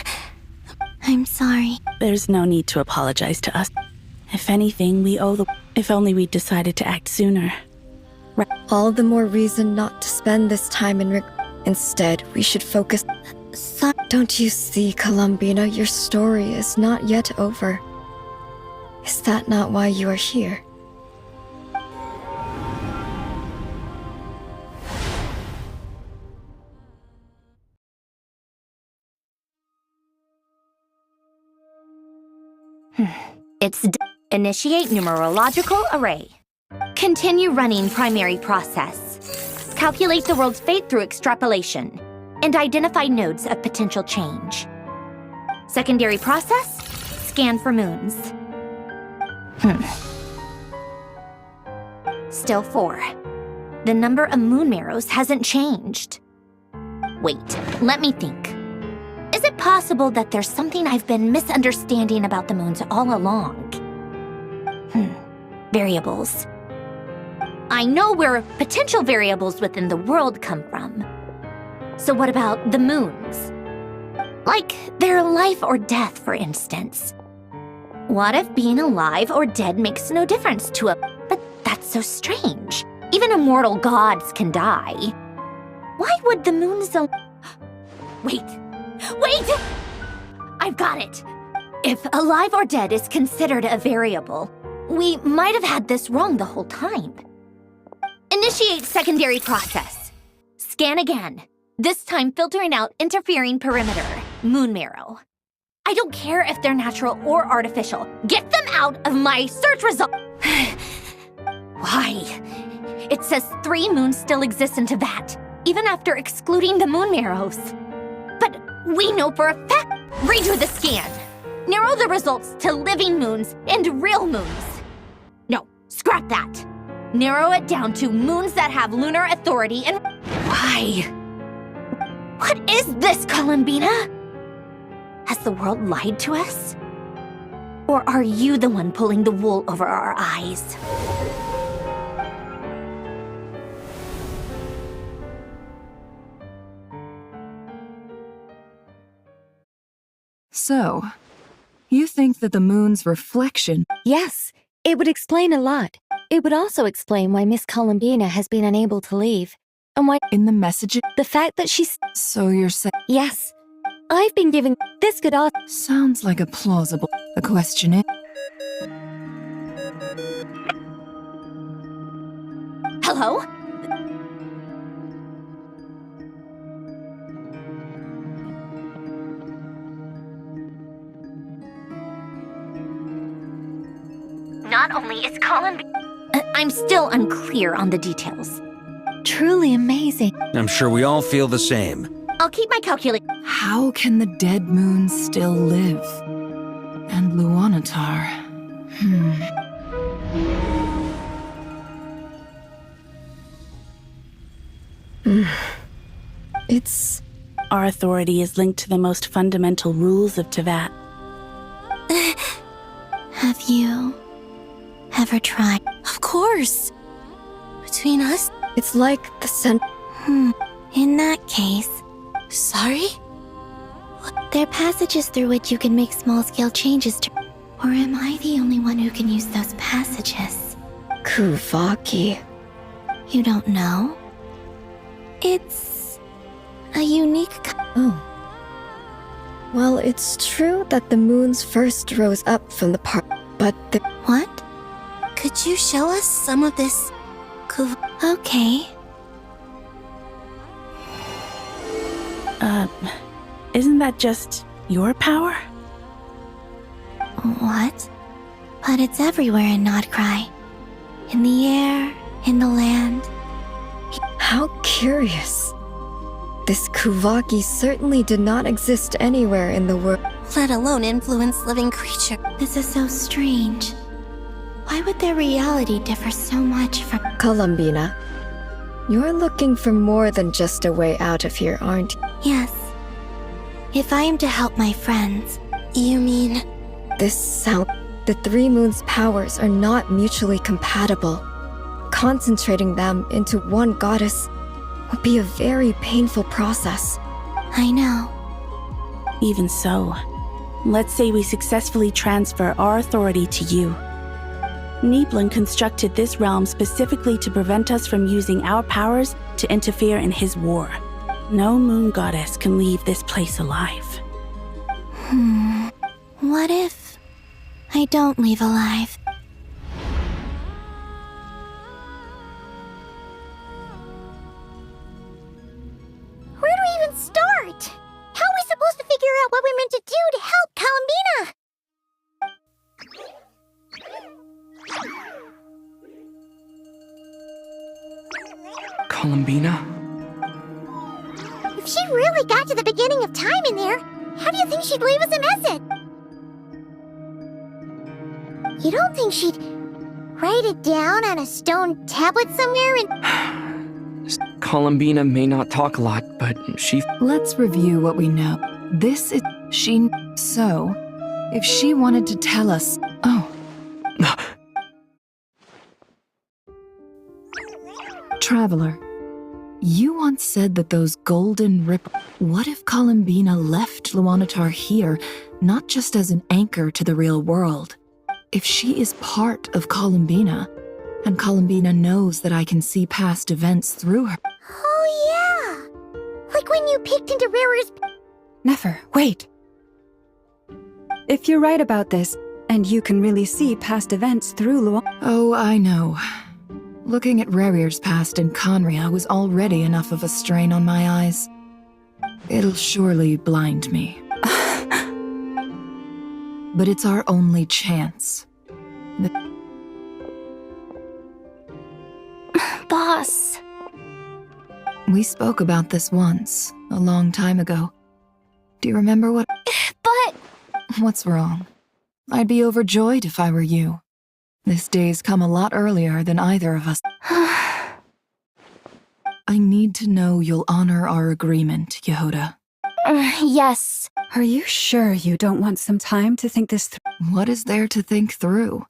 I'm sorry. There's no need to apologize to us. If anything, we owe the... If only we'd decided to act sooner. All the more reason not to spend this time in Instead, we should focus... Don't you see, Columbina, your story is not yet over. Is that not why you are here? Initiate numerological array. Continue running primary process. Calculate the world's fate through extrapolation. And identify nodes of potential change. Secondary process. Scan for moons. Still 4. The number of moon marrows hasn't changed. Wait, let me think. Is it possible that there's something I've been misunderstanding about the moons all along? Variables. I know where potential variables within the world come from. So what about the moons? Like their life or death, for instance. What if being alive or dead makes no difference to a... But that's so strange. Even immortal gods can die. Why would the moons... Wait! I've got it! If alive or dead is considered a variable, we might have had this wrong the whole time. Initiate secondary process. Scan again. This time filtering out interfering perimeter, moon marrow. I don't care if they're natural or artificial. Get them out of my search result. Why? It says 3 moons still exist in Teyvat, even after excluding the moon marrows. But we know for a fact. Redo the scan. Narrow the results to living moons and real moons. No, scrap that. Narrow it down to moons that have lunar authority and... Why? What is this, Columbina? Has the world lied to us? Or are you the one pulling the wool over our eyes? So, you think that the moon's reflection... Yes, it would explain a lot. It would also explain why Miss Columbina has been unable to leave. And why— In the message? The fact that she's— So you're saying— Yes. I've been giving— This could all— Sounds like a plausible— The question is— Hello? Not only is Colin... I'm still unclear on the details. Truly amazing. I'm sure we all feel the same. I'll keep my calculation. How can the dead moon still live? And Luanatar... It's... Our authority is linked to the most fundamental rules of Teyvat. Have you ever tried? Of course. Between us, It's like the scent. In that case. Sorry? There are passages through which you can make small-scale changes to... Or am I the only one who can use those passages? Kuvaki. You don't know? It's... a unique... Oh. Well, it's true that the moons first rose up from the part, but the... What? Could you show us some of this? Okay. Isn't that just your power? What? But it's everywhere in Nodcry. In the air, in the land. How curious. This Kuvaki certainly did not exist anywhere in the world. Let alone influence living creature. This is so strange. Why would their reality differ so much from... Columbina, you're looking for more than just a way out of here, aren't you? Yes. If I am to help my friends... You mean... This sound... The Three Moons' powers are not mutually compatible. Concentrating them into one goddess would be a very painful process. I know. Even so, let's say we successfully transfer our authority to you. Niblin constructed this realm specifically to prevent us from using our powers to interfere in his war. No moon goddess can leave this place alive. What if... I don't leave alive? Where do we even start? How are we supposed to figure out what we're meant to do to help Columbina? Columbina? If she really got to the beginning of time in there, how do you think she'd leave us a message? You don't think she'd write it down on a stone tablet somewhere and... Columbina may not talk a lot, but she... Let's review what we know. This is... She... So, if she wanted to tell us... Oh. Traveler, you once said that those golden rip... What if Columbina left Luanatar here, not just as an anchor to the real world? If she is part of Columbina, and Columbina knows that I can see past events through her... Oh yeah! Like when you peeked into Rarer's... Nefer, wait! If you're right about this, and you can really see past events through Luan... Oh, I know. Looking at Rerir's past in Conria was already enough of a strain on my eyes. It'll surely blind me. But it's our only chance. Boss. We spoke about this once, a long time ago. Do you remember what... But... What's wrong? I'd be overjoyed if I were you. This day's come a lot earlier than either of us. I need to know you'll honor our agreement, Yehoda. Yes. Are you sure you don't want some time to think this through? What is there to think through?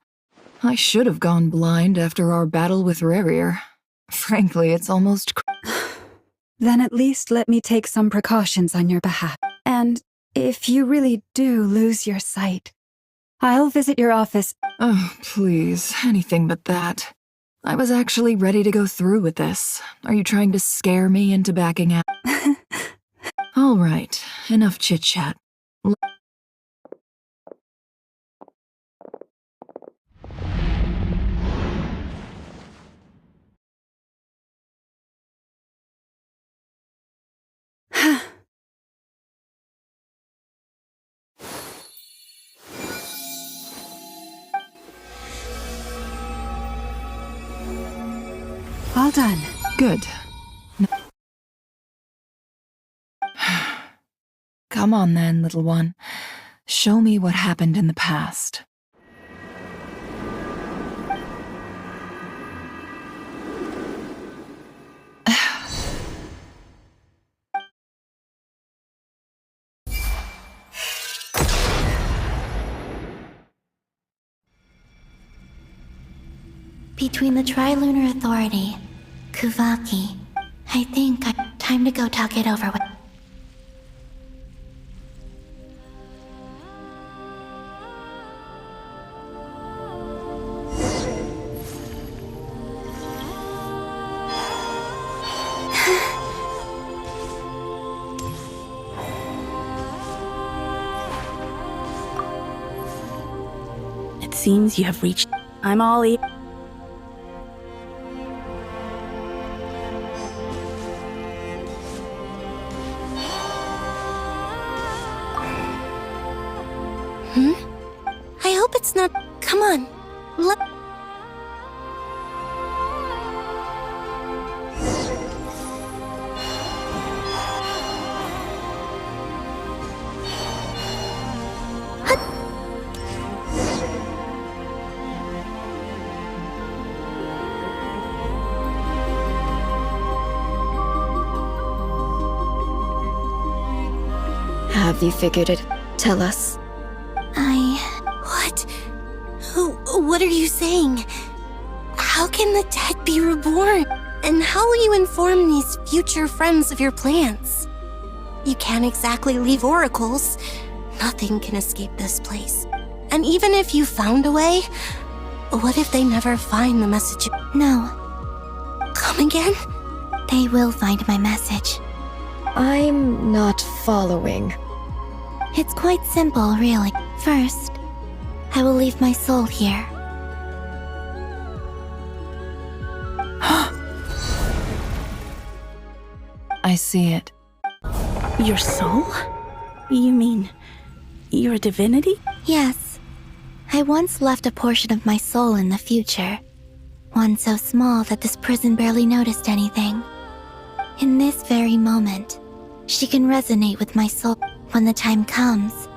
I should have gone blind after our battle with Rerir. Frankly, it's almost... Then at least let me take some precautions on your behalf. And if you really do lose your sight, I'll visit your office. Oh, please, anything but that. I was actually ready to go through with this. Are you trying to scare me into backing out? All right, enough chit-chat. All done. Good. Come on then, little one. Show me what happened in the past. Between the Trilunar Authority, Kuvaki, I think time to go talk it over with. It seems you have reached. I'm all ears. I hope it's not. Come on. Have you figured it? Tell us. What? What are you saying? How can the dead be reborn? And how will you inform these future friends of your plans? You can't exactly leave oracles. Nothing can escape this place. And even if you found a way, what if they never find the message? No. Come again? They will find my message. I'm not following. It's quite simple, really. First, I will leave my soul here. I see it. Your soul? You mean you're a divinity? Yes. I once left a portion of my soul in the future. One so small that this prison barely noticed anything. In this very moment, she can resonate with my soul. When the time comes,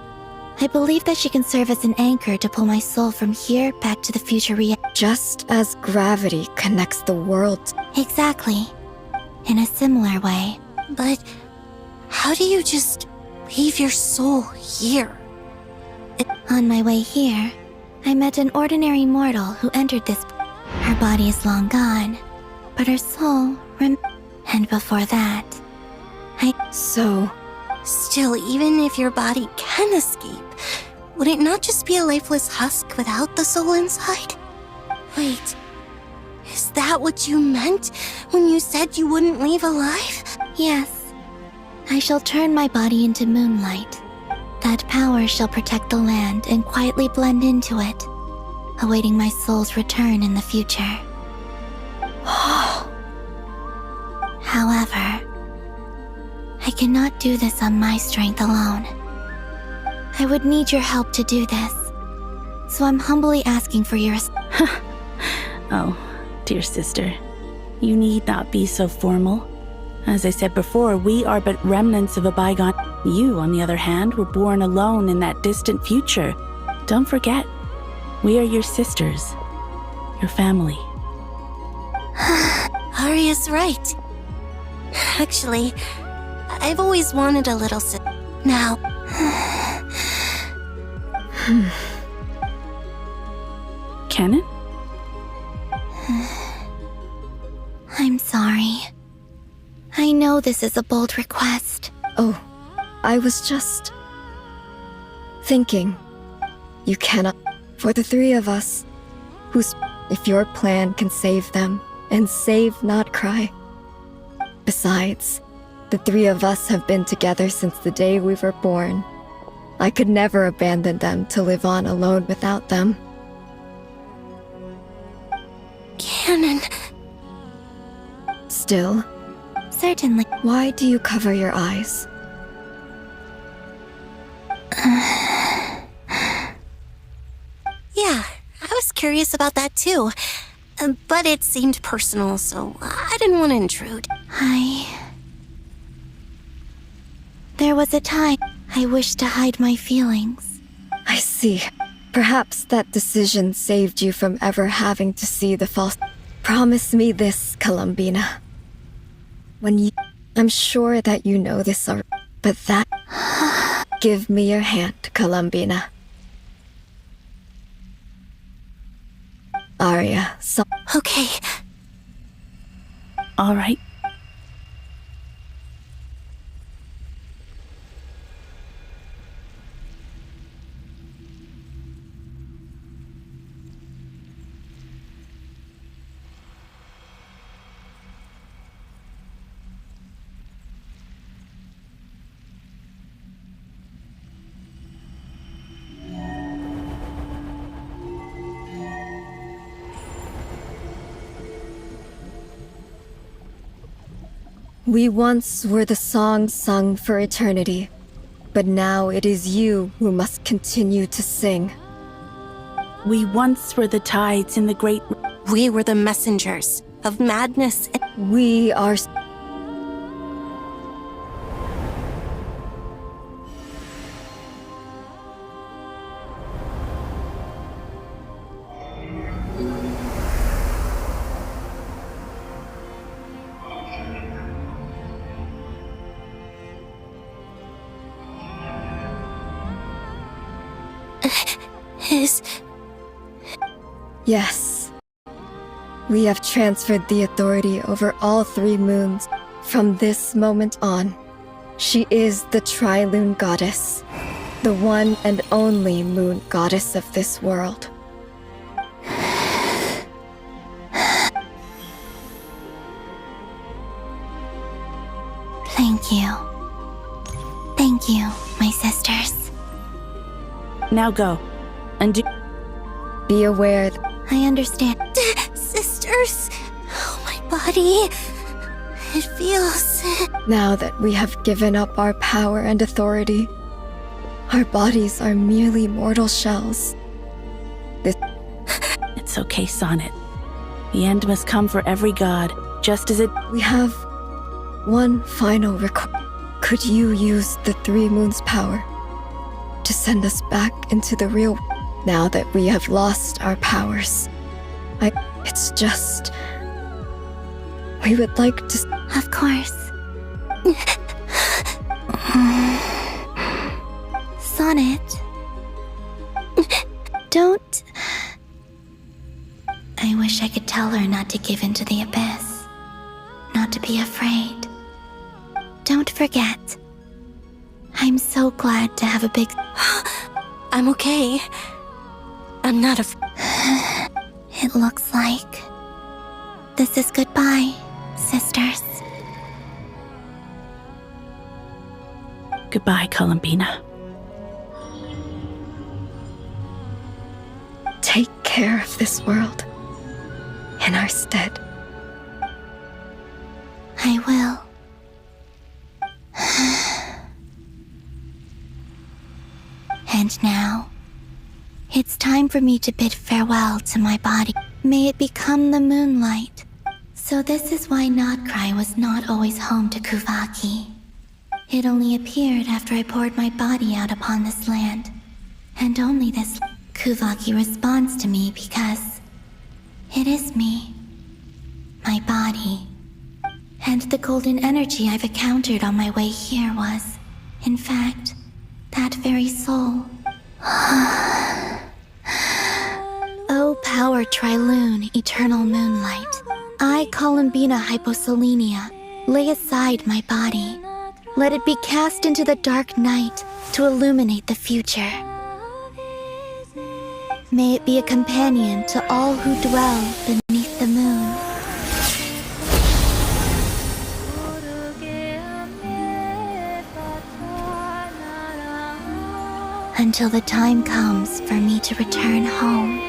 I believe that she can serve as an anchor to pull my soul from here back to the future reality. Just as gravity connects the worlds. Exactly. In a similar way. But how do you just leave your soul here? On my way here, I met an ordinary mortal who entered this. Her body is long gone, but her soul and before that, So... Still, even if your body can escape, would it not just be a lifeless husk without the soul inside? Wait, is that what you meant when you said you wouldn't leave alive? Yes. I shall turn my body into moonlight. That power shall protect the land and quietly blend into it, awaiting my soul's return in the future. However, I cannot do this on my strength alone. I would need your help to do this, so I'm humbly asking for your Oh, dear sister, you need not be so formal. As I said before, we are but remnants of a bygone. You, on the other hand, were born alone in that distant future. Don't forget, we are your sisters, your family. Arya's right. Actually, I've always wanted a little Now... Canon? I'm sorry. I know this is a bold request. Oh, I was just... thinking. You cannot... For the three of us, who's... if your plan can save them and save Notcry. Besides, the three of us have been together since the day we were born. I could never abandon them to live on alone without them. Canon. Still? Certainly. Why do you cover your eyes? Yeah, I was curious about that too. But it seemed personal, so I didn't want to intrude. There was a time I wished to hide my feelings. I see. Perhaps that decision saved you from ever having to see the false. Promise me this, Columbina. I'm sure that you know this already, but that... Give me your hand, Columbina. Arya, Okay. All right. We once were the song sung for eternity, but now it is you who must continue to sing. We once were the tides in the great... We were the messengers of madness. We are... Yes. We have transferred the authority over all three moons. From this moment on, she is the Tri-Lune Goddess, the one and only moon goddess of this world. Thank you. Thank you, my sisters. Now go. And do... Be aware I understand. Sisters! Oh, my body. It feels... Now that we have given up our power and authority, our bodies are merely mortal shells. It's okay, Sonnet. The end must come for every god, just as it... We have one final request. Could you use the three moons' power to send us back into the real world? Now that we have lost our powers, it's just... We would like to... Of course. Sonnet. Don't... I wish I could tell her not to give in to the abyss. Not to be afraid. Don't forget. I'm so glad to have a big... I'm okay. I'm not It looks like... This is goodbye, sisters. Goodbye, Columbina. Take care of this world in our stead. I will. And now, it's time for me to bid farewell to my body. May it become the moonlight. So this is why Notcry was not always home to Kuvaki. It only appeared after I poured my body out upon this land. And only this Kuvaki responds to me because it is me. My body. And the golden energy I've encountered on my way here was, in fact, that very soul. O power Tri-Lune, eternal moonlight. I, Columbina Hyposelenia, lay aside my body. Let it be cast into the dark night to illuminate the future. May it be a companion to all who dwell beneath the moon. Until the time comes for me to return home.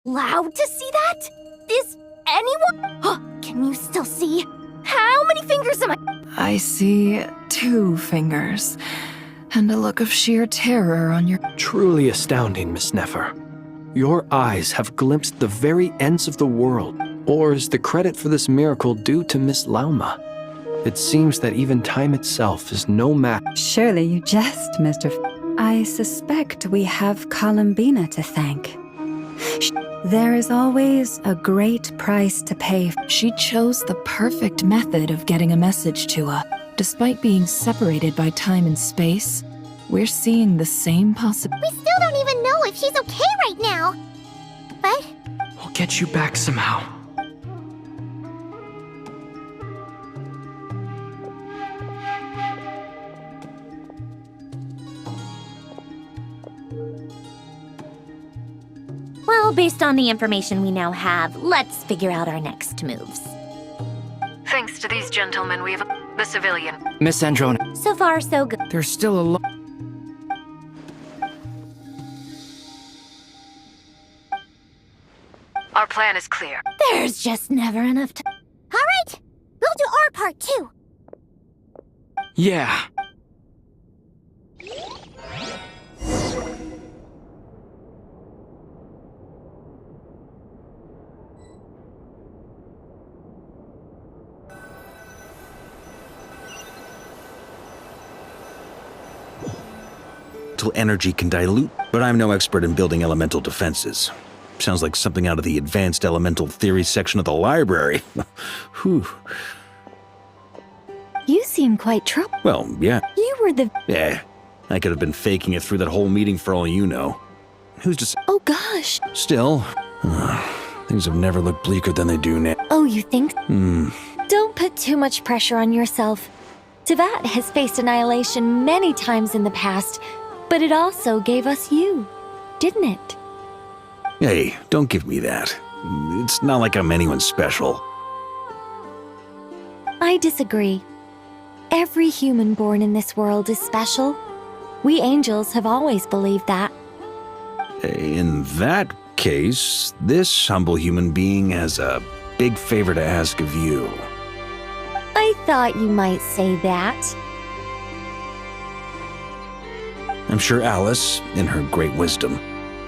Loud to see that? Is anyone? Can you still see? How many fingers am I? I see 2 fingers, and a look of sheer terror on your... Truly astounding, Miss Nefer. Your eyes have glimpsed the very ends of the world. Or is the credit for this miracle due to Miss Lauma? It seems that even time itself is no match. Surely you jest, Mr. I suspect we have Columbina to thank. There is always a great price to pay. She chose the perfect method of getting a message to us. Despite being separated by time and space, we're seeing the same possibility. We still don't even know if she's okay right now. But We'll get you back somehow. Well, based on the information we now have, let's figure out our next moves. Thanks to these gentlemen, we've... the civilian. Miss Androna. So far, so good. There's still a lot. Our plan is clear. There's just never enough time. all right, we'll do our part too. Yeah. Energy can dilute, but I'm no expert in building elemental defenses. Sounds like something out of the advanced elemental theory section of the library. Whew. You seem quite troubled. Well, yeah. You were the... Yeah, I could have been faking it through that whole meeting for all you know. Who's just... Oh gosh. Still, things have never looked bleaker than they do now. Oh, you think? Don't put too much pressure on yourself. Tevat has faced annihilation many times in the past, but it also gave us you, didn't it? Hey, don't give me that. It's not like I'm anyone special. I disagree. Every human born in this world is special. We angels have always believed that. In that case, this humble human being has a big favor to ask of you. I thought you might say that. I'm sure Alice, in her great wisdom,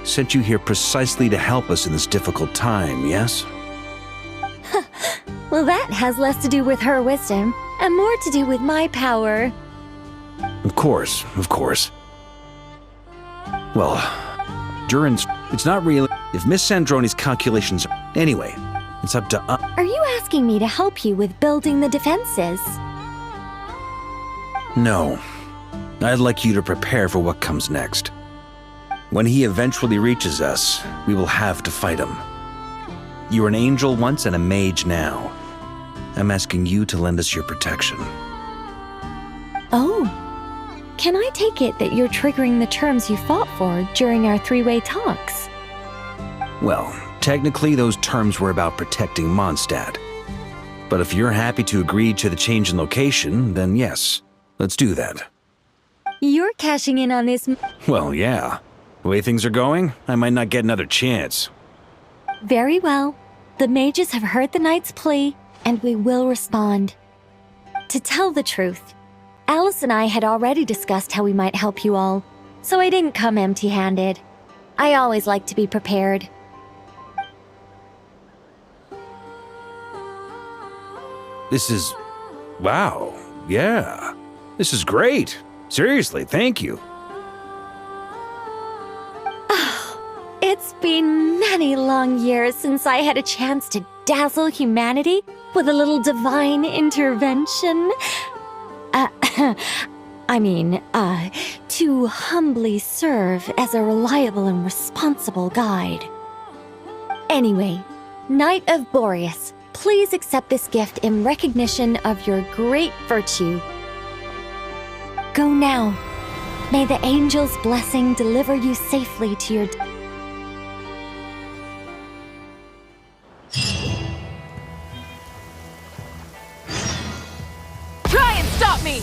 sent you here precisely to help us in this difficult time, yes? Well, that has less to do with her wisdom, and more to do with my power. Of course, of course. Well, Durin's... It's not real if Miss Sandroni's calculations... Anyway, it's up to us. Are you asking me to help you with building the defenses? No. I'd like you to prepare for what comes next. When he eventually reaches us, we will have to fight him. You were an angel once and a mage now. I'm asking you to lend us your protection. Oh. Can I take it that you're triggering the terms you fought for during our three-way talks? Well, technically those terms were about protecting Mondstadt. But if you're happy to agree to the change in location, then yes, let's do that. You're cashing in on this. Well, yeah. The way things are going, I might not get another chance. Very well. The mages have heard the knight's plea, and we will respond. To tell the truth, Alice and I had already discussed how we might help you all, so I didn't come empty-handed. I always like to be prepared. This is... wow. Yeah. This is great. Seriously, thank you. It's been many long years since I had a chance to dazzle humanity with a little divine intervention. To humbly serve as a reliable and responsible guide. Anyway, Knight of Boreas, please accept this gift in recognition of your great virtue. Go now. May the angel's blessing deliver you safely to your... Try and stop me!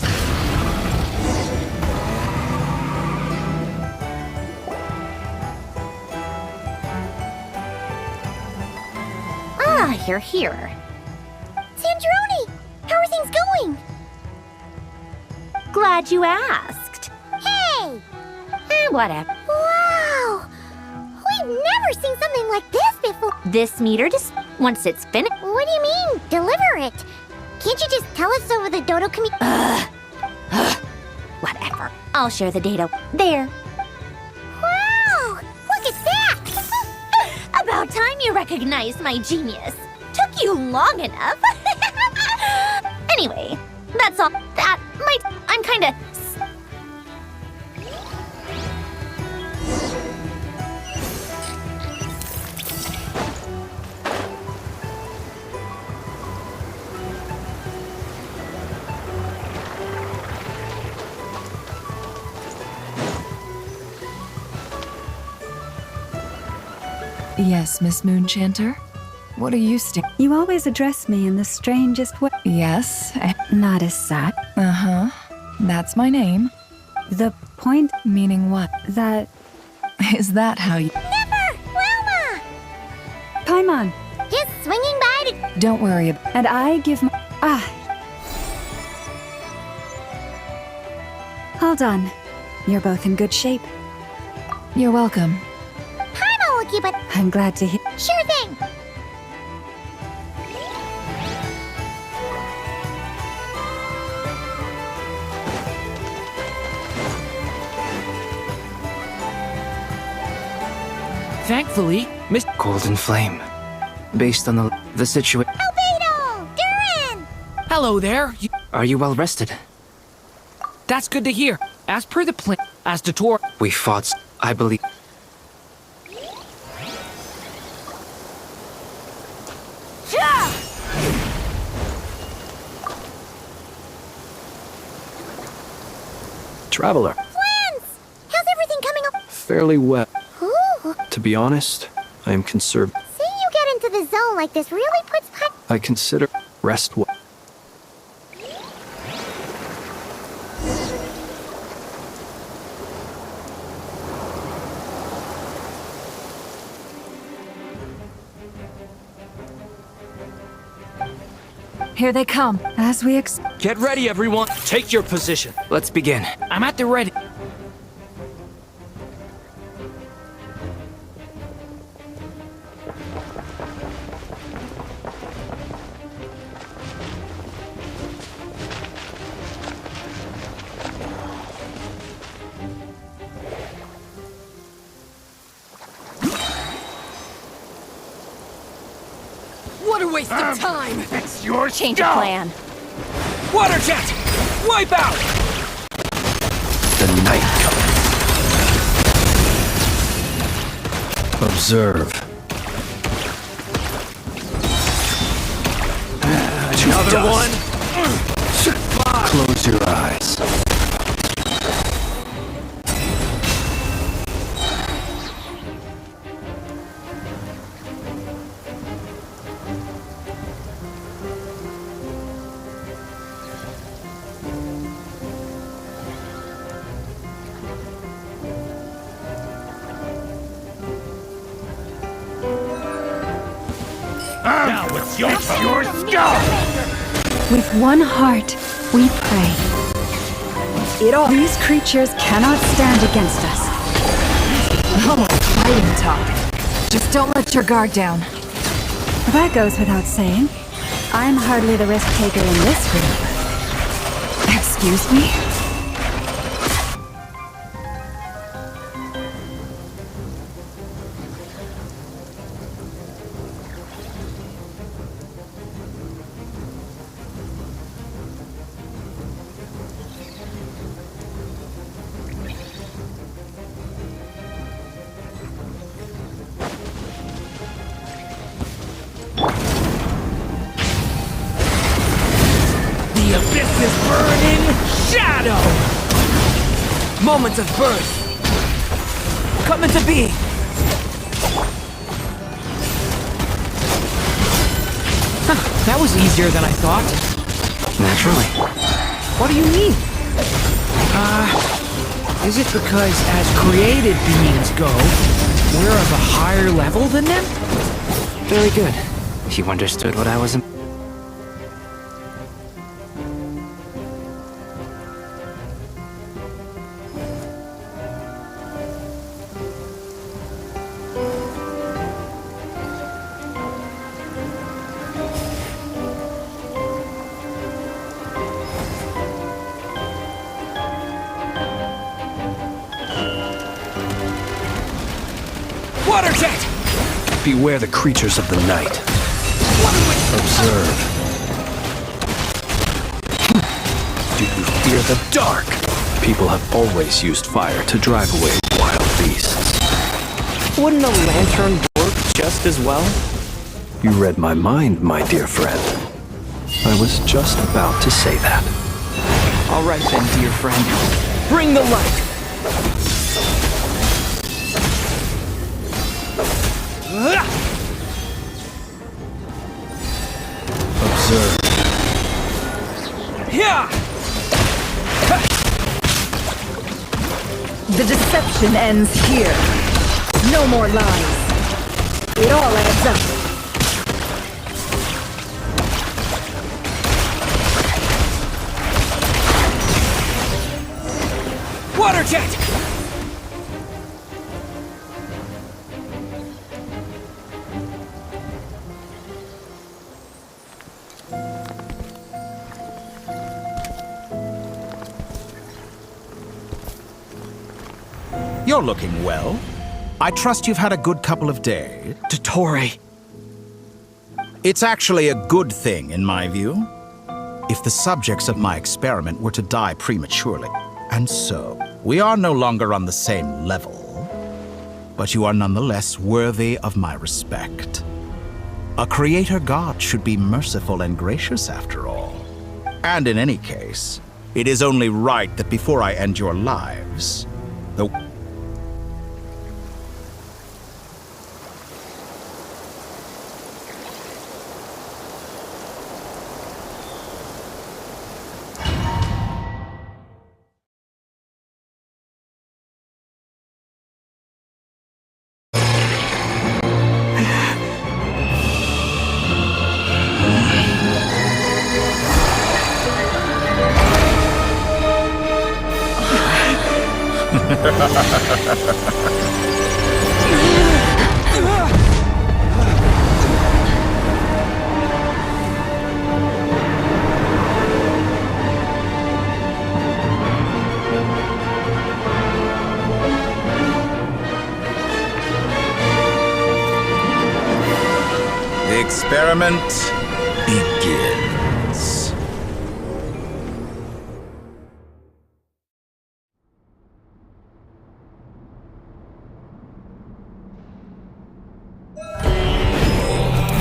Ah, you're here. Sandrone! How are things going? Glad you asked. Hey! Whatever. Wow! We've never seen something like this before. This meter once it's finished. What do you mean, deliver it? Can't you just tell us over the Dodo Whatever. I'll share the data. There. Wow! Look at that! About time you recognized my genius. Took you long enough. Anyway, that's all. I'm kinda... Yes, Miss Moonchanter? What are you You always address me in the strangest way. Yes. Not as such. Uh-huh. That's my name. The point... Meaning what? That... Is that how you... Never! Wilma! Paimon! Just swinging by to... Don't worry about... And I give my... Hold on. You're both in good shape. You're welcome. I'm all but... I'm glad to hear... Sure thing! Thankfully, Miss Golden Flame. Based on the situation... Albedo! Durin! Hello there. Are you well rested? That's good to hear. As per the plan, as to Tor... We fought, I believe... Traveler. Flans! How's everything coming up? Fairly wet. Ooh. To be honest, I am concerned. Seeing you get into the zone like this really puts... I consider rest well. Here they come. As we Get ready, everyone. Take your position. Let's begin. I'm at the ready. What a waste of time! It's your change of plan. Water jet! Wipe out! The night comes. Observe. Another one? Close your eyes. It's your skull! With one heart, we pray. These creatures cannot stand against us. Oh, fighting talk. Just don't let your guard down. That goes without saying. I'm hardly the risk taker in this group. Excuse me? The abyss is burning shadow! Moments of birth! Come into being! That was easier than I thought. Naturally. What do you mean? Is it because as created beings go, we're of a higher level than them? Very good. You understood what I was... Water jet! Beware the creatures of the night. Observe. Do you fear the dark? People have always used fire to drive away wild beasts. Wouldn't a lantern work just as well? You read my mind, my dear friend. I was just about to say that. All right then, dear friend. Bring the light! Observe. Yeah! The deception ends here. No more lies. It all adds up. Water jet! You're looking well. I trust you've had a good couple of days. Dottore. It's actually a good thing, in my view. If the subjects of my experiment were to die prematurely, and so, we are no longer on the same level, but you are nonetheless worthy of my respect. A creator god should be merciful and gracious after all. And in any case, it is only right that before I end your lives, the The experiment begins.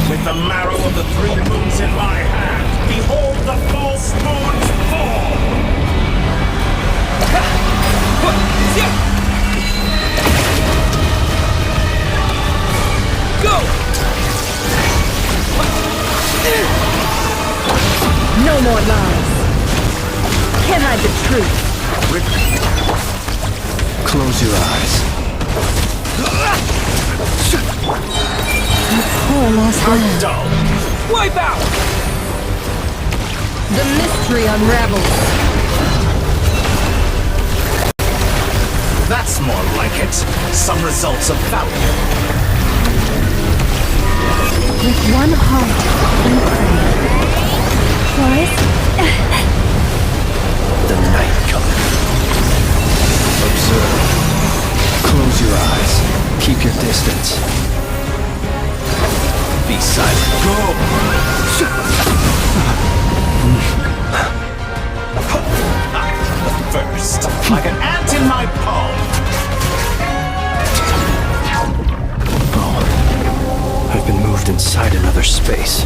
With the marrow of the 3 moons in my hand, behold the false moon's fall! Go! No more lies. Can't hide the truth. Close your eyes. Poor lost How land. dull! Wipe out! The mystery unravels. That's more like it. Some results of value. With one heart, we pray. Boris? The night cometh. Observe. Close your eyes. Keep your distance. Be silent. First, like an ant in my palm. Oh. I've been moved inside another space.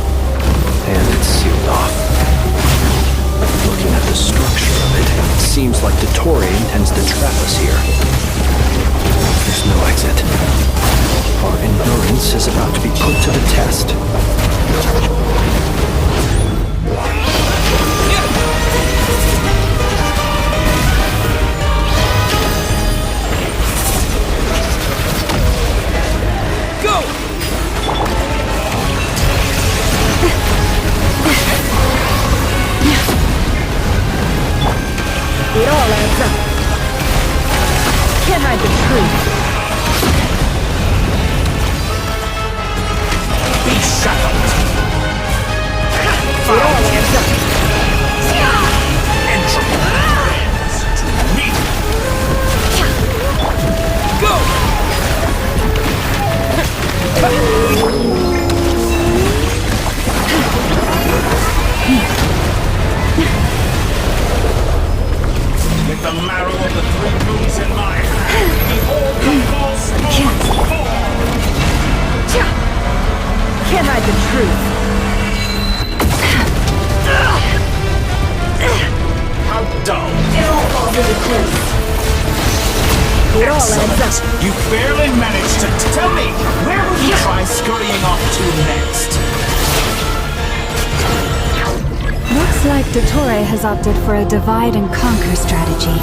And it's sealed off. Looking at the structure of it, it seems like Dottore intends to trap us here. There's no exit. Our endurance is about to be put to the test. It all adds up. Can't hide the truth. Be shackled. It all adds up. Entrance to me. Go! With the marrow of the three moons in my hand, behold the false moon's fall! Can't hide the truth. How dull! It all falls into place. It all adds up. You barely managed to tell me, where will you try scurrying off to next? Looks like Dottore has opted for a divide and conquer strategy.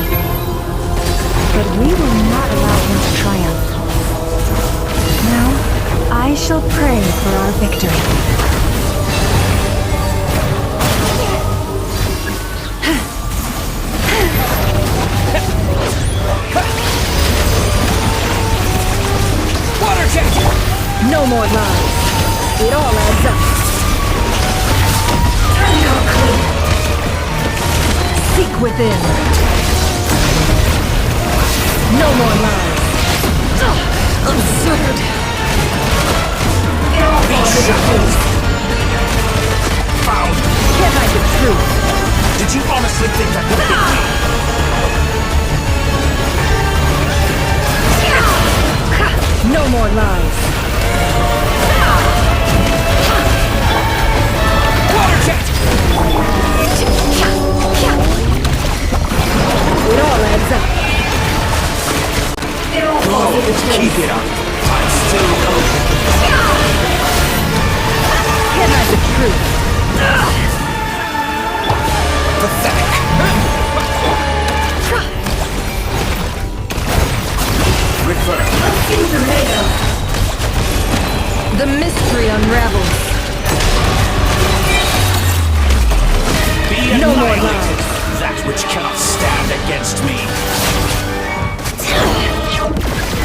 But we will not allow him to triumph. Now, I shall pray for our victory. Water jet! No more lies. It all adds up. Seek within. No more lies. Absurd. It all falls into place. Found. Can't hide the truth. Did you honestly think that would be me? No more lies. Water jet! It all adds up. It all falls into place. Keep it up. I'm still open. Can't hide the truth. Pathetic. Refer. The mystery unravels. Be No more annihilated. lies. That which cannot stand against me.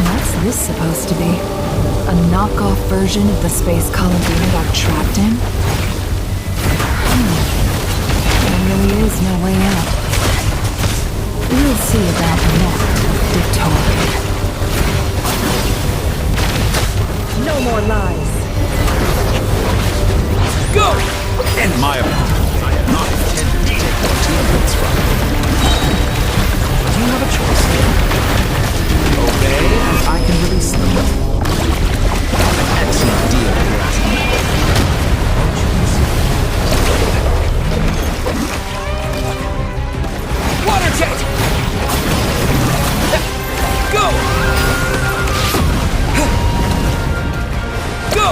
What's this supposed to be? A knockoff version of the space colony we got trapped in? There really is no way out. We'll see about that, Dottore. No more lies. Go! In my opinion, I am not intended to take my teammates from you. But you have a choice here. Obey, and I can release them. Excellent deal, Water jet! Go! Go!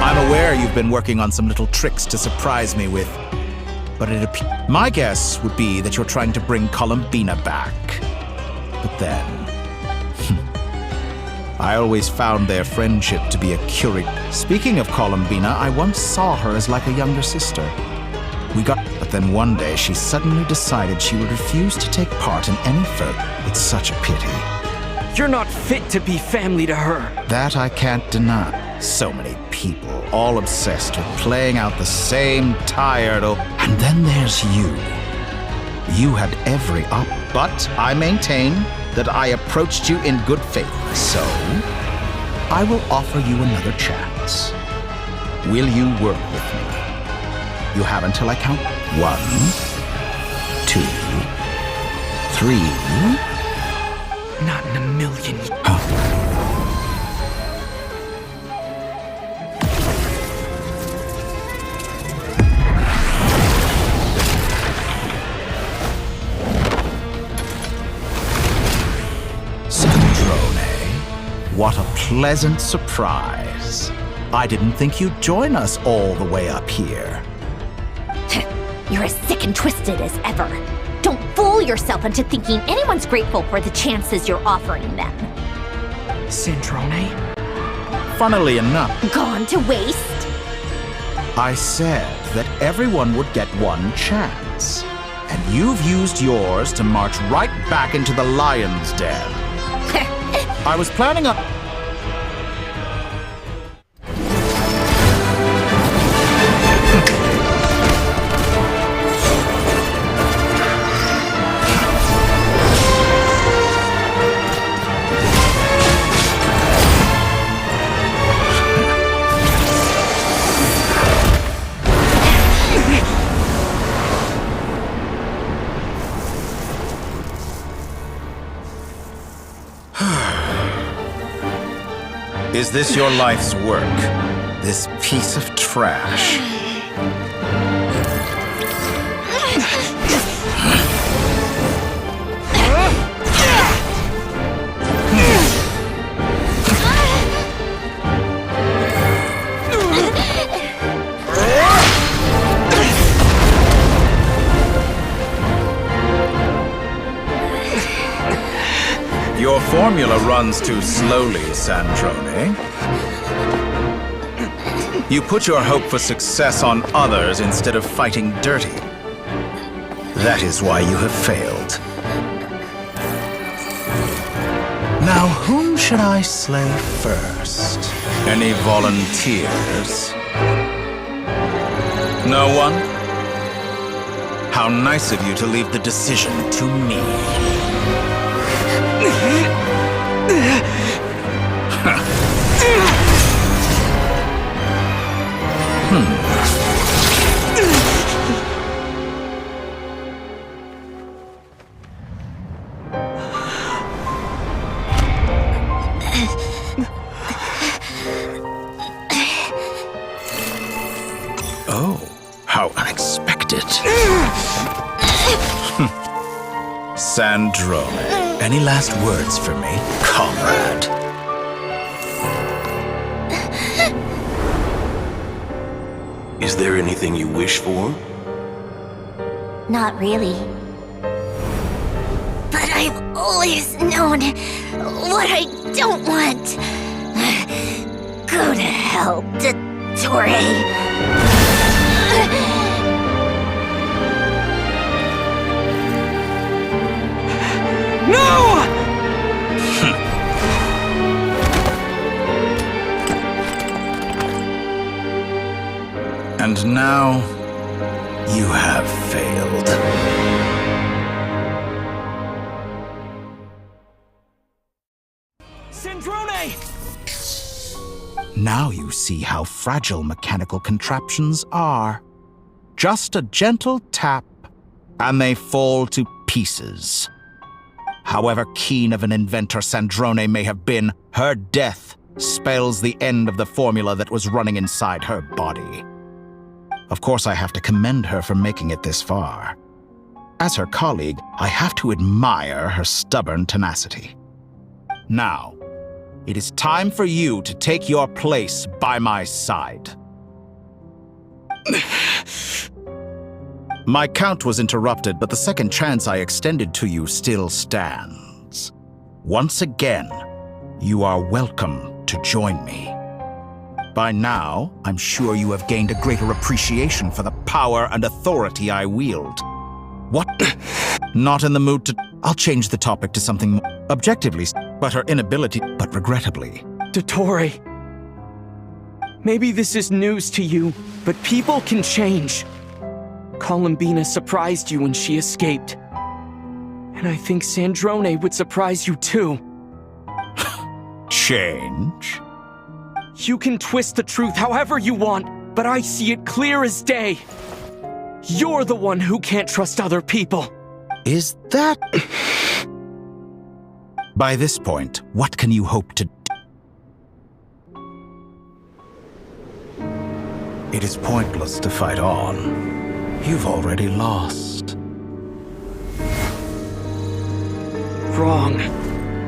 I'm aware you've been working on some little tricks to surprise me with, but my guess would be that you're trying to bring Columbina back. But then. I always found their friendship to be a curious. Speaking of Columbina, I once saw her as like a younger sister. But then one day she suddenly decided she would refuse to take part in any further. It's such a pity. You're not fit to be family to her. That I can't deny. So many people, all obsessed with playing out the same tired old... And then there's you. You had every but I maintain that I approached you in good faith. So, I will offer you another chance. Will you work with me? You have until I count 1, 2, 3. Not in a million. What a pleasant surprise. I didn't think you'd join us all the way up here. You're as sick and twisted as ever. Don't fool yourself into thinking anyone's grateful for the chances you're offering them. Sandrone? Funnily enough... Gone to waste? I said that everyone would get one chance. And you've used yours to march right back into the lion's den. I was planning on... Is this your life's work? This piece of trash? Your formula runs too slowly, Sandrone. You put your hope for success on others instead of fighting dirty. That is why you have failed. Now, whom should I slay first? Any volunteers? No one? How nice of you to leave the decision to me. Oh, how unexpected. Sandrone, any last words for me, comrade? Is there anything you wish for? Not really. But I've always known what I don't want. Go to hell, Dottore. No! And now, you have failed. Sandrone! Now you see how fragile mechanical contraptions are. Just a gentle tap, and they fall to pieces. However keen of an inventor Sandrone may have been, her death spells the end of the formula that was running inside her body. Of course, I have to commend her for making it this far. As her colleague, I have to admire her stubborn tenacity. Now, it is time for you to take your place by my side. My count was interrupted, but the second chance I extended to you still stands. Once again, you are welcome to join me. By now, I'm sure you have gained a greater appreciation for the power and authority I wield. What? Not in the mood to... I'll change the topic to something more objectively, but her inability, but regrettably. Dottore. Maybe this is news to you, but people can change. Columbina surprised you when she escaped. And I think Sandrone would surprise you too. Change? You can twist the truth however you want, but I see it clear as day. You're the one who can't trust other people. Is that... By this point, what can you hope to... It is pointless to fight on. You've already lost. Wrong.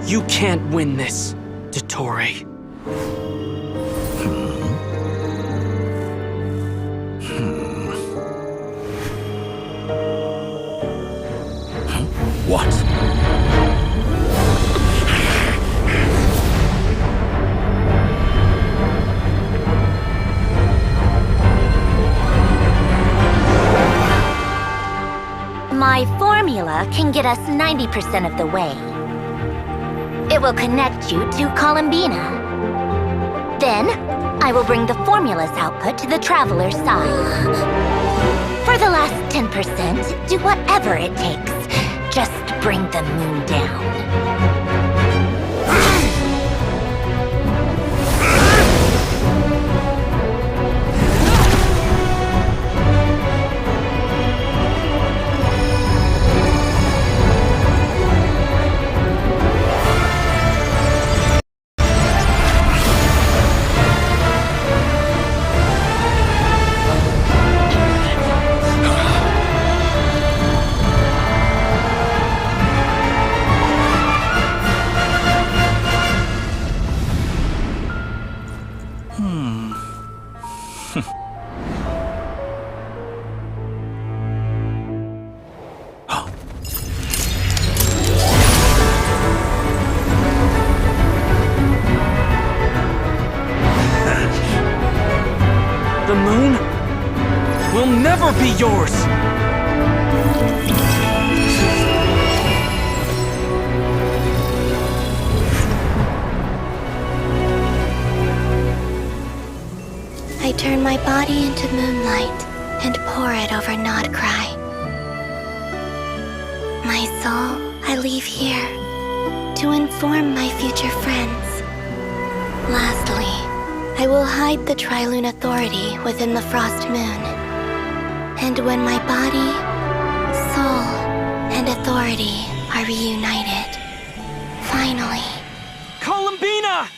You can't win this, Dottore. What? My formula can get us 90% of the way. It will connect you to Columbina. Then, I will bring the formula's output to the Traveler's side. For the last 10%, do whatever it takes. Just bring the moon down. The moon will never be yours! I turn my body into moonlight and pour it over Nodcry. My soul I leave here to inform my future friends. Lastly, I will hide the Trilune Authority within the Frost Moon. And when my body, soul, and authority are reunited, finally... Columbina!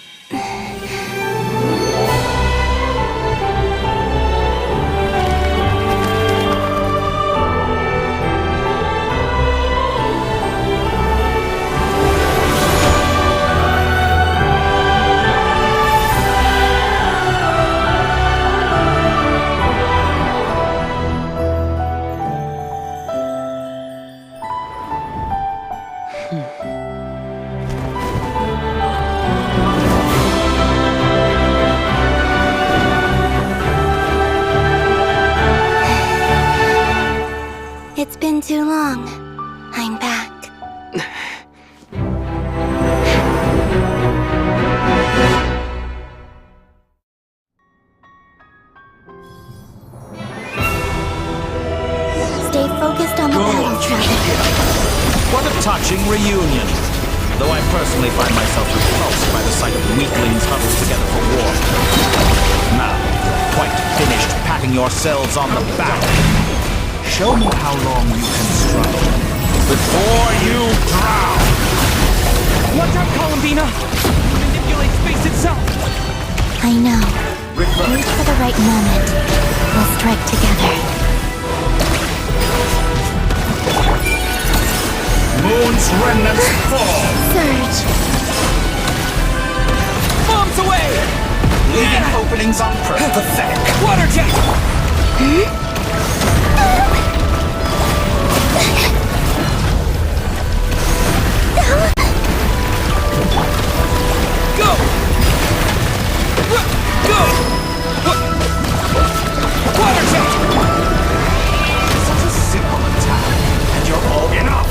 It's been too long. I'm back. Stay focused on the battle, Traveler. What a touching reunion. Though I personally find myself repulsed by the sight of weaklings huddled together for war. Now, quite finished patting yourselves on the back. Show me how long you can struggle before you drown! Watch out, Columbina! Manipulate space itself! I know. Wait for the right moment. We'll strike together. Moon's remnants fall! Surge! Bombs away! Leaving openings on purpose. Pathetic. Water jet! Go! Go! Water jet! Such a simple attack, and you're all enough!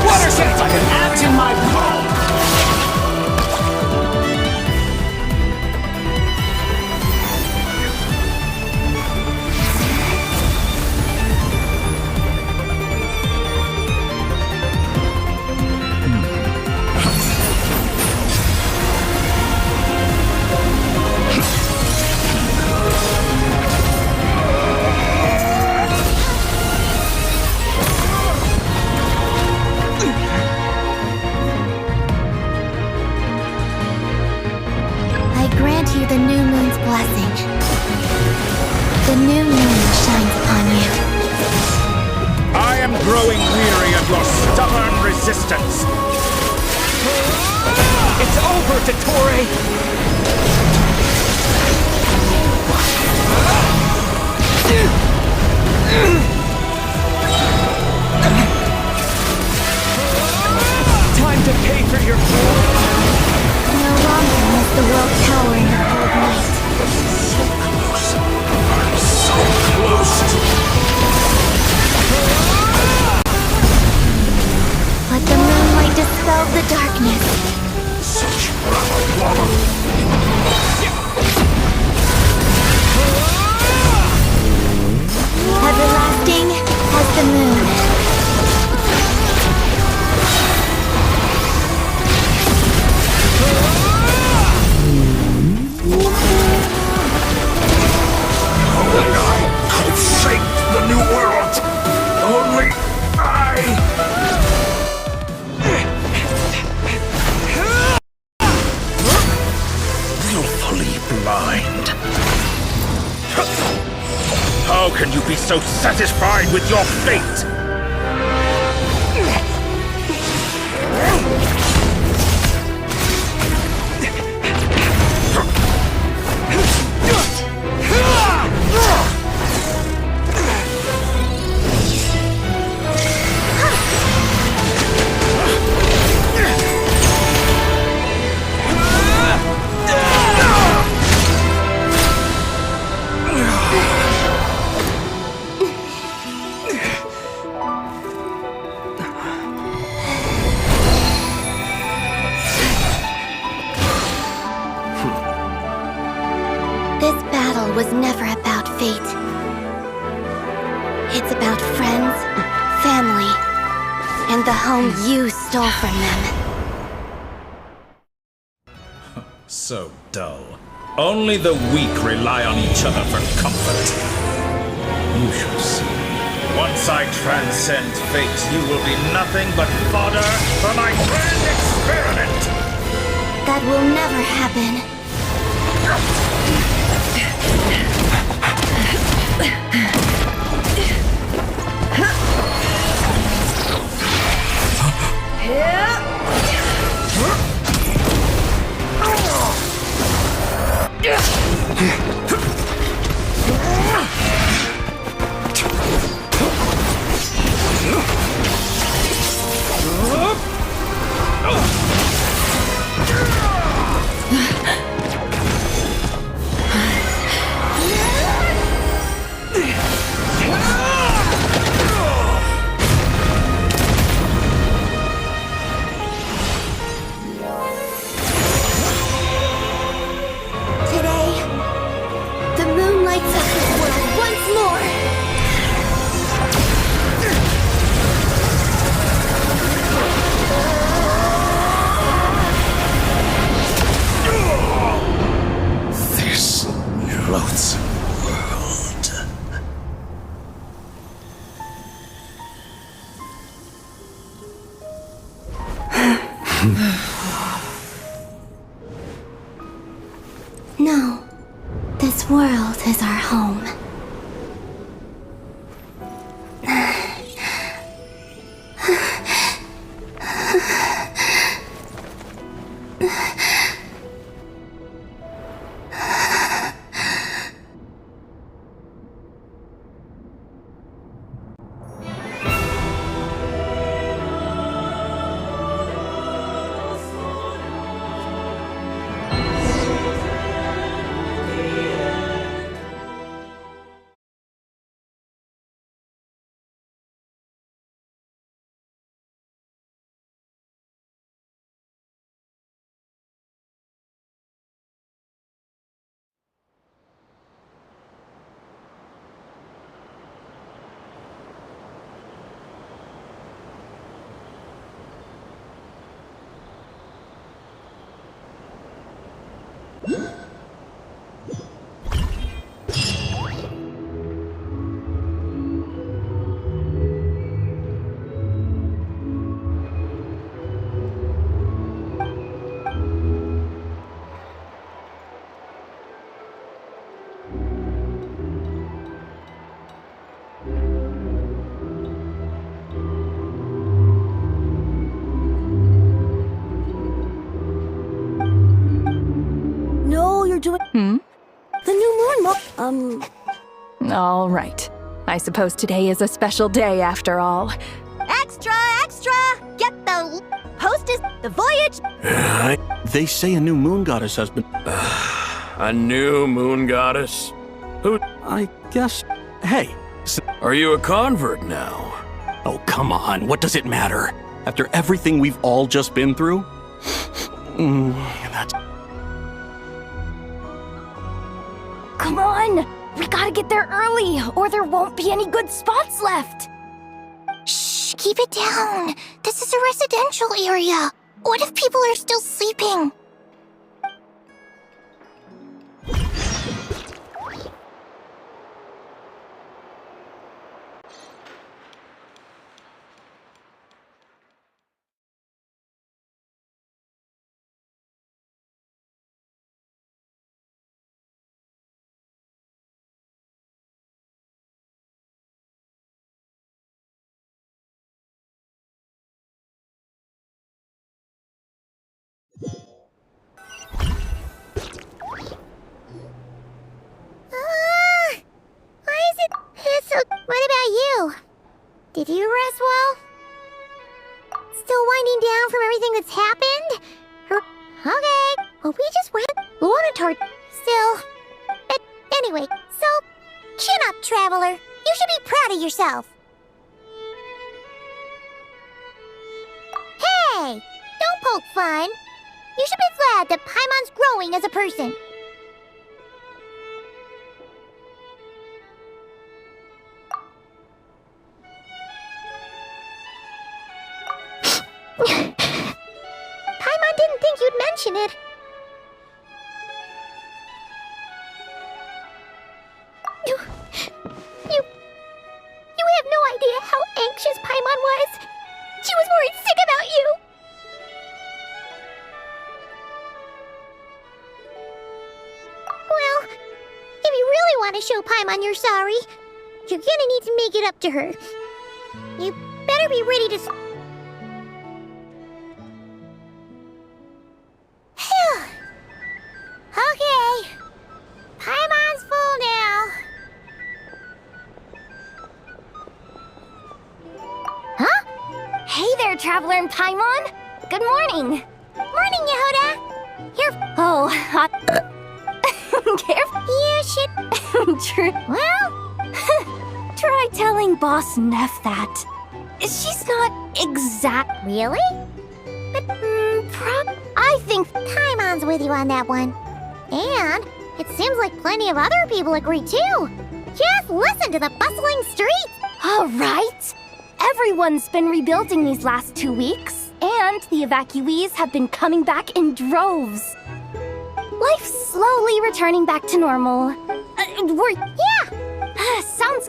Water jet! Like an ant in my palm! I grant you the new moon's blessing. The new moon shines upon you. I am growing weary of your stubborn resistance. It's over, Dottore! Time to pay for your No longer must the world cower in the cold night. So close to... Let the moonlight dispel the darkness. Such balaclava! Everlasting as the moon. Only I could have shaped the new world! Only I! Willfully blind. How can you be so satisfied with your fate? This battle was never about fate. It's about friends, family, and the home you stole from them. So dull. Only the weak rely on each other for comfort. You shall see. Once I transcend fate, you will be nothing but fodder for my grand experiment! That will never happen. No, this world is our home. No, you're doing... The new moon All right. I suppose today is a special day after all. Extra, extra! Get the hostess, the voyage. They say a new moon goddess has been... A new moon goddess? Who? I guess... Hey, Are you a convert now? oh, come on. What does it matter? After everything we've all just been through? That's... Come on! We gotta get there early, or there won't be any good spots left! Shh, keep it down. This is a residential area. What if people are still sleeping? Why is it so... What about you? Did you rest well? Still winding down from everything that's happened? Okay, well we just went Lunatar still. But anyway, so chin up, traveler. You should be proud of yourself. Hey, don't poke fun. You should be glad that Paimon's growing as a person. Paimon didn't think you'd mention it. You have no idea how anxious Paimon was. She was worried sick about you. Well, if you really want to show Paimon you're sorry, you're gonna need to make it up to her. You better be ready to... Phew. Okay. Paimon's full now. Huh? Hey there, Traveler and Paimon! Good morning! Morning, Yehuda. Here. Oh, hot... Careful. You should... True. Well... Try telling Boss Neff that. She's not exact... Really? But, I think... Paimon's with you on that one. And it seems like plenty of other people agree too. Just listen to the bustling streets. All right. Everyone's been rebuilding these last 2 weeks, and the evacuees have been coming back in droves. Life's slowly returning back to normal. Yeah! Sounds...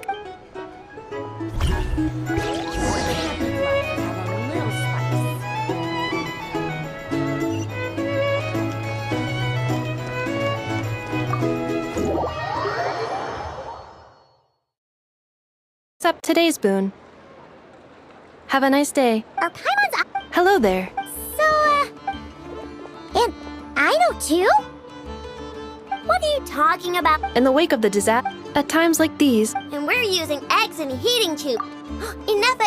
What's up today's boon? Have a nice day. Are Paimon's... Hello there. So, and I know too? What are you talking about? In the wake of the disaster, at times like these... And we're using eggs and a heating tube. Enough!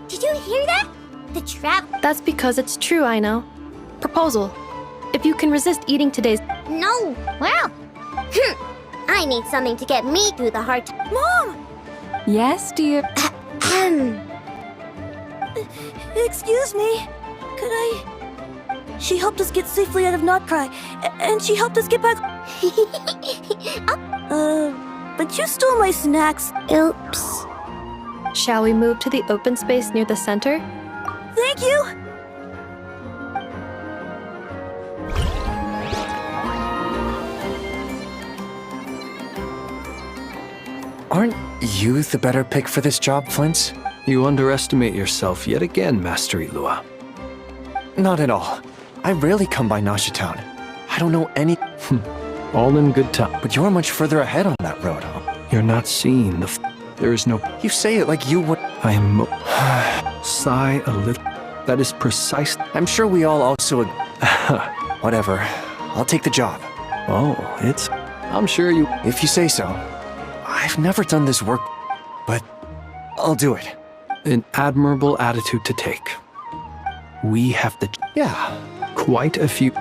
Did you hear that? The trap... That's because it's true, I know. Proposal. If you can resist eating today's... No! Well... I need something to get me through the hard time. Mom! Yes, dear? Excuse me. Could I... She helped us get safely out of Notcry, and she helped us get back... but you stole my snacks. Oops. Shall we move to the open space near the center? Thank you! Aren't you the better pick for this job, Flint? You underestimate yourself yet again, Master Ilua. Not at all. I rarely come by Nasha Town. I don't know any... All in good time. But you're much further ahead on that road, huh? You're not seeing the... There is no... You say it like you would... I am... Sigh a little. That is precise. I'm sure we all also... Whatever. I'll take the job. Oh, it's... I'm sure you... If you say so. I've never done this work, but I'll do it. An admirable attitude to take. We have the... Yeah. Quite a few...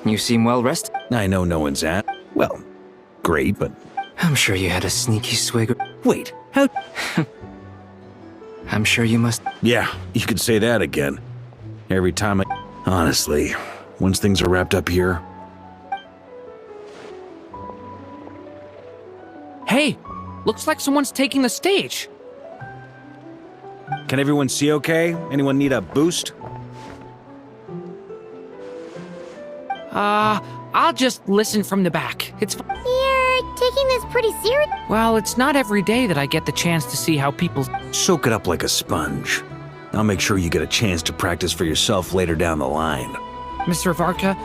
You seem well rested. I know no one's at. Well, great, but... I'm sure you had a sneaky swig. Wait, how... I'm sure you must... Yeah, you could say that again. Every time I... Honestly, once things are wrapped up here... Hey, looks like someone's taking the stage. Can everyone see okay? Anyone need a boost? I'll just listen from the back. It's fine. You're taking this pretty serious. Well, it's not every day that I get the chance to see how people... Soak it up like a sponge. I'll make sure you get a chance to practice for yourself later down the line. Mr. Varka,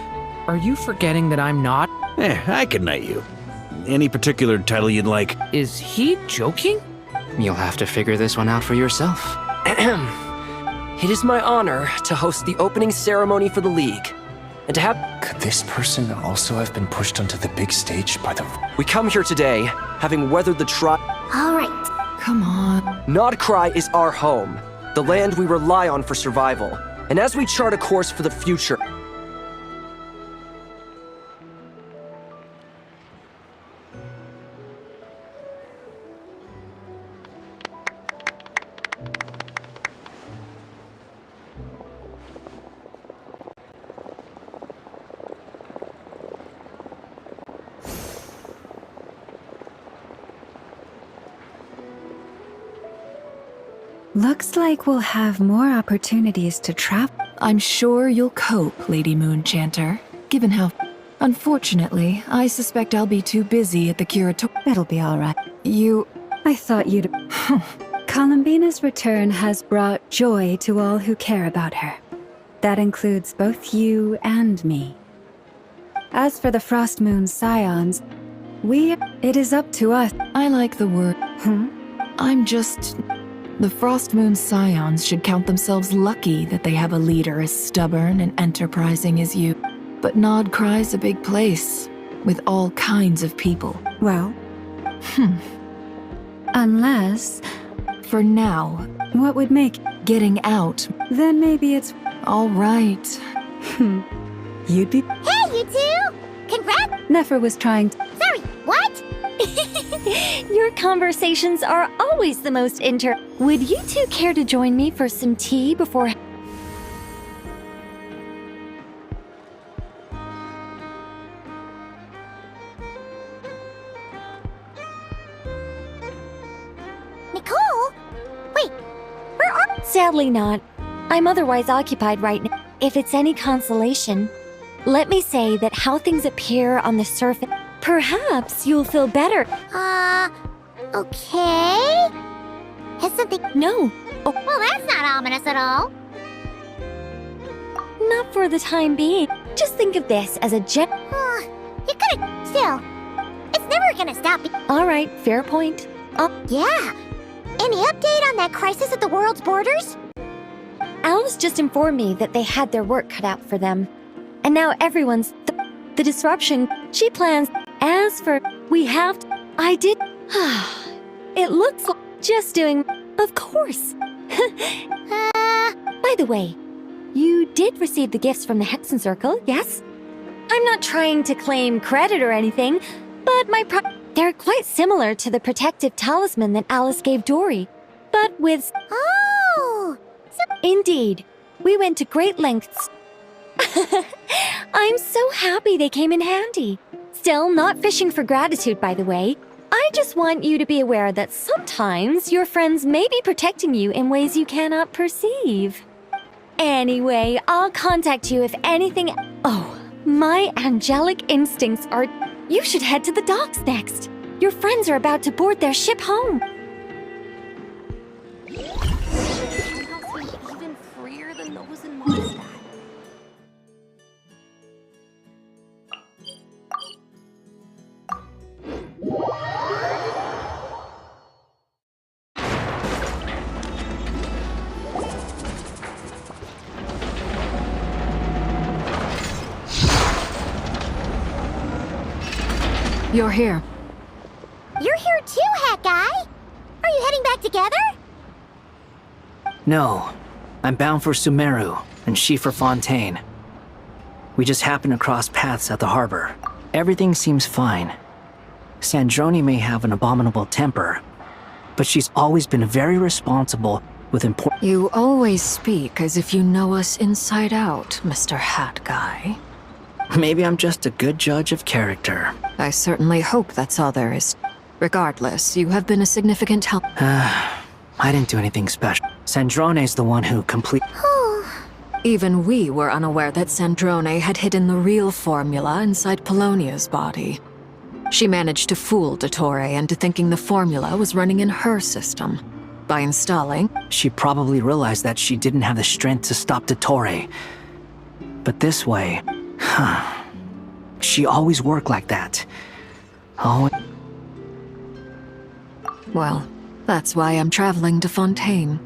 are you forgetting that I'm not? I can knight you. Any particular title you'd like? Is he joking? You'll have to figure this one out for yourself. It is my honor to host the opening ceremony for the League. And to have... Could this person also have been pushed onto the big stage by the... We come here today, having weathered the All right. Come on. Nodcry is our home, the land we rely on for survival. And as we chart a course for the future... Looks like we'll have more opportunities to travel. I'm sure you'll cope, Lady Moonchanter, given how... Unfortunately, I suspect I'll be too busy at the curatorium. It'll be all right. You... I thought you'd... Columbina's return has brought joy to all who care about her. That includes both you and me. As for the Frost Moon Scions, it is up to us. I like the word. I'm just... The Frost Moon Scions should count themselves lucky that they have a leader as stubborn and enterprising as you. But Nodcry's a big place, with all kinds of people. Well... Unless... For now... What would make... Getting out. Then maybe it's... All right. You'd be... Hey, you two! Congrats! Nefer was trying to... Sorry, what? Your conversations are always the most Would you two care to join me for some tea before... Nicole? Wait, where are... Sadly not. I'm otherwise occupied right now. If it's any consolation, let me say that how things appear on the surface... Perhaps you'll feel better. Okay? Has something... No. Oh. Well, that's not ominous at all. Not for the time being. Just think of this as a You could've... Still, it's never gonna stop me. All right, fair point. Yeah. Any update on that crisis at the world's borders? Alice just informed me that they had their work cut out for them. And now everyone's... The disruption, she plans... As for... We have to... I did... It looks like... Just doing... Of course. By the way, you did receive the gifts from the Hexen Circle, yes? I'm not trying to claim credit or anything, but they're quite similar to the protective talisman that Alice gave Dory, but with... Oh! Indeed. We went to great lengths. I'm so happy they came in handy. Still, not fishing for gratitude, by the way. I just want you to be aware that sometimes your friends may be protecting you in ways you cannot perceive. Anyway, I'll contact you if anything. Oh, my angelic instincts are. You should head to the docks next. Your friends are about to board their ship home. Even freer than those in Mondstadt. You're here. You're here too, Hat Guy. Are you heading back together? No. I'm bound for Sumeru, and she for Fontaine. We just happened to cross paths at the harbor. Everything seems fine. Sandrone may have an abominable temper, but she's always been very responsible with important— You always speak as if you know us inside out, Mr. Hat Guy. Maybe I'm just a good judge of character. I certainly hope that's all there is. Regardless, you have been a significant help. I didn't do anything special. Sandrone's the one who Even we were unaware that Sandrone had hidden the real formula inside Polonia's body. She managed to fool Dottore into thinking the formula was running in her system. By installing, She probably realized that she didn't have the strength to stop Dottore. But this way, she always worked like that. Oh. Well, that's why I'm traveling to Fontaine.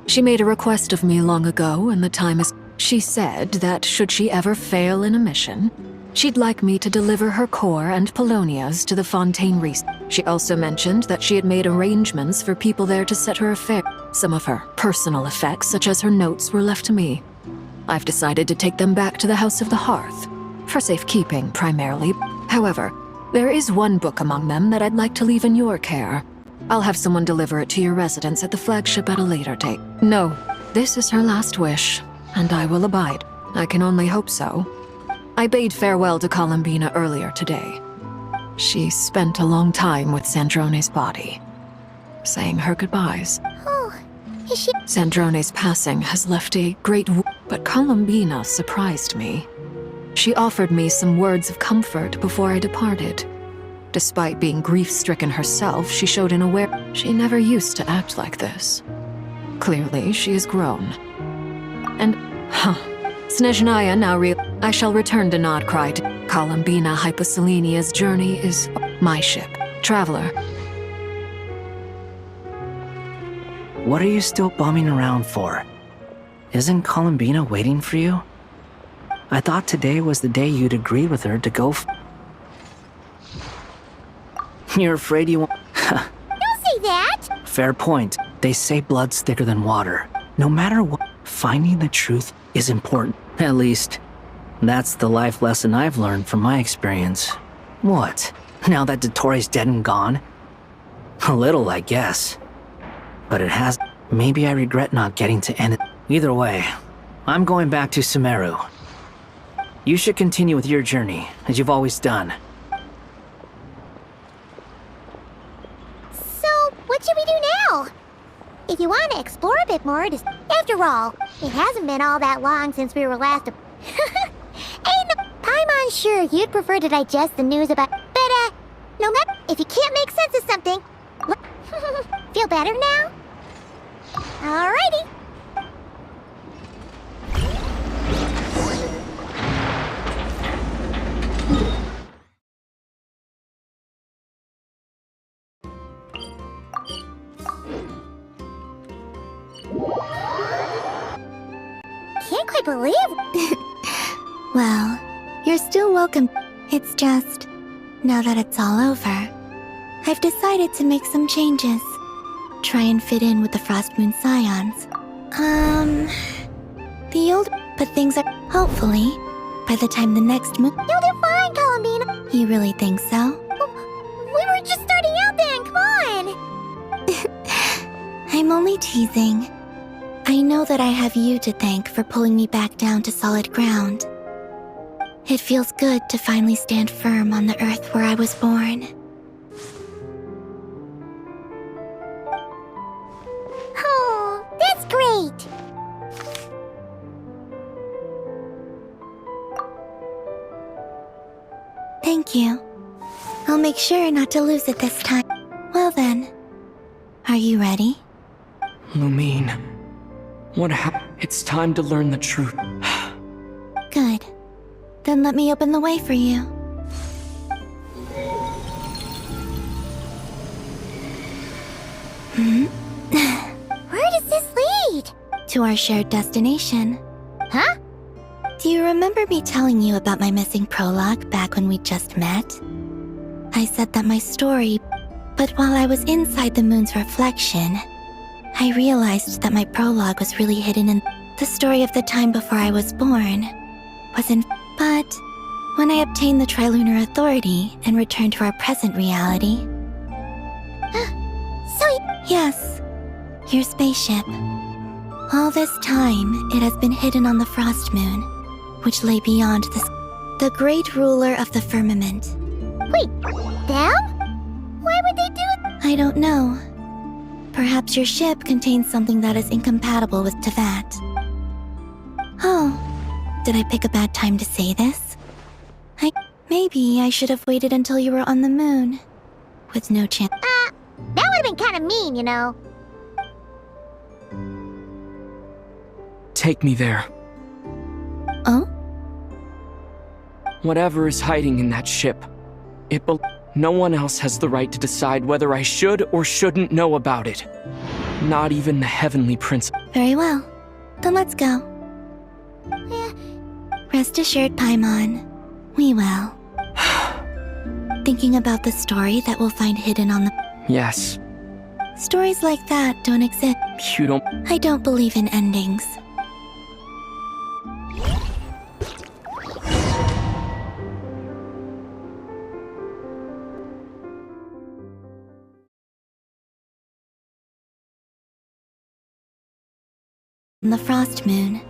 She made a request of me long ago, and the time is— She said that should she ever fail in a mission, she'd like me to deliver her core and Polonia's to the Fontaine Reef. She also mentioned that she had made arrangements for people there to set her affair. Some of her personal effects, such as her notes, were left to me. I've decided to take them back to the House of the Hearth, for safekeeping primarily. However, there is one book among them that I'd like to leave in your care. I'll have someone deliver it to your residence at the flagship at a later date. No, this is her last wish, and I will abide. I can only hope so. I bade farewell to Columbina earlier today. She spent a long time with Sandrone's body, saying her goodbyes. Oh, is she— Sandrone's passing has left a great but Columbina surprised me. She offered me some words of comfort before I departed. Despite being grief-stricken herself, she showed an awareness. She never used to act like this. Clearly, she has grown. And, Snezhnaya now I shall return to Nodcry. Columbina Hyposelenia's journey is my ship. Traveler. What are you still bumming around for? Isn't Columbina waiting for you? I thought today was the day you'd agree with her to go You're afraid you won't— Don't say that! Fair point. They say blood's thicker than water. No matter what, finding the truth is important. At least, that's the life lesson I've learned from my experience. What? Now that Dottore's dead and gone? A little, I guess. But it has— Maybe I regret not getting to end it. Either way, I'm going back to Sumeru. You should continue with your journey, as you've always done. So, what should we do now? If you want to explore a bit more, just— After all, it hasn't been all that long since we were last— I'm unsure you'd prefer to digest the news about— But, no matter— If you can't make sense of something— Feel better now? Alrighty. Can't quite believe— Well, you're still welcome. It's just, now that it's all over, I've decided to make some changes. Try and fit in with the Frost Moon Scions. The old— But things are— Hopefully, by the time the next moon— You'll do fine, Columbina. You really think so? We were just starting out then, come on! I'm only teasing. I know that I have you to thank for pulling me back down to solid ground. It feels good to finally stand firm on the earth where I was born. Oh, that's great! Thank you. I'll make sure not to lose it this time. Well then, are you ready? Lumine, what happened? It's time to learn the truth. Good. Then let me open the way for you. Where does this lead? To our shared destination. Huh? Do you remember me telling you about my missing prologue back when we just met? I said that my story, but while I was inside the moon's reflection, I realized that my prologue was really hidden in the story of the time before I was born. But when I obtained the Trilunar Authority and returned to our present reality... Yes, your spaceship. All this time, it has been hidden on the Frost Moon, which lay beyond the great ruler of the firmament. Wait, them? Why would they do it? I don't know. Perhaps your ship contains something that is incompatible with Tevat. Oh, did I pick a bad time to say this? Maybe I should have waited until you were on the moon. With no chance. That would have been kind of mean, you know. Take me there. Oh? Whatever is hiding in that ship, no one else has the right to decide whether I should or shouldn't know about it. Not even the Heavenly Prince. Very well. Then let's go. Rest assured, Paimon. We will. Thinking about the story that we'll find hidden on the... Yes. Stories like that don't exist. You don't... I don't believe in endings. The Frost Moon.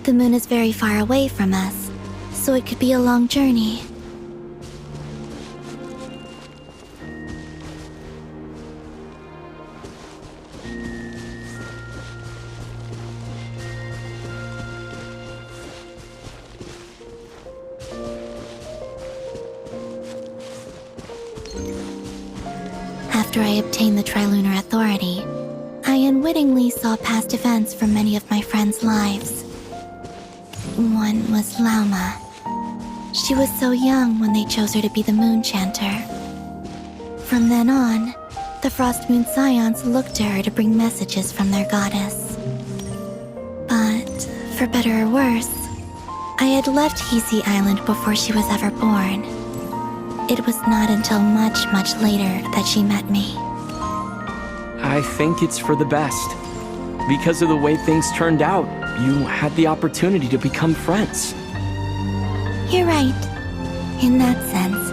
The moon is very far away from us, so it could be a long journey. After I obtained the Trilunar Authority, I unwittingly saw past events from many of my friends' lives. One was Lauma. She was so young when they chose her to be the Moon Chanter. From then on, the Frost Moon Scions looked to her to bring messages from their goddess. But, for better or worse, I had left Hisi Island before she was ever born. It was not until much, much later that she met me. I think it's for the best. Because of the way things turned out, you had the opportunity to become friends. You're right. In that sense,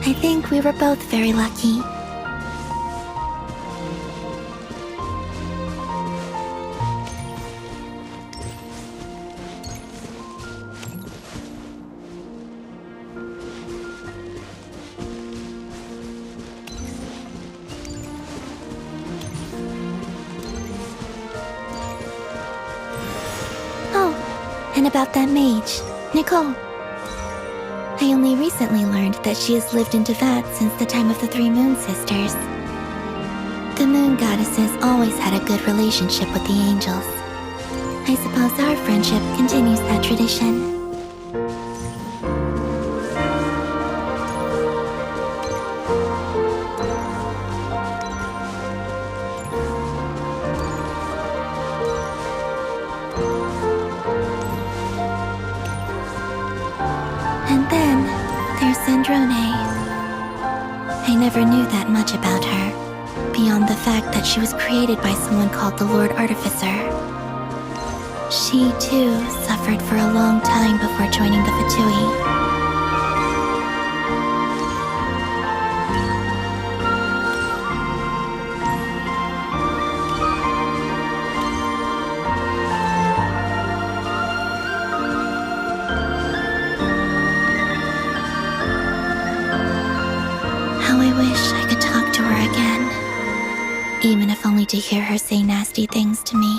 I think we were both very lucky. And about that mage, Nicole. I only recently learned that she has lived in Tevat since the time of the Three Moon Sisters. The Moon Goddesses always had a good relationship with the angels. I suppose our friendship continues that tradition. And then, there's Sandrone. I never knew that much about her, beyond the fact that she was created by someone called the Lord Artificer. She, too, suffered for a long time before joining the Fatui. even if only to hear her say nasty things to me.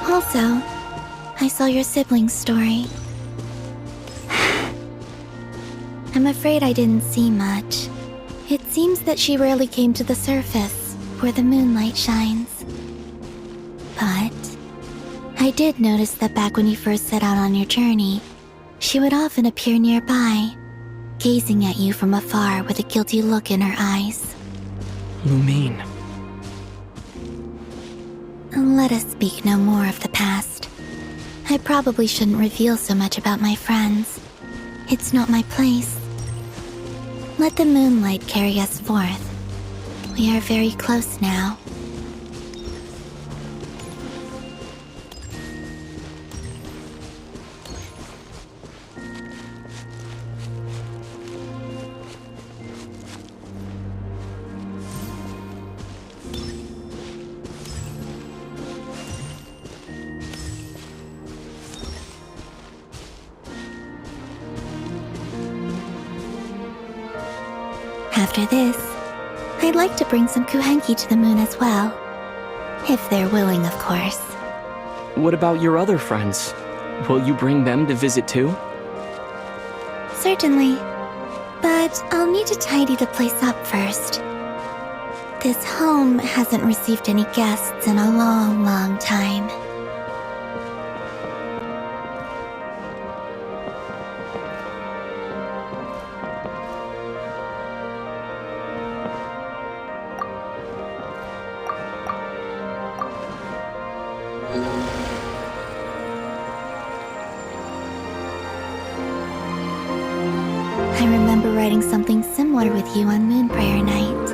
Also, I saw your sibling's story. I'm afraid I didn't see much. It seems that she rarely came to the surface, where the moonlight shines. But I did notice that back when you first set out on your journey, she would often appear nearby, gazing at you from afar with a guilty look in her eyes. Lumine. Let us speak no more of the past. I probably shouldn't reveal so much about my friends. It's not my place. Let the moonlight carry us forth. We are very close now. After this, I'd like to bring some Kuhenki to the moon as well. If they're willing, of course. What about your other friends? Will you bring them to visit too? Certainly. But I'll need to tidy the place up first. This home hasn't received any guests in a long, long time. I remember writing something similar with you on Moonprayer Night.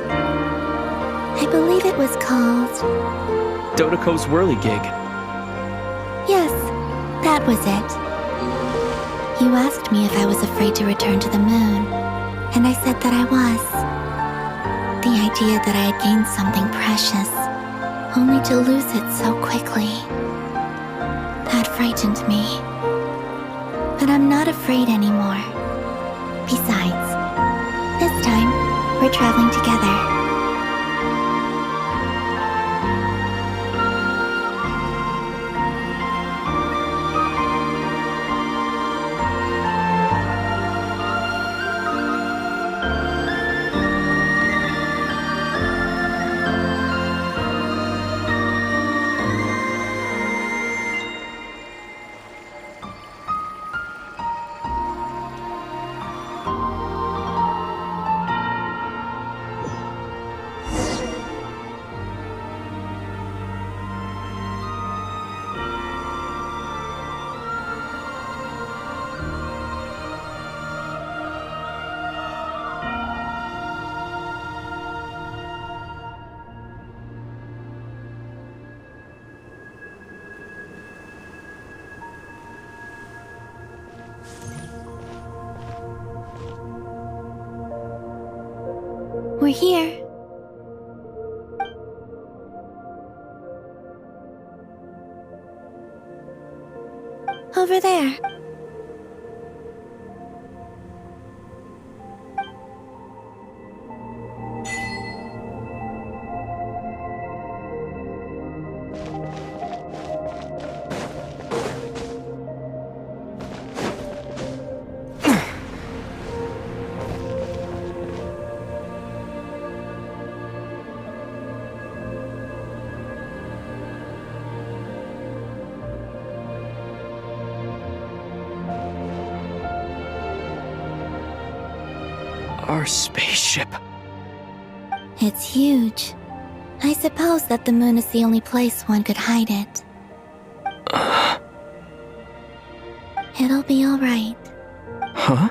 I believe it was called... Dodoko's Whirligig. Yes, that was it. You asked me if I was afraid to return to the moon, and I said that I was. The idea that I had gained something precious, only to lose it so quickly. That frightened me. But I'm not afraid anymore. Besides, this time, we're traveling together. We're here. Over there. Our spaceship. It's huge. I suppose that the moon is the only place one could hide it. It'll be alright. Huh?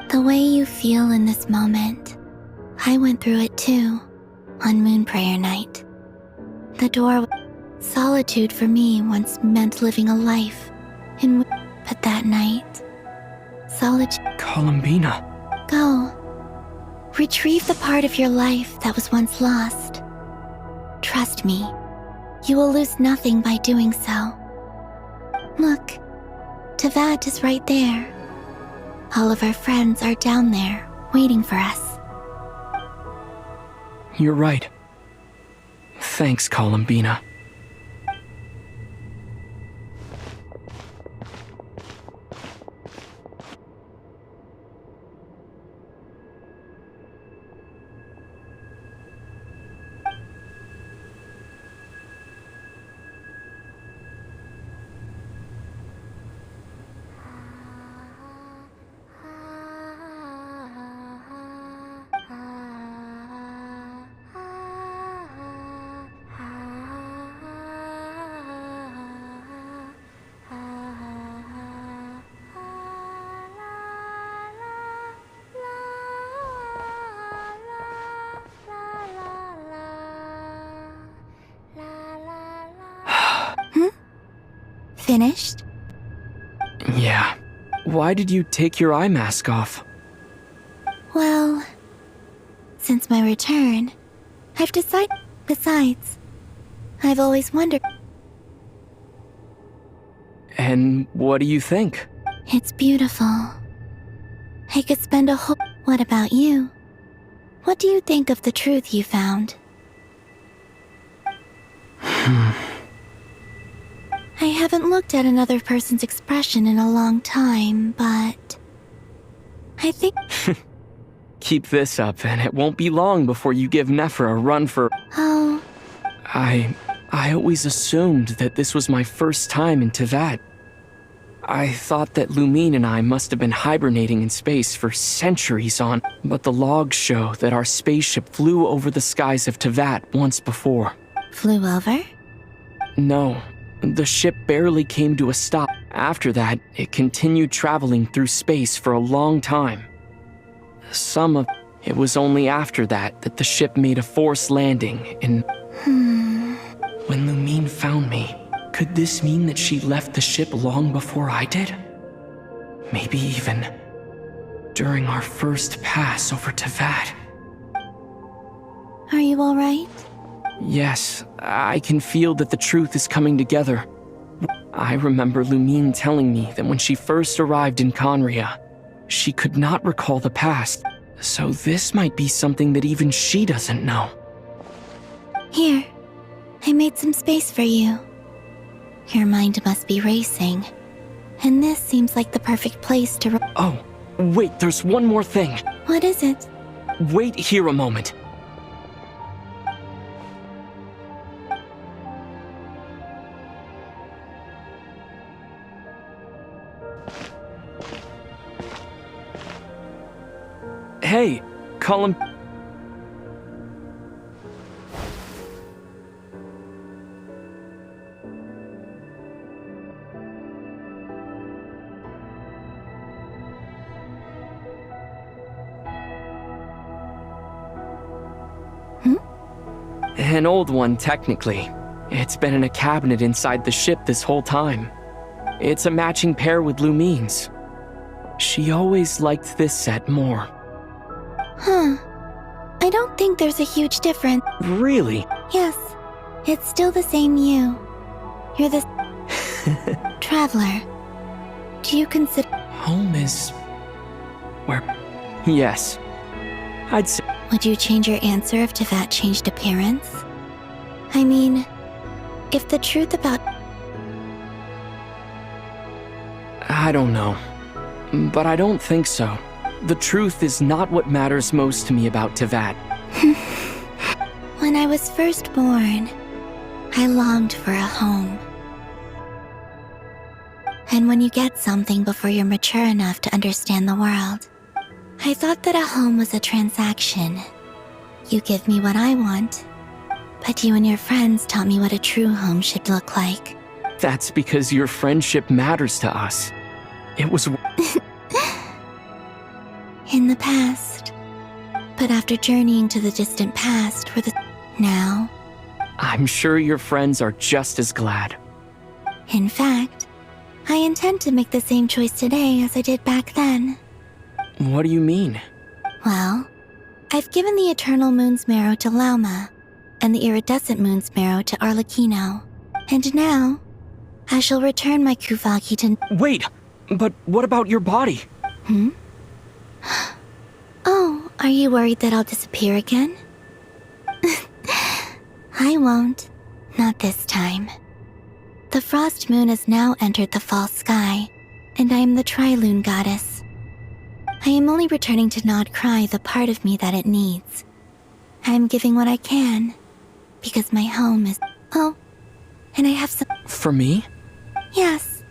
The way you feel in this moment, I went through it too, on Moonprayer Night. The door... Solitude for me once meant living a life, but that night... Solitude... Columbina. Go. Retrieve the part of your life that was once lost. Trust me, you will lose nothing by doing so. Look, Teyvat is right there. All of our friends are down there, waiting for us. You're right. Thanks, Columbina. Finished? Yeah. Why did you take your eye mask off? Well, since my return, I've decided. Besides, I've always wondered. And what do you think? It's beautiful. I could spend a whole. What about you? What do you think of the truth you found? I haven't looked at another person's expression in a long time, but I think. Keep this up, and it won't be long before you give Nefer a run for. Oh. I always assumed that this was my first time in Teyvat. I thought that Lumine and I must have been hibernating in space for centuries on, but the logs show that our spaceship flew over the skies of Teyvat once before. Flew over? No, the ship barely came to a stop. After that, it continued traveling through space for a long time. It was only after that that the ship made a forced landing and... When Lumine found me, could this mean that she left the ship long before I did? Maybe even during our first pass over Teyvat. Are you alright? Yes, I can feel that the truth is coming together. I remember Lumine telling me that when she first arrived in Conria, she could not recall the past, so this might be something that even she doesn't know. Here, I made some space for you. Your mind must be racing, and this seems like the perfect place to Oh, wait, there's one more thing. What is it? Wait here a moment. Hey, Colin. An old one, technically. It's been in a cabinet inside the ship this whole time. It's a matching pair with Lumine's. She always liked this set more. Huh. I don't think there's a huge difference. Really? Yes. It's still the same you. You're the... Traveler. Do you consider... Home is... where... Yes. I'd say... Would you change your answer if Teyvat changed appearance? I mean, if the truth about... I don't know. But I don't think so. The truth is not what matters most to me about Teyvat. When I was first born, I longed for a home. And when you get something before you're mature enough to understand the world, I thought that a home was a transaction. You give me what I want, but you and your friends taught me what a true home should look like. That's because your friendship matters to us. It was... In the past. But after journeying to the distant past, now... I'm sure your friends are just as glad. In fact, I intend to make the same choice today as I did back then. What do you mean? Well, I've given the Eternal Moon's Marrow to Lauma, and the Iridescent Moon's Marrow to Arlecchino. And now, I shall return my Kuvagi to— Wait! But what about your body? Hmm? Oh, are you worried that I'll disappear again? I won't. Not this time. The Frost Moon has now entered the false sky, and I am the Trilune Goddess. I am only returning to Nod Cry the part of me that it needs. I am giving what I can, because my home is— Oh, and I have some— For me? Yes.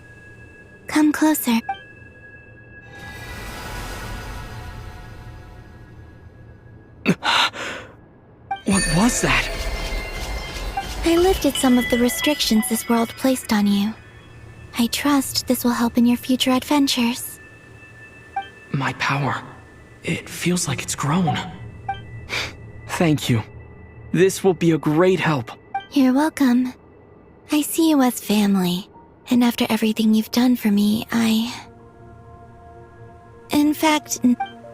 Come closer. What was that? I lifted some of the restrictions this world placed on you. I trust this will help in your future adventures. My power. It feels like it's grown. Thank you. This will be a great help. You're welcome. I see you as family, and after everything you've done for me, In fact,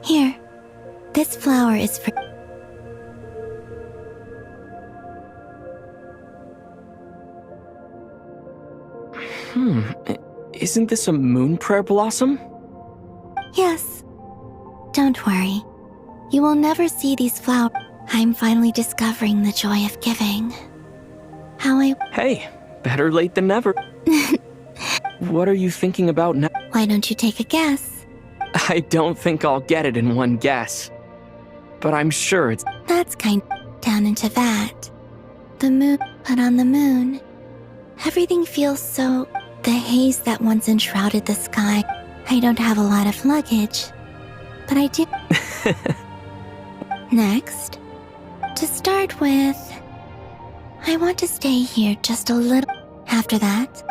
here. This flower is for— Isn't this a moon prayer blossom? Yes. Don't worry. You will never see these flowers. I'm finally discovering the joy of giving. Hey, better late than never. What are you thinking about now? Why don't you take a guess? I don't think I'll get it in one guess. But I'm sure it's— That's kind of down into that. The moon, but on the moon, everything feels so— The haze that once enshrouded the sky. I don't have a lot of luggage, but I do. Next, to start with, I want to stay here just a little. After that,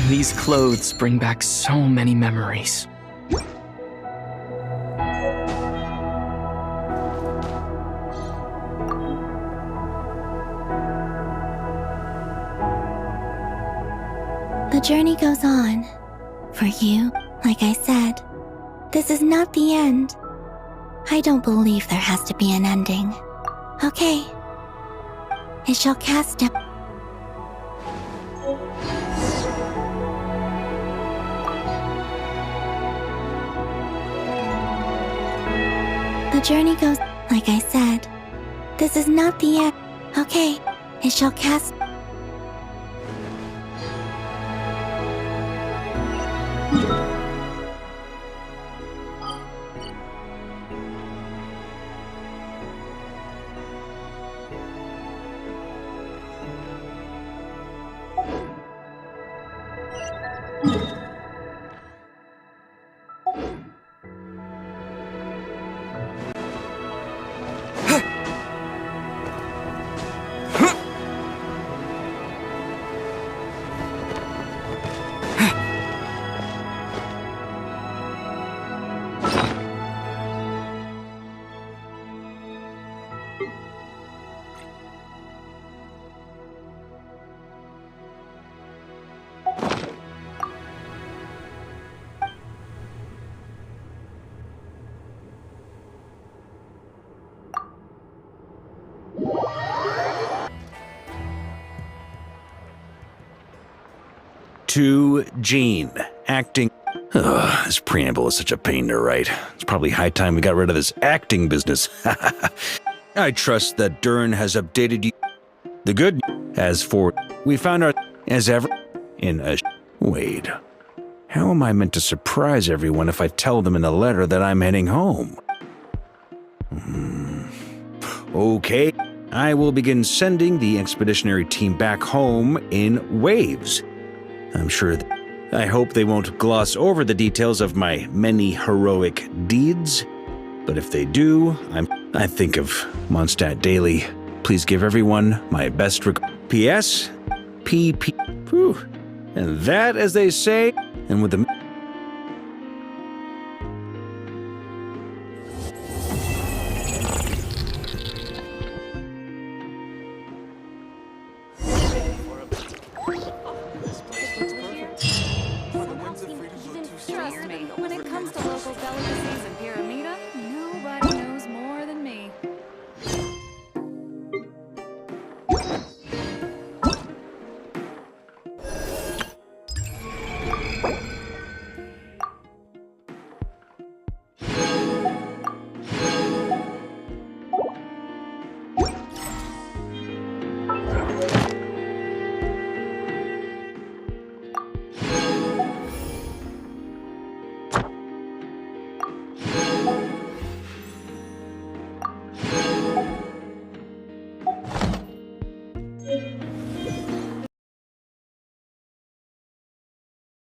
These clothes bring back so many memories. the journey goes on. For you, like I said, this is not the end. I don't believe there has to be an ending. Okay. It shall cast down. The journey goes, like I said. This is not the end. Okay, it shall cast. To Jean, acting. Ugh, this preamble is such a pain to write. It's probably high time we got rid of this acting business. I trust that Durin has updated you. The good. As for, we found our, as ever, in a. Wait. How am I meant to surprise everyone if I tell them in the letter that I'm heading home? Okay. I will begin sending the expeditionary team back home in waves. I'm sure I hope they won't gloss over the details of my many heroic deeds, but if they do, I think of Mondstadt daily. Please give everyone my best P.S. PP. Whew. And that, as they say, and with the